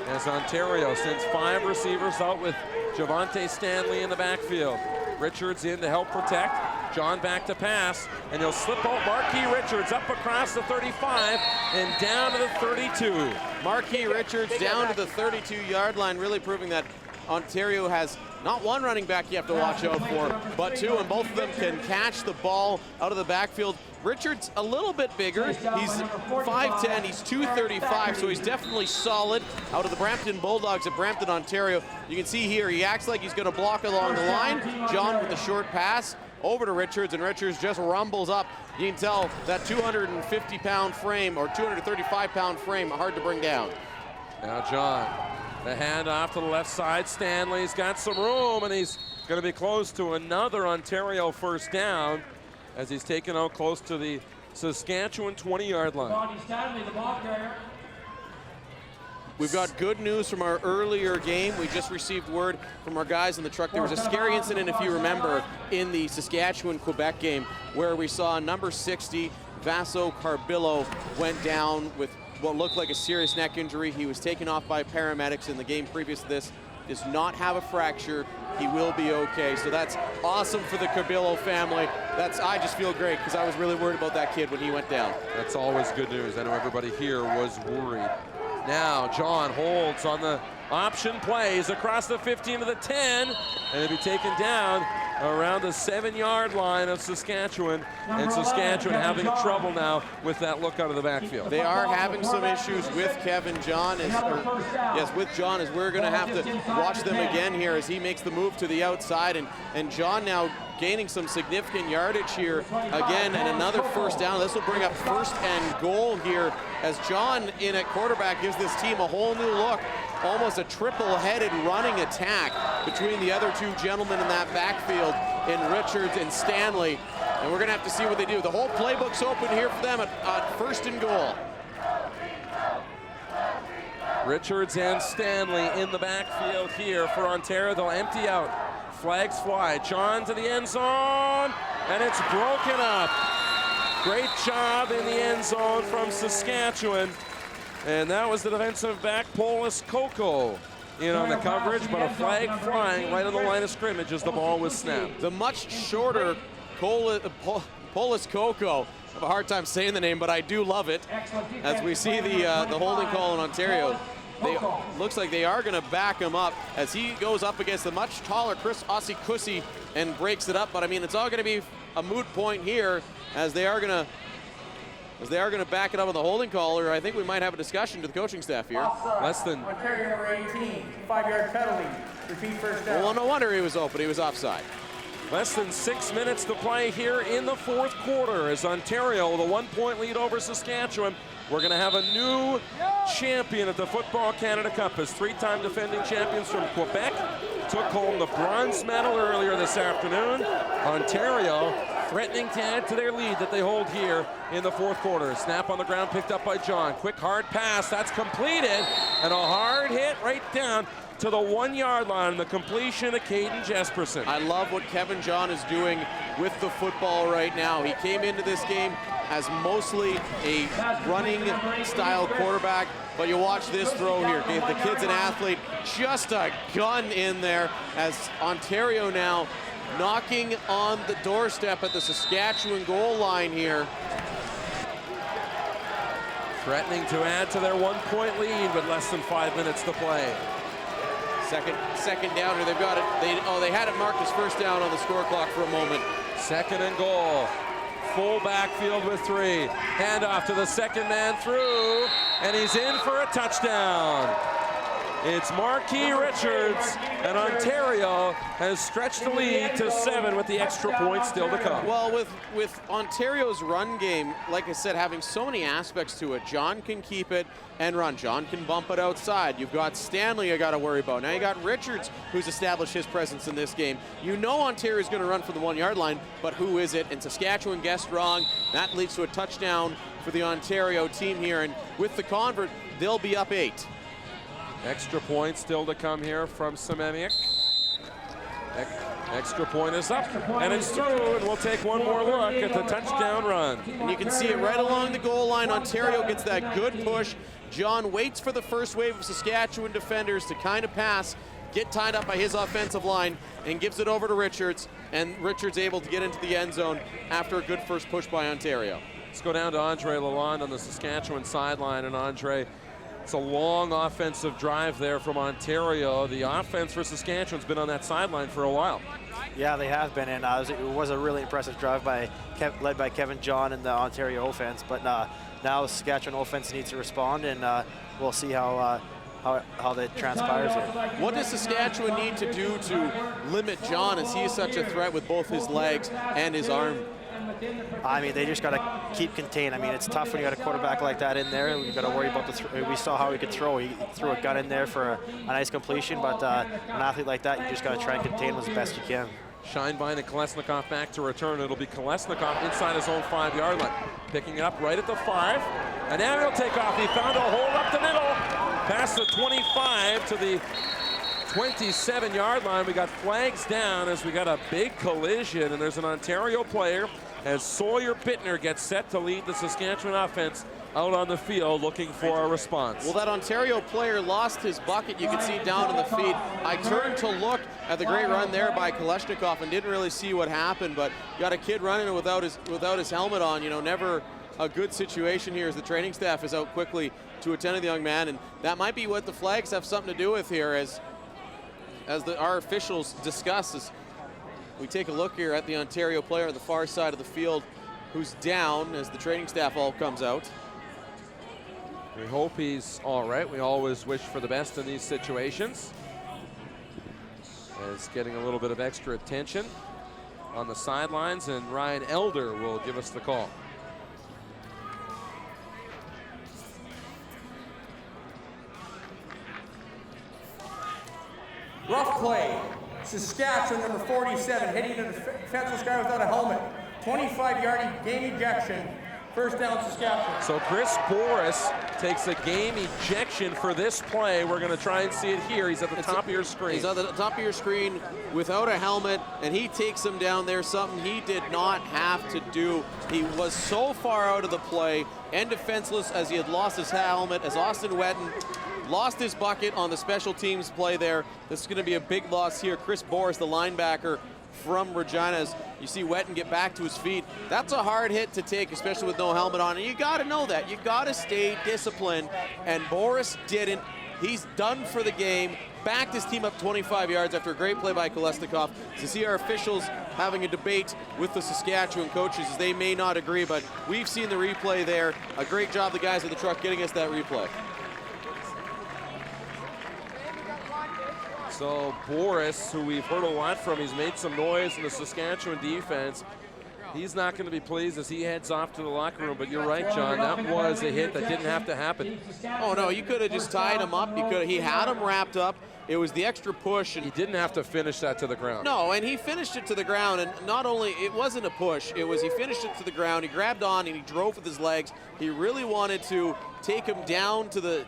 as Ontario sends 5 receivers out with Javante Stanley in the backfield. Richards in to help protect. John back to pass, and he'll slip out Marquis Richards up across the 35 and down to the 32. Marquis Richards down to the 32-yard line, really proving that Ontario has not one running back you have to watch out for, but 2, and both of them can catch the ball out of the backfield. Richards a little bit bigger. He's 5'10", he's 235, so he's definitely solid. Out of the Brampton Bulldogs at Brampton, Ontario. You can see here, he acts like he's gonna block along the line. John with the short pass over to Richards, and Richards just rumbles up. You can tell that 250-pound frame, or 235-pound frame, hard to bring down. Now John, the handoff to the left side. Stanley's got some room, and he's gonna be close to another Ontario first down, as he's taken out close to the Saskatchewan 20-yard line. We've got good news from our earlier game. We just received word from our guys in the truck. There was a scary incident, if you remember, in the Saskatchewan-Quebec game, where we saw number 60, Vaso Carbillo, went down with what looked like a serious neck injury. He was taken off by paramedics in the game previous to this. Does not have a fracture. He will be okay. So that's awesome for the Carbillo family. I just feel great, because I was really worried about that kid when he went down. That's always good news. I know everybody here was worried. Now John holds on the option plays across the 15 to the 10, and he'll be taken down around the 7-yard line of Saskatchewan, and Saskatchewan having trouble now with that look out of the backfield. They are having some issues with Kevin John, with John, as we're going to have to watch them again here as he makes the move to the outside, and John now gaining some significant yardage here again, and another first down. This will bring up 1st and goal here, as John in at quarterback gives this team a whole new look. Almost a triple-headed running attack between the other 2 gentlemen in that backfield, in Richards and Stanley. And we're gonna have to see what they do. The whole playbook's open here for them at 1st and goal. Richards and Stanley in the backfield here for Ontario. They'll empty out. Flags fly. John to the end zone, and it's broken up. Great job in the end zone from Saskatchewan. And that was the defensive back, Polis Coco, in on the coverage, but a flag flying right on the line of scrimmage as the ball was snapped. The much shorter Polis Coco, I have a hard time saying the name, but I do love it. As we see the holding call in Ontario, looks like they are going to back him up as he goes up against the much taller Chris Osikusi and breaks it up. But I mean, it's all going to be a moot point here, as they are going to back it up on the holding call, or I think we might have a discussion to the coaching staff here. Less than Ontario number 18, 5-yard penalty. Repeat first down. Well, no wonder he was open. He was offside. Less than 6 minutes to play here in the 4th quarter, as Ontario with a 1-point lead over Saskatchewan. We're going to have a new champion at the Football Canada Cup, as 3-time defending champions from Quebec took home the bronze medal earlier this afternoon. Ontario threatening to add to their lead that they hold here in the 4th quarter. Snap on the ground picked up by John. Quick hard pass, that's completed, and a hard hit right down to the 1-yard line, the completion of Caden Jesperson. I love what Kevin John is doing with the football right now. He came into this game as mostly a running style quarterback, but you watch this throw here. The kid's an athlete, just a gun in there, as Ontario now knocking on the doorstep at the Saskatchewan goal line here. Threatening to add to their 1-point lead with less than 5 minutes to play. Second down here, they've got it. They had it marked as first down on the score clock for a moment. 2nd and goal. Full backfield with 3. Handoff to the second man through, and he's in for a touchdown. It's Marquis Richards, and Ontario Ontario has stretched the lead to 7 with the extra point still to come. Well, with Ontario's run game, like I said, having so many aspects to it, John can keep it and run. John can bump it outside. You've got Stanley you got to worry about. Now you got Richards, who's established his presence in this game. You know Ontario's going to run for the 1-yard line, but who is it? And Saskatchewan guessed wrong. That leads to a touchdown for the Ontario team here. And with the convert, they'll be up 8. Extra point still to come here from Semeniuk. Extra point is up, and it's through, and we'll take one more look at the touchdown run. And you can see it right along the goal line. Ontario gets that good push. John waits for the first wave of Saskatchewan defenders to kind of pass, get tied up by his offensive line, and gives it over to Richards, and Richards able to get into the end zone after a good first push by Ontario. Let's go down to Andre Lalonde on the Saskatchewan sideline, and Andre, it's a long offensive drive there from Ontario. The offense for Saskatchewan's been on that sideline for a while. Yeah, they have been, and it was a really impressive drive led by Kevin John and the Ontario offense. But now the Saskatchewan offense needs to respond, and we'll see how that transpires here. What does Saskatchewan need to do to limit John, as he is such a threat with both his legs and his arm? I mean, they just got to keep contained. I mean, it's tough when you got a quarterback like that in there. You got to worry about we saw how he could throw. He threw a gun in there for a nice completion, but an athlete like that, you just got to try and contain him as best you can. Scheinbein and Kolesnikov back to return. It'll be Kolesnikov inside his own 5-yard line. Picking it up right at the 5. And now he'll take off. He found a hole up the middle. Past the 25 to the 27-yard line. We got flags down as we got a big collision, and there's an Ontario player as Sawyer Bittner gets set to lead the Saskatchewan offense out on the field looking for a response. Well, that Ontario player lost his bucket. You can see down in the feet. I turned to look at the great run there by Kolesnikov and didn't really see what happened, but got a kid running without his helmet on. You know, never a good situation here as the training staff is out quickly to attend to the young man, and that might be what the flags have something to do with here as our officials discuss as we take a look here at the Ontario player on the far side of the field who's down as the training staff all comes out. We hope he's all right. We always wish for the best in these situations. As getting a little bit of extra attention on the sidelines, and Ryan Elder will give us the call. Rough play. Saskatchewan, number 47, hitting the defenseless guy without a helmet. 25-yard game ejection. First down, Saskatchewan. So Chris Boris takes a game ejection for this play. We're going to try and see it here. He's at the top of your screen. He's at the top of your screen without a helmet, and he takes him down there, something he did not have to do. He was so far out of the play and defenseless as he had lost his helmet, as Austin Wetton lost his bucket on the special teams play there. This is going to be a big loss here. Chris Boris, the linebacker from Regina, as you see Wetton get back to his feet. That's a hard hit to take, especially with no helmet on, and you got to know that. You got to stay disciplined, and Boris didn't. He's done for the game, backed his team up 25 yards after a great play by Kolesnikov. To see our officials having a debate with the Saskatchewan coaches as they may not agree, but we've seen the replay there. A great job, the guys at the truck, getting us that replay. So Boris, who we've heard a lot from, he's made some noise in the Saskatchewan defense. He's not going to be pleased as he heads off to the locker room, but you're right, John, that was a hit that didn't have to happen. Oh no, you could have just tied him up. He had him wrapped up. It was the extra push. And he didn't have to finish that to the ground. No, and he finished it to the ground, and not only, it wasn't a push, it was he finished it to the ground, he grabbed on and he drove with his legs. He really wanted to take him down to the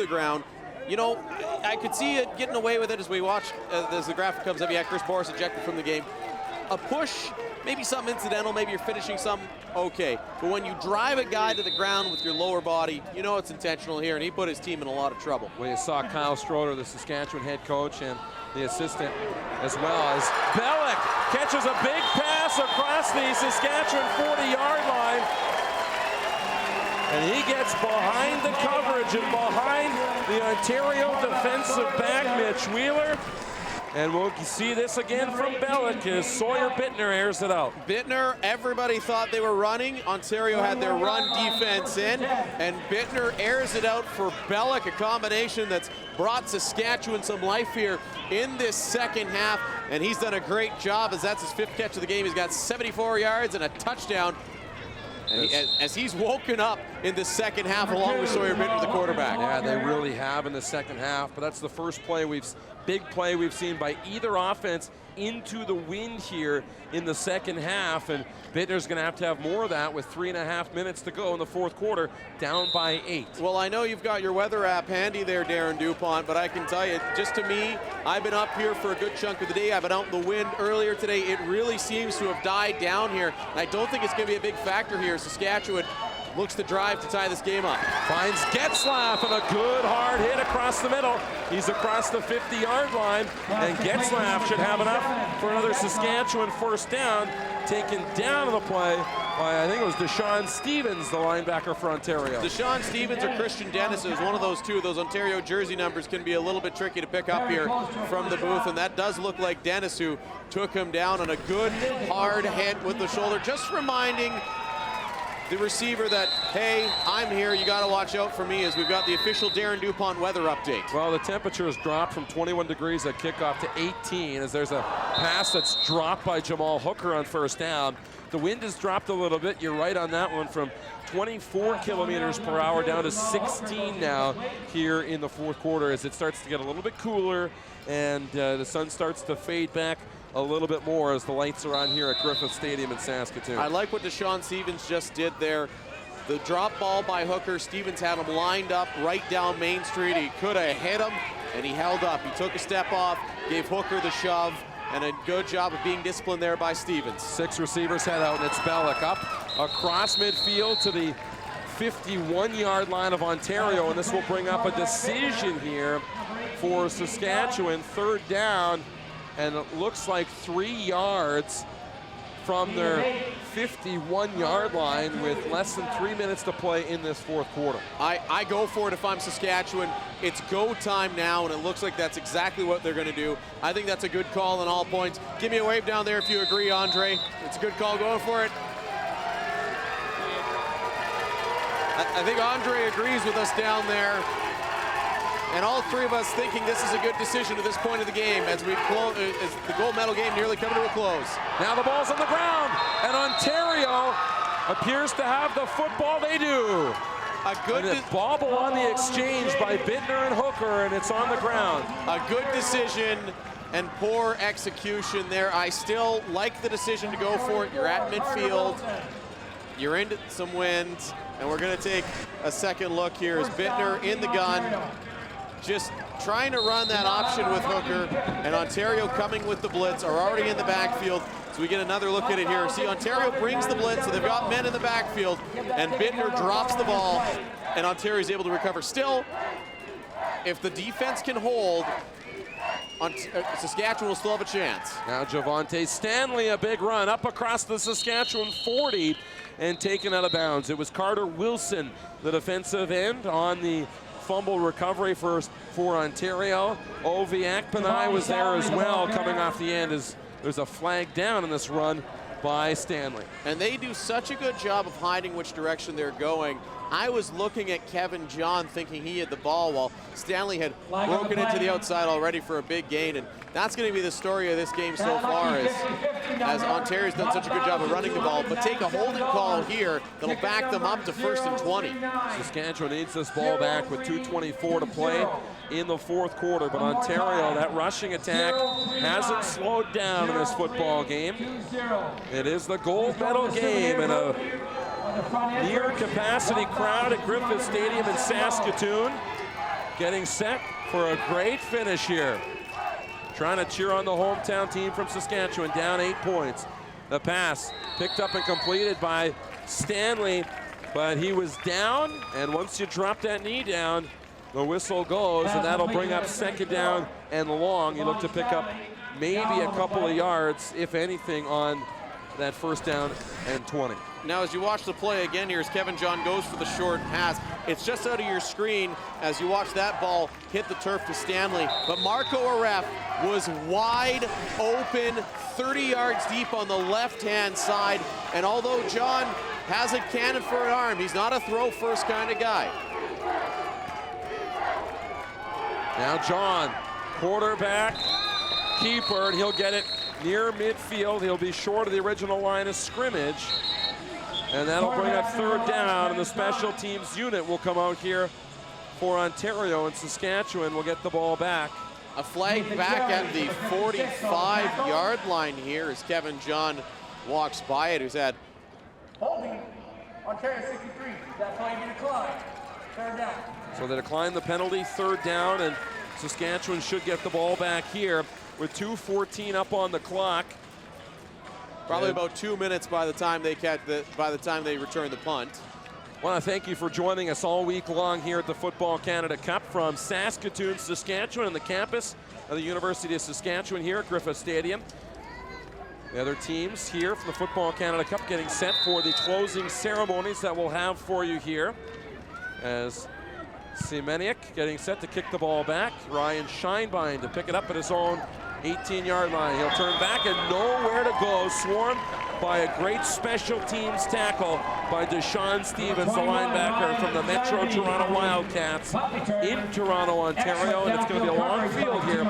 ground. You know, I could see it getting away with it as we watch, as the graphic comes up. Yeah, Chris Boris ejected from the game. A push, maybe something incidental, maybe you're finishing something, okay. But when you drive a guy to the ground with your lower body, you know it's intentional here, and he put his team in a lot of trouble. Well, you saw Kyle Stroder, the Saskatchewan head coach, and the assistant, as well as Bellick catches a big pass across the Saskatchewan 40-yard line. And he gets behind the coverage and behind the Ontario defensive back, Mitch Wheeler. And we'll see this again from Bellick as Sawyer Bittner airs it out. Bittner, everybody thought they were running. Ontario had their run defense in, and Bittner airs it out for Bellick, a combination that's brought Saskatchewan some life here in this second half, and he's done a great job as that's his 5th catch of the game. He's got 74 yards and a touchdown. And as he's woken up in the second half along with Sawyer Bittner, the quarterback. Yeah, they really have in the second half, but that's the first big play we've seen by either offense into the wind here in the second half, and Bittner's going to have more of that with 3.5 minutes to go in the fourth quarter, down by 8. Well, I know you've got your weather app handy there, Darren DuPont, but I can tell you, just to me, I've been up here for a good chunk of the day. I've been out in the wind earlier today. It really seems to have died down here, and I don't think it's going to be a big factor here. Saskatchewan looks to drive to tie this game up. Finds Getzlaff and a good hard hit across the middle. He's across the 50-yard line, and Getzlaff should have enough for another Saskatchewan first down. Taken down on the play by, I think it was Deshaun Stevens, the linebacker for Ontario. Deshaun Stevens or Christian Dennis is one of those two. Those Ontario jersey numbers can be a little bit tricky to pick up here from the booth, and that does look like Dennis, who took him down on a good hard hit with the shoulder, just reminding the receiver that, hey, I'm here, you got to watch out for me, as we've got the official Darren DuPont weather update. Well, the temperature has dropped from 21 degrees at kickoff to 18 as there's a pass that's dropped by Jamal Hooker on first down. The wind has dropped a little bit. You're right on that one, from 24 kilometers per hour down to 16 now here in the fourth quarter as it starts to get a little bit cooler and the sun starts to fade back a little bit more as the lights are on here at Griffith Stadium in Saskatoon. I like what Deshaun Stevens just did there. The drop ball by Hooker, Stevens had him lined up right down Main Street. He could have hit him, and he held up. He took a step off, gave Hooker the shove, and a good job of being disciplined there by Stevens. 6 receivers head out, and it's Bellick up across midfield to the 51-yard line of Ontario, and this will bring up a decision here for Saskatchewan. Third down, and it looks like 3 yards from their 51-yard line with less than 3 minutes to play in this fourth quarter. I go for it if I'm Saskatchewan. It's go time now, and it looks like that's exactly what they're going to do. I think that's a good call on all points. Give me a wave down there if you agree, Andre. It's a good call. Going for it. I think Andre agrees with us down there. And all three of us thinking this is a good decision at this point of the game as we close, as the gold medal game nearly coming to a close. Now the ball's on the ground, and Ontario appears to have the football. They do. A good bobble on the exchange by Bittner and Hooker, and it's on the ground. A good decision and poor execution there. I still like the decision to go for it. You're at midfield. You're into some wind, and we're going to take a second look here as Bittner in the gun, just trying to run that option with Hooker, and Ontario coming with the blitz, are already in the backfield. So we get another look at it here. See, Ontario brings the blitz, so they've got men in the backfield, and Bittner drops the ball, and Ontario is able to recover. Still, if the defense can hold, Saskatchewan will still have a chance. Now Javante Stanley, a big run up across the Saskatchewan 40 and taken out of bounds. It was Carter Wilson, the defensive end, on the fumble recovery for Ontario. Ovi Akpanai was there as well, coming off the end as there's a flag down in this run by Stanley. And they do such a good job of hiding which direction they're going. I was looking at Kevin John thinking he had the ball while Stanley had broken into the outside already for a big gain, and that's going to be the story of this game so far as Ontario's done such a good job of running the ball, but take a holding call here that'll back them up to 1st and 20. Saskatchewan needs this ball back with 2:24 to play in the fourth quarter, but Ontario, that rushing attack hasn't slowed down in this football game. It is the gold medal game, and a near capacity crowd at Griffith Stadium in Saskatoon getting set for a great finish here. Trying to cheer on the hometown team from Saskatchewan, down 8 points. The pass picked up and completed by Stanley, but he was down, and once you drop that knee down, the whistle goes, and that'll bring up 2nd down and long. You look to pick up maybe a couple of yards, if anything, on that 1st down and 20. Now, as you watch the play again here, as Kevin John goes for the short pass, It's just out of your screen as you watch that ball hit the turf to Stanley. But Marco Aref was wide open, 30 yards deep on the left-hand side. And although John has a cannon for an arm, he's not a throw-first kind of guy. Now John, quarterback, keeper, and he'll get it near midfield. He'll be short of the original line of scrimmage. And that'll bring up third down, and the special teams unit will come out here for Ontario, and Saskatchewan will get the ball back. A flag back at the 45-yard line here as Kevin John walks by it, who's had Holding, Ontario 63, that flag be declined. Third down. So they decline the penalty, third down, and Saskatchewan should get the ball back here with 2:14 up on the clock. Probably about 2 minutes by the time they return the punt. I want to thank you for joining us all week long here at the Football Canada Cup from Saskatoon, Saskatchewan, on the campus of the University of Saskatchewan here at Griffith Stadium. The other teams here from the Football Canada Cup getting set for the closing ceremonies that we'll have for you here. As Semeniuk getting set to kick the ball back. Ryan Scheinbein to pick it up at his own 18-yard line. He'll turn back and nowhere to go. Swarmed by a great special teams tackle by Deshaun Stevens, the linebacker from the Metro Toronto Wildcats in Toronto, Ontario. And it's going to be a long field here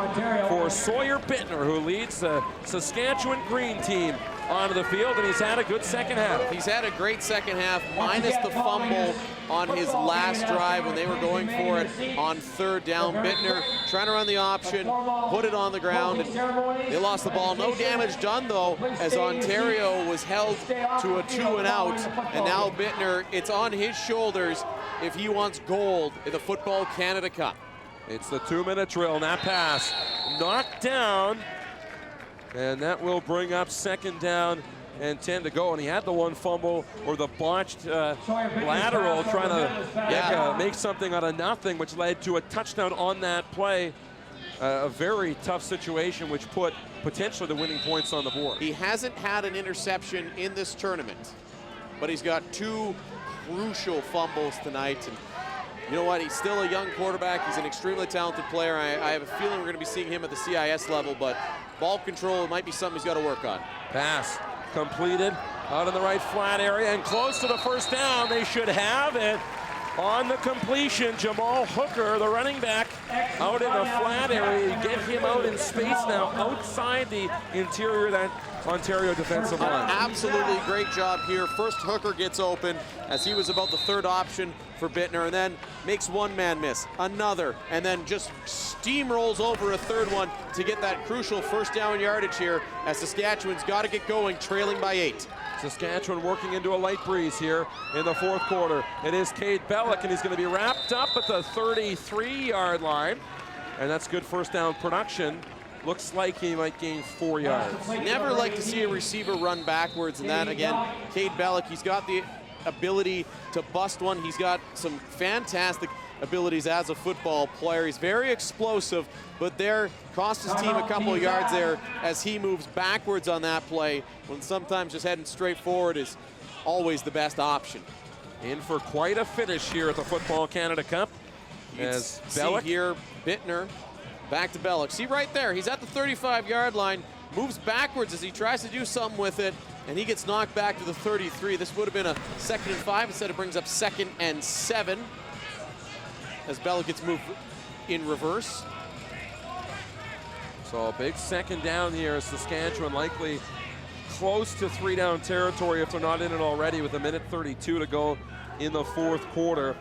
for Sawyer Bittner, who leads the Saskatchewan Green team onto the field, and he's had a good second half. He's had a great second half, minus the fumble on his last drive when they were going for it on third down. Bittner trying to run the option, put it on the ground, and they lost the ball. No damage done, though, as Ontario was held to a 2-and-out, and now Bittner, it's on his shoulders if he wants gold in the Football Canada Cup. It's the 2-minute drill, and that pass knocked down. And that will bring up second down and 10 to go. And he had the one fumble or the botched lateral trying to make something out of nothing, which led to a touchdown on that play. A very tough situation, which put potentially the winning points on the board. He hasn't had an interception in this tournament, but he's got two crucial fumbles tonight. And you know what? He's still a young quarterback. He's an extremely talented player. I have a feeling we're going to be seeing him at the CIS level, but ball control might be something he's got to work on. Pass completed out in the right flat area and close to the first down. They should have it on the completion. Jamal Hooker, the running back, out in the flat area. You get him out in space now outside the interior of that Ontario defensive line. Absolutely great job here. First, Hooker gets open as he was about the third option for Bittner, and then makes one man miss, another, and then just steamrolls over a third one to get that crucial first down yardage here as Saskatchewan's got to get going, trailing by 8. Saskatchewan working into a light breeze here in the fourth quarter. It is Cade Bellick, and he's going to be wrapped up at the 33-yard line, and that's good first down production. Looks like he might gain 4 yards. Never like to see a receiver run backwards, and that again, Cade Bellick, he's got the ability to bust one. He's got some fantastic abilities as a football player. He's very explosive, but there cost his team a couple of yards there as he moves backwards on that play, when sometimes just heading straight forward is always the best option. In for quite a finish here at the Football Canada Cup. As Bellick here, Bittner, back to Bellick. See right there, he's at the 35-yard line, moves backwards as he tries to do something with it, and he gets knocked back to the 33. This would have been a 2nd and 5. Instead, it brings up 2nd and 7 as Bellick gets moved in reverse. So a big second down here. Saskatchewan likely close to 3-down territory if they're not in it already, with 1:32 to go in the fourth quarter.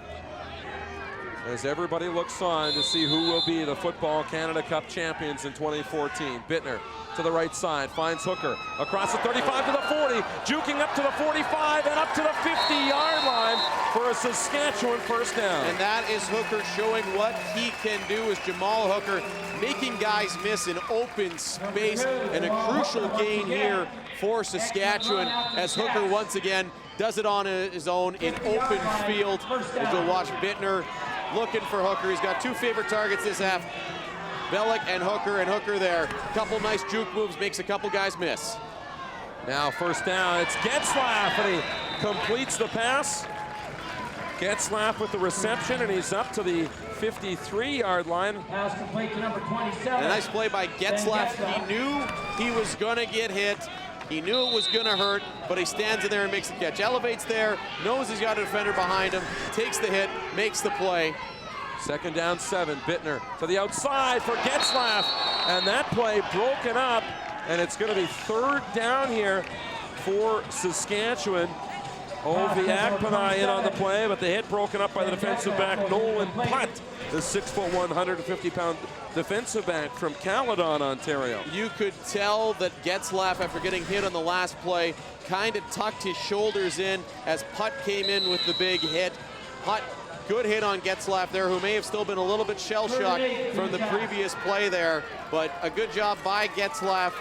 As everybody looks on to see who will be the Football Canada Cup champions in 2014. Bittner to the right side, finds Hooker across the 35 to the 40, juking up to the 45 and up to the 50-yard line for a Saskatchewan first down. And that is Hooker showing what he can do, as Jamal Hooker making guys miss in open space, and a crucial gain here for Saskatchewan as Hooker once again does it on his own in open field. As you'll watch Bittner looking for Hooker. He's got two favorite targets this half, Bellick and Hooker there. Couple nice juke moves, makes a couple guys miss. Now first down, it's Getzlaff, and he completes the pass. Getzlaf with the reception, and he's up to the 53-yard line. Pass complete to number 27. A nice play by Getzlaf. He knew he was going to get hit. He knew it was going to hurt, but he stands in there and makes the catch. Elevates there, knows he's got a defender behind him, takes the hit, makes the play. 2nd down 7. Bittner to the outside for Getzlaf, and that play broken up, and it's going to be 3rd down here for Saskatchewan. Ovi Akpanai in on the play, but the hit broken up by the defensive back Nolan Putt, the 6'1", 150-pound defensive back from Caledon, Ontario. You could tell that Getzlaf, after getting hit on the last play, kind of tucked his shoulders in as Putt came in with the big hit. Putt, good hit on Getzlaf there, who may have still been a little bit shell-shocked from the previous play there, but a good job by Getzlaf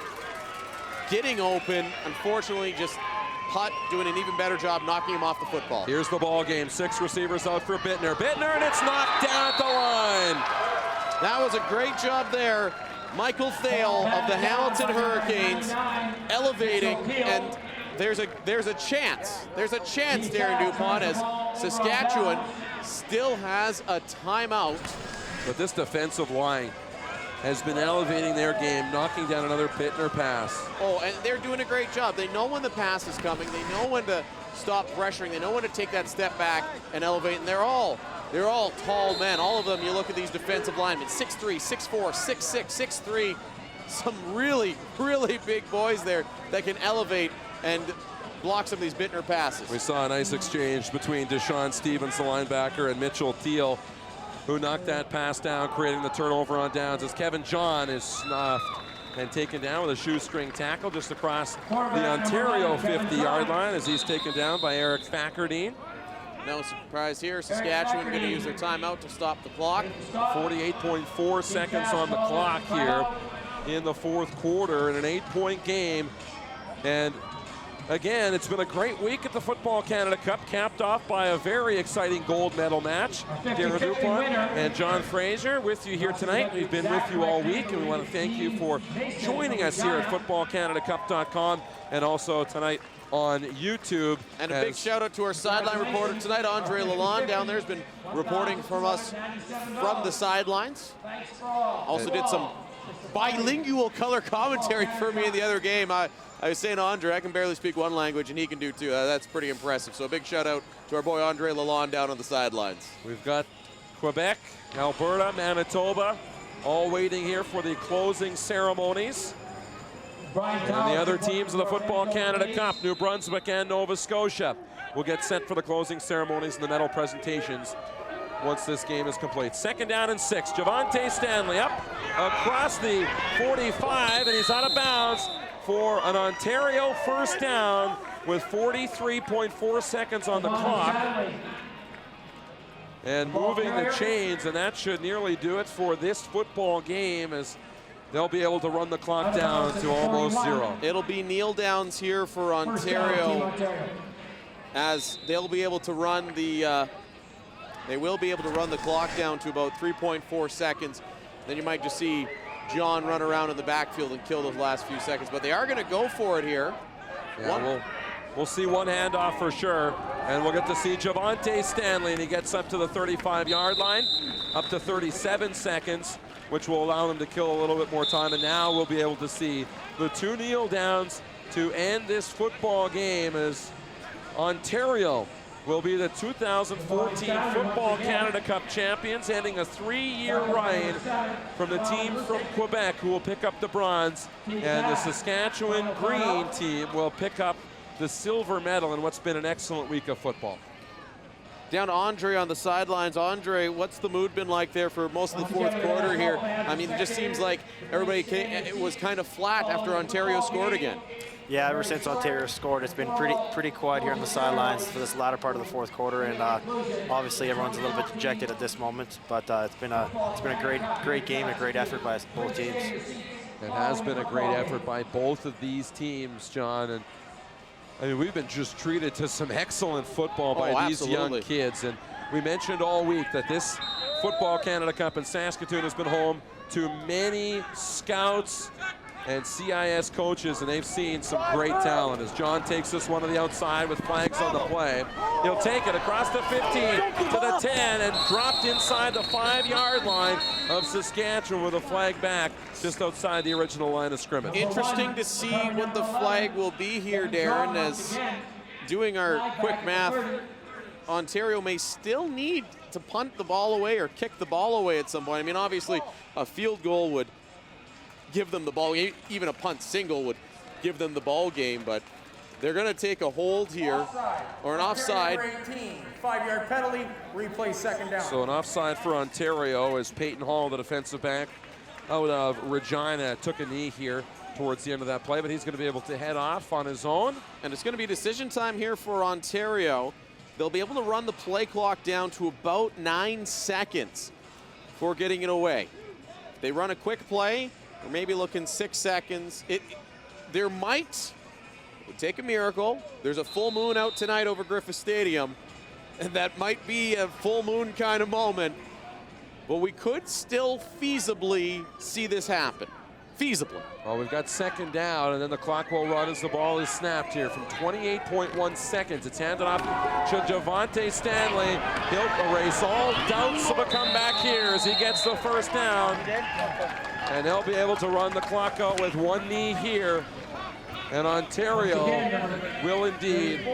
getting open. Unfortunately, just Putt doing an even better job knocking him off the football. Here's the ball game. 6 receivers out for Bittner. Bittner, and it's knocked down at the line. That was a great job there. Michael Thale of the Hamilton Hurricanes elevating, and there's a chance. There's a chance, Darren Dupont, as Saskatchewan still has a timeout. But this defensive line has been elevating their game, knocking down another Bittner pass. Oh, and they're doing a great job. They know when the pass is coming. They know when to stop pressuring. They know when to take that step back and elevate. And they're all tall men. All of them, you look at these defensive linemen, 6'3", 6'4", 6'6", 6'3". Some really, really big boys there that can elevate and block some of these Bittner passes. We saw a nice exchange between Deshaun Stevens, the linebacker, and Mitchell Thiel, who knocked that pass down, creating the turnover on downs as Kevin John is snuffed and taken down with a shoestring tackle just across the Ontario 50-yard line as he's taken down by Eric Fackerdine. No surprise here. Saskatchewan going to use their timeout to stop the clock. 48.4 seconds on the clock here in the 4th quarter in an 8-point game. And again, it's been a great week at the Football Canada Cup, capped off by a very exciting gold medal match. Darren Dupont and John Fraser with you here tonight. We've been with you all week, and we want to thank you for joining us here at footballcanadacup.com and also tonight on YouTube. And a big shout out to our sideline reporter tonight, Andre Lalonde down there has been reporting from us from the sidelines. Also did some bilingual color commentary for me in the other game. I was saying to Andre, I can barely speak one language, and he can do too. That's pretty impressive. So a big shout out to our boy Andre Lalonde down on the sidelines. We've got Quebec, Alberta, Manitoba, all waiting here for the closing ceremonies. And the other teams of the Football Canada Cup, New Brunswick and Nova Scotia, will get set for the closing ceremonies and the medal presentations once this game is complete. 2nd down and 6. Javante Stanley up across the 45, and he's out of bounds for an Ontario 1st down with 43.4 seconds on the clock. And moving the chains, and that should nearly do it for this football game, as they'll be able to run the clock down to almost 0. It'll be kneel downs here for Ontario, as they'll be able to run the clock down to about 3.4 seconds. Then you might just see John run around in the backfield and kill those last few seconds, but they are going to go for it here. Yeah, we'll see one handoff for sure, and we'll get to see Javante Stanley, and he gets up to the 35-yard line, up to 37 seconds, which will allow them to kill a little bit more time. And now we'll be able to see the 2 kneel downs to end this football game, as Ontario will be the 2014 Football Canada Cup champions, ending a 3-year reign from the team from Quebec, who will pick up the bronze, and the Saskatchewan Green team will pick up the silver medal in what's been an excellent week of football. Down to Andre on the sidelines. Andre, what's the mood been like there for most of the 4th quarter here? I mean, it just seems like it was kind of flat after Ontario scored again. Yeah, ever since Ontario scored, it's been pretty quiet here on the sidelines for this latter part of the 4th quarter, and obviously everyone's a little bit dejected at this moment. But it's been a great game, a great effort by both teams. It has been a great effort by both of these teams, John, and I mean, we've been just treated to some excellent football by these young kids. And we mentioned all week that this Football Canada Cup in Saskatoon has been home to many scouts and CIS coaches, and they've seen some great talent. As John takes this one to the outside with flags on the play, he'll take it across the 15 to the 10 and dropped inside the 5-yard line of Saskatchewan with a flag back just outside the original line of scrimmage. Interesting to see what the flag will be here, Darren, as doing our quick math, Ontario may still need to punt the ball away or kick the ball away at some point. I mean, obviously, a field goal would give them the ball. Even a punt single would give them the ball game, but they're going to take a hold here, or an offside. 5-yard penalty, replay second down. So an offside for Ontario as Peyton Hall, the defensive back out of Regina, took a knee here towards the end of that play, but he's going to be able to head off on his own. And it's going to be decision time here for Ontario. They'll be able to run the play clock down to about 9 seconds before getting it away. If they run a quick play, we're maybe looking 6 seconds. There might, it would take a miracle. There's a full moon out tonight over Griffith Stadium, and that might be a full moon kind of moment. But we could still feasibly see this happen. Feasibly. Well, we've got second down, and then the clock will run as the ball is snapped here from 28.1 seconds. It's handed off to Javante Stanley. He'll erase all doubts of a comeback here as he gets the first down. And they'll be able to run the clock out with one knee here. And Ontario will indeed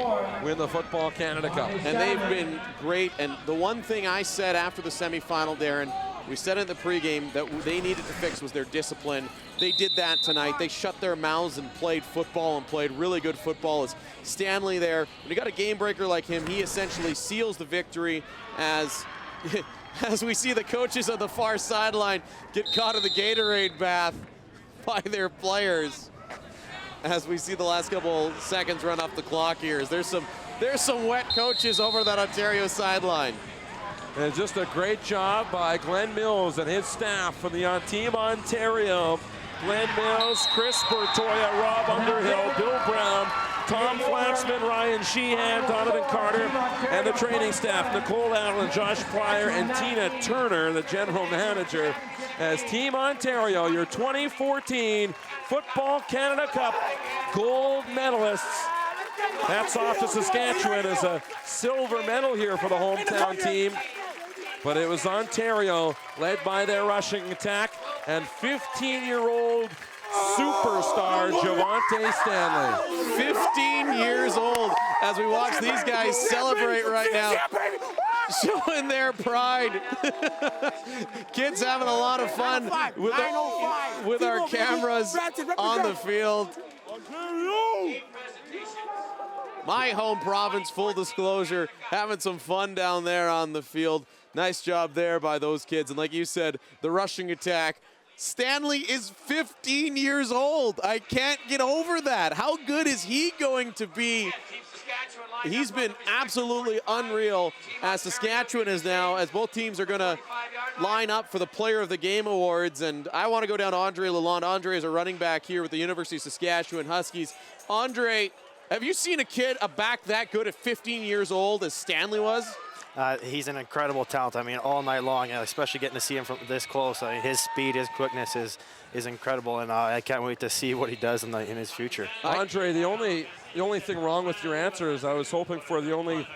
win the Football Canada Cup. And they've been great. And the one thing I said after the semifinal, Darren, we said in the pregame that they needed to fix was their discipline. They did that tonight. They shut their mouths and played football and played really good football. As Stanley there, when you got a game breaker like him, he essentially seals the victory as we see the coaches on the far sideline get caught in the Gatorade bath by their players. As we see the last couple seconds run off the clock here. There's some wet coaches over that Ontario sideline. And just a great job by Glenn Mills and his staff from the Team Ontario. Glenn Mills, Chris Bertoya, Rob Underhill, Bill Brown, Tom Flaxman, Ryan Sheehan, Donovan Carter, and the training staff, Nicole Allen, Josh Pryor, and Tina Turner, the general manager, as Team Ontario, your 2014 Football Canada Cup gold medalists. Hats off to Saskatchewan as a silver medal here for the hometown team. But it was Ontario, led by their rushing attack, and 15-year-old superstar Javante Stanley. 15 years old as we watch these guys celebrate right now, showing their pride. Kids having a lot of fun with our cameras on the field. My home province, full disclosure, having some fun down there on the field. Nice job there by those kids. And like you said, the rushing attack. Stanley is 15 years old. I can't get over that. How good is he going to be? He's been absolutely unreal, as Saskatchewan is now, as both teams are going to line up for the Player of the Game awards. And I want to go down to Andre Lalonde. Andre is a running back here with the University of Saskatchewan Huskies. Andre, have you seen a back that good at 15 years old as Stanley was? He's an incredible talent. I mean, all night long, especially getting to see him from this close. I mean, his speed, his quickness is incredible, and I can't wait to see what he does in his future. Andre, the only thing wrong with your answer is I was hoping for the only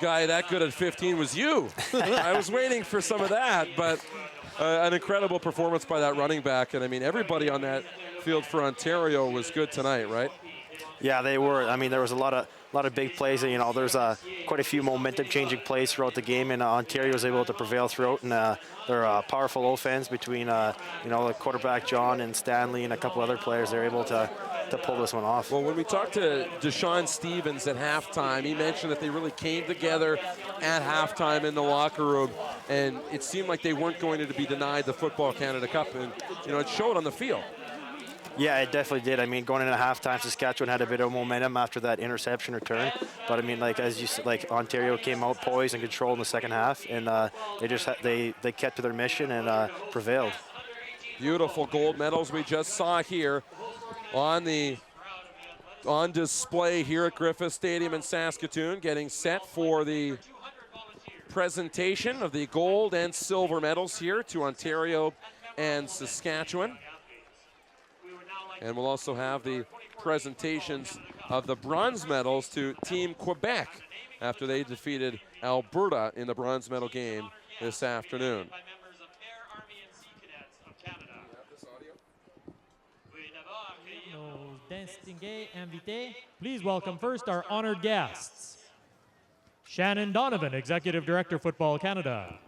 guy that good at 15 was you. I was waiting for some of that, but an incredible performance by that running back. And I mean, everybody on that field for Ontario was good tonight, right? Yeah, they were. I mean, there was a lot of big plays. You know, there's quite a few momentum-changing plays throughout the game, and Ontario was able to prevail throughout. And they're a powerful offense between the quarterback John and Stanley and a couple other players. They're able to pull this one off. Well, when we talked to Deshaun Stevens at halftime, he mentioned that they really came together at halftime in the locker room, and it seemed like they weren't going to be denied the Football Canada Cup, and it showed on the field. Yeah, it definitely did. I mean, going into halftime, Saskatchewan had a bit of momentum after that interception return. But I mean, Ontario came out poised and controlled in the second half, and they kept to their mission and prevailed. Beautiful gold medals we just saw here on display here at Griffith Stadium in Saskatoon, getting set for the presentation of the gold and silver medals here to Ontario and Saskatchewan. And we'll also have the presentations of the bronze medals to Team Quebec after they defeated Alberta in the bronze medal game this afternoon. Distingués invités, please welcome first our honored guests. Shannon Donovan, Executive Director, Football Canada.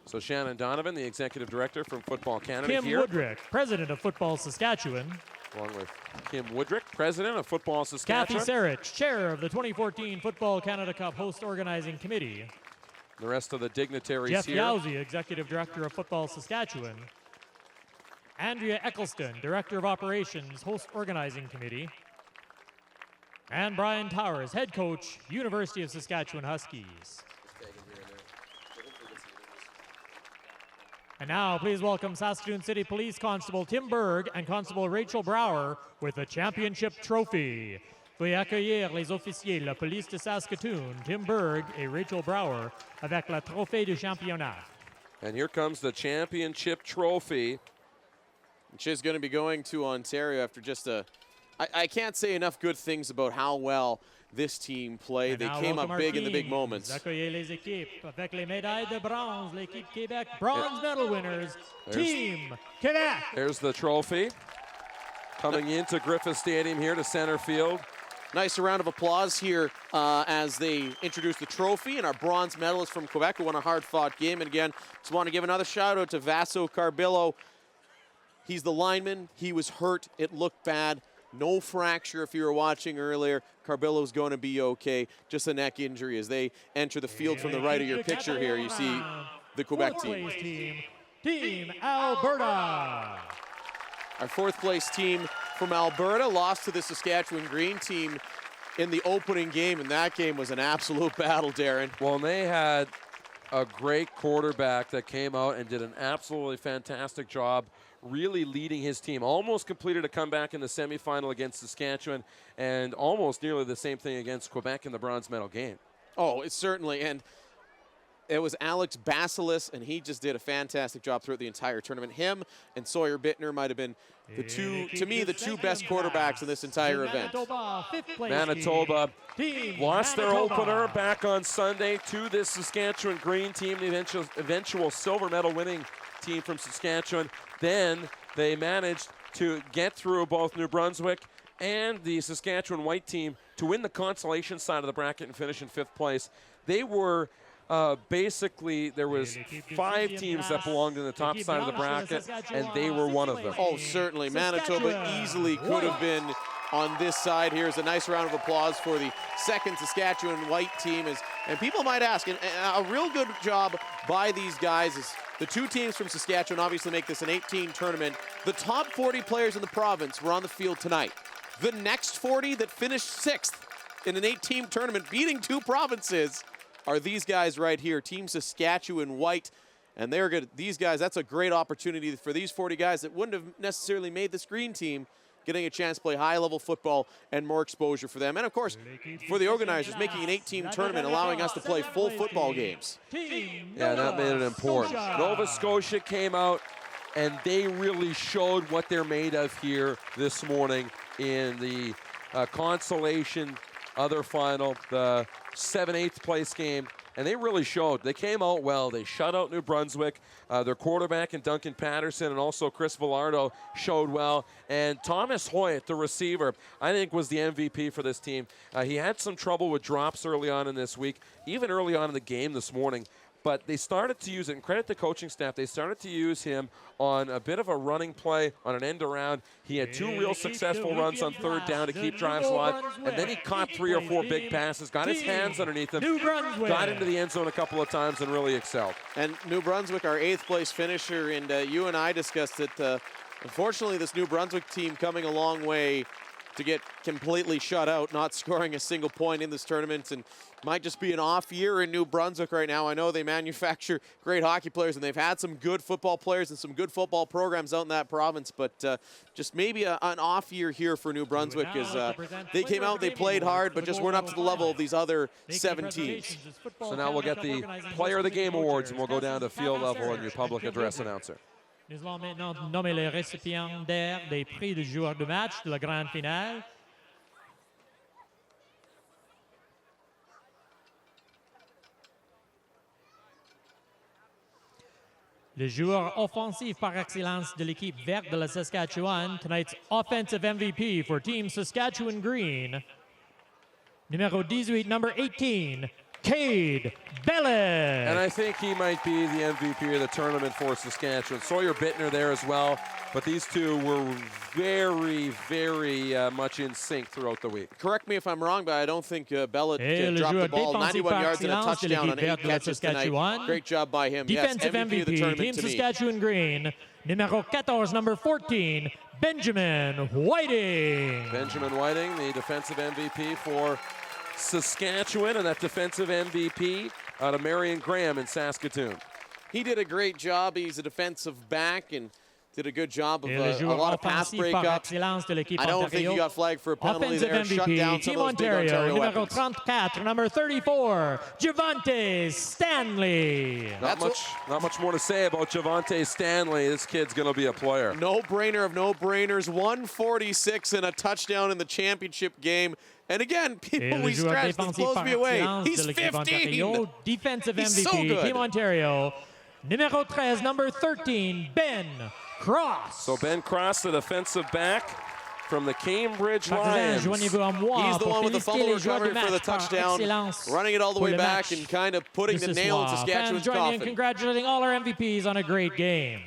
So Shannon Donovan, the Executive Director from Football Canada Kim here. Woodrick, President of Football Saskatchewan. Along with Kim Woodrick, President of Football Saskatchewan. Kathy Sarich, Chair of the 2014 Football Canada Cup Host Organizing Committee. The rest of the dignitaries Jeff here. Yowzy, Executive Director of Football Saskatchewan. Andrea Eccleston, Director of Operations, Host Organizing Committee. And Brian Towers, Head Coach, University of Saskatchewan Huskies. And now, please welcome Saskatoon City Police Constable Tim Berg and Constable Rachel Brower with the championship trophy. Veuillez accueillir les officiers de la police de Saskatoon, Tim Berg et Rachel Brower, avec la trophée du championnat. And here comes the championship trophy. Which is going to be going to Ontario after just a... I can't say enough good things about how well this team played. They came up big in the big moments. Accueillez les équipes avec les médailles de bronze. L'équipe Québec bronze medal winners, Team Quebec. There's the trophy coming into Griffith Stadium here to center field. Nice round of applause here as they introduce the trophy and our bronze medalist from Quebec who won a hard-fought game. And again, just want to give another shout-out to Vaso Carbillo. He's the lineman. He was hurt. It looked bad. No fracture if you were watching earlier. Carbillo's going to be okay. Just a neck injury as they enter the field from the right of your picture here. You see the Quebec team. Team Alberta. Our fourth place team from Alberta lost to the Saskatchewan Green team in the opening game, and that game was an absolute battle, Darren. Well, and they had a great quarterback that came out and did an absolutely fantastic job really leading his team. Almost completed a comeback in the semifinal against Saskatchewan and almost nearly the same thing against Quebec in the bronze medal game. Oh, it's certainly, and it was Alex Basilis, and he just did a fantastic job throughout the entire tournament. Him and Sawyer Bittner might have been the two, to me, the two best quarterbacks in this entire event. Manitoba lost their opener back on Sunday to this Saskatchewan Green team, the eventual silver medal winning team from Saskatchewan. Then they managed to get through both New Brunswick and the Saskatchewan White team to win the consolation side of the bracket and finish in 5th place. They were basically, there was 5 teams that belonged in the top side of the bracket, and they were one of them. Oh, certainly. Manitoba easily could have been on this side. Here's a nice round of applause for the second Saskatchewan White team. And people might ask, and a real good job by these guys is the two teams from Saskatchewan obviously make this an 18 tournament. The top 40 players in the province were on the field tonight. The next 40 that finished 6th in an 8-team tournament, beating 2 provinces, are these guys right here, Team Saskatchewan White. And they're good. These guys, that's a great opportunity for these 40 guys that wouldn't have necessarily made this green team, getting a chance to play high-level football and more exposure for them. And, of course, for the organizers, making an 8-team tournament, allowing us to play full football games. Yeah, that made it important. Nova Scotia came out, and they really showed what they're made of here this morning in the consolation other final, the 7-8th place game. And they really showed. They came out well. They shut out New Brunswick. Their quarterback and Duncan Patterson and also Chris Villardo showed well. And Thomas Hoyt, the receiver, I think was the MVP for this team. He had some trouble with drops early on in this week, even early on in the game this morning. But they started to use it, and credit the coaching staff, they started to use him on a bit of a running play on an end around. He had 2 real successful runs on 3rd down to keep drives alive, and then he caught 3 or 4 big passes, got his hands underneath him, got into the end zone a couple of times, and really excelled. And New Brunswick, our 8th place finisher, and you and I discussed it. Unfortunately, this New Brunswick team coming a long way to get completely shut out, not scoring a single point in this tournament, and might just be an off year in New Brunswick right now. I know they manufacture great hockey players, and they've had some good football players and some good football programs out in that province, but just maybe an off year here for New Brunswick as they came out, they played hard, but just weren't up to the level of these other 7 teams. So now we'll get the Player of the Game awards, and we'll go down to field level and your public address announcer. Nous allons maintenant nommer les récipiendaires des prix du joueur du match de la grande finale. Le joueur offensif par excellence de l'équipe verte de la Saskatchewan, tonight's offensive MVP for Team Saskatchewan Green, numéro 18, number 18, Cade Bellick. And I think he might be the MVP of the tournament for Saskatchewan. Sawyer Bittner there as well, but these two were very, very much in sync throughout the week. Correct me if I'm wrong, but I don't think Bellick dropped the ball. 91 yards and a touchdown on 8 catches tonight. Great job by him. Defensive yes, MVP of the tournament Team to me. Saskatchewan Green, numéro 14, number 14, Benjamin Whiting. Benjamin Whiting, the defensive MVP for Saskatchewan, and that defensive MVP out of Marion Graham in Saskatoon. He did a great job. He's a defensive back and did a good job of a lot of pass breakups. I don't think he got flagged for a penalty Offensive there. MVP, Shut down Team some of those big Ontario numéro weapons. 34, number 34, Javante Stanley. Not much more to say about Javante Stanley. This kid's going to be a player. No-brainer of no-brainers. 146 and a touchdown in the championship game. And again, people we stretch, this blows me away. He's 15. Defensive He's MVP, so good. Team Ontario, numéro 13, number 13, Ben Cross. So Ben Cross, the defensive back from the Cambridge Lions. He's the one with the fumble recovery for the touchdown, running it all the way back and kind of putting the nail in Saskatchewan's coffin. Congratulating all our MVPs on a great game.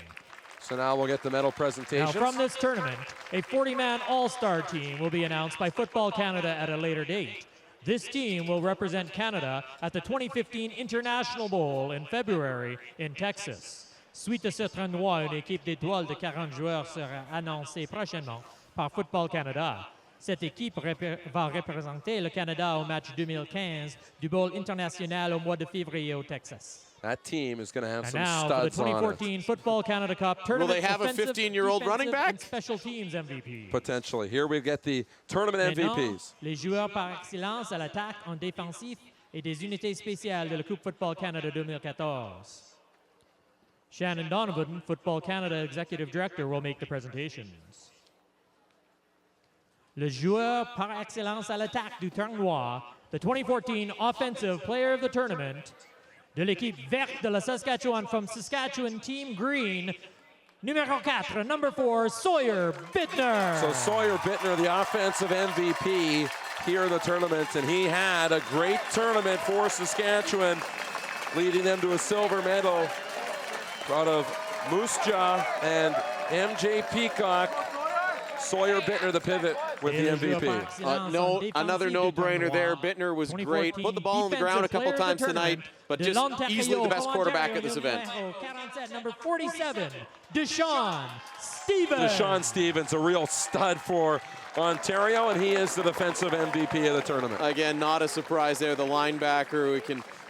So now we'll get the medal Now, presentations. from this tournament, a 40-man all-star team will be announced by Football Canada at a later date. This team will represent Canada at the 2015 International Bowl in February in Texas. Suite à ce tournoi, une équipe d'étoiles de 40 joueurs sera annoncée prochainement par Football Canada. Cette équipe va représenter le Canada au match 2015 du Bowl international au mois de février au Texas. That team is going to have And some now for the studs on 2014 Football Canada Cup tournament. Will they have a offensive, 15-year-old running defensive, back? and special teams MVP. it, potentially. Here we get the tournament Maintenant, MVPs. les joueurs par excellence à l'attaque, en défensif et des unités spéciales de la Coupe Football Canada 2014. Shannon Donovan, Football Canada Executive Director, will make the presentations. Le joueur par excellence à l'attaque du tournoi, the 2014 Offensive Player of the Tournament, de l'équipe verte de la Saskatchewan from Saskatchewan Team Green, numéro 4, number 4, Sawyer Bittner. So Sawyer Bittner, the offensive MVP here in the tournament, and he had a great tournament for Saskatchewan, leading them to a silver medal out of Moose Jaw and MJ Peacock. Sawyer Bittner, the pivot, with the MVP. Another no-brainer there. Bittner was great. Put the ball on the ground a couple times tonight, but just easily the best quarterback at this event. Number 47, Deshaun Stevens. Deshaun Stevens, a real stud for Ontario, and he is the defensive MVP of the tournament. Again, not a surprise there. The linebacker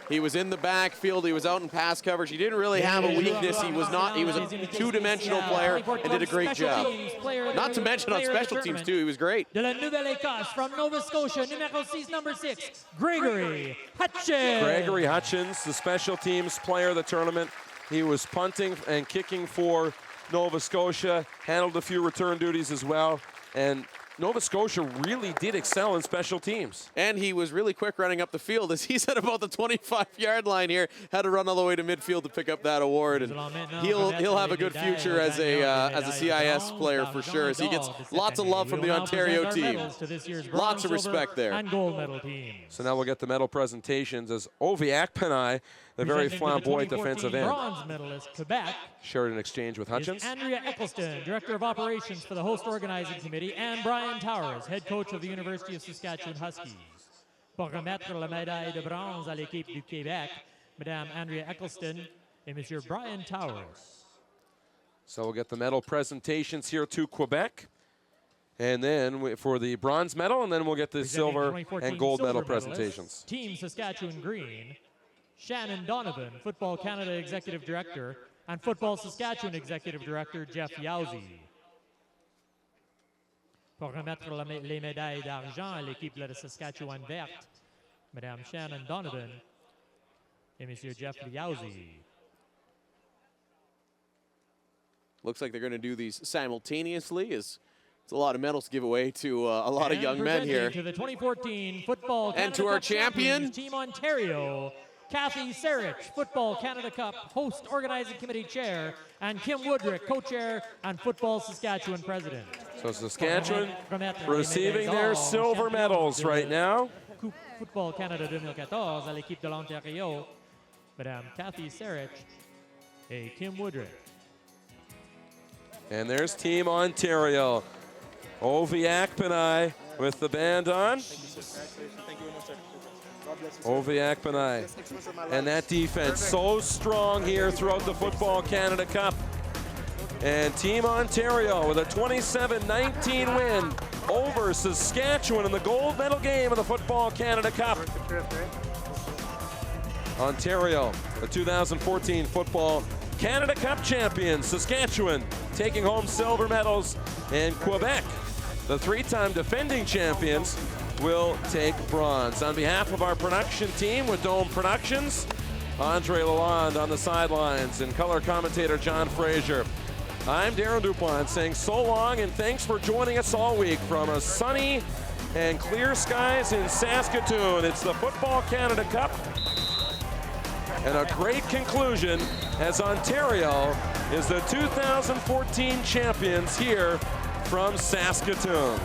he was in the backfield. He was out in pass coverage. He didn't really have a weakness. He was a two-dimensional player and did a great job. Not to mention on special teams, too. He was great. De la Nouvelle-Écosse from Nova Scotia, numéro 6, number 6, Gregory Hutchins. Gregory Hutchins, the special teams player of the tournament. He was punting and kicking for Nova Scotia, handled a few return duties as well, and Nova Scotia really did excel in special teams. And he was really quick running up the field, as he's at about the 25-yard line here. Had to run all the way to midfield to pick up that award, and he'll have a good future as a CIS player for sure, as he gets lots of love from the Ontario team. Lots of respect there. And gold medal team. So now we'll get the medal presentations as Ovi Akpanai, the very flamboyant defensive end, bronze medalist, Quebec, shared an exchange with Hutchins. Andrea Eccleston, Director of Operations for the host organizing committee, and Brian Towers, head coach of the University of Saskatchewan Huskies. Pour remettre la médaille de bronze à l'équipe du Québec, Madame Andrea Eccleston et Monsieur Brian Towers. So we'll get the medal presentations here to Quebec. And then for the bronze medal, and then we'll get the silver and gold medal presentations. Team Saskatchewan Green, Shannon Donovan, Football Canada Executive Director, and Football Saskatchewan Executive Director Jeff Yowzy. Pour remettre les médailles d'argent à l'équipe de Saskatchewan verte, Madame Shannon Donovan et Monsieur Jeff Yowzy. Looks like they're going to do these simultaneously. It's a lot of medals to give away to a lot of young men here. To the 2014 Football Canada and to our Cup champion, Team Ontario, Kathy Sarich, Football Canada Cup Host Organizing Committee Chair, and Kim Woodrick, Co-Chair and Football Saskatchewan President. So Saskatchewan receiving their silver medals right now. Coupe Football Canada 2014 à l'équipe de l'Ontario, Madame Kathy Sarich et Kim Woodrick. And there's Team Ontario. Ovi Akpanai with the band on. Ovi Akpanai. And that defense so strong here throughout the Football Canada Cup. And Team Ontario with a 27-19 win over Saskatchewan in the gold medal game of the Football Canada Cup. Ontario, the 2014 Football Canada Cup champions. Saskatchewan taking home silver medals, and Quebec, the three-time defending champions, will take bronze. On behalf of our production team with Dome Productions, Andre Lalonde on the sidelines and color commentator John Fraser, I'm Darren Dupont saying so long and thanks for joining us all week from a sunny and clear skies in Saskatoon. It's the Football Canada Cup, and a great conclusion as Ontario is the 2014 champions here from Saskatoon.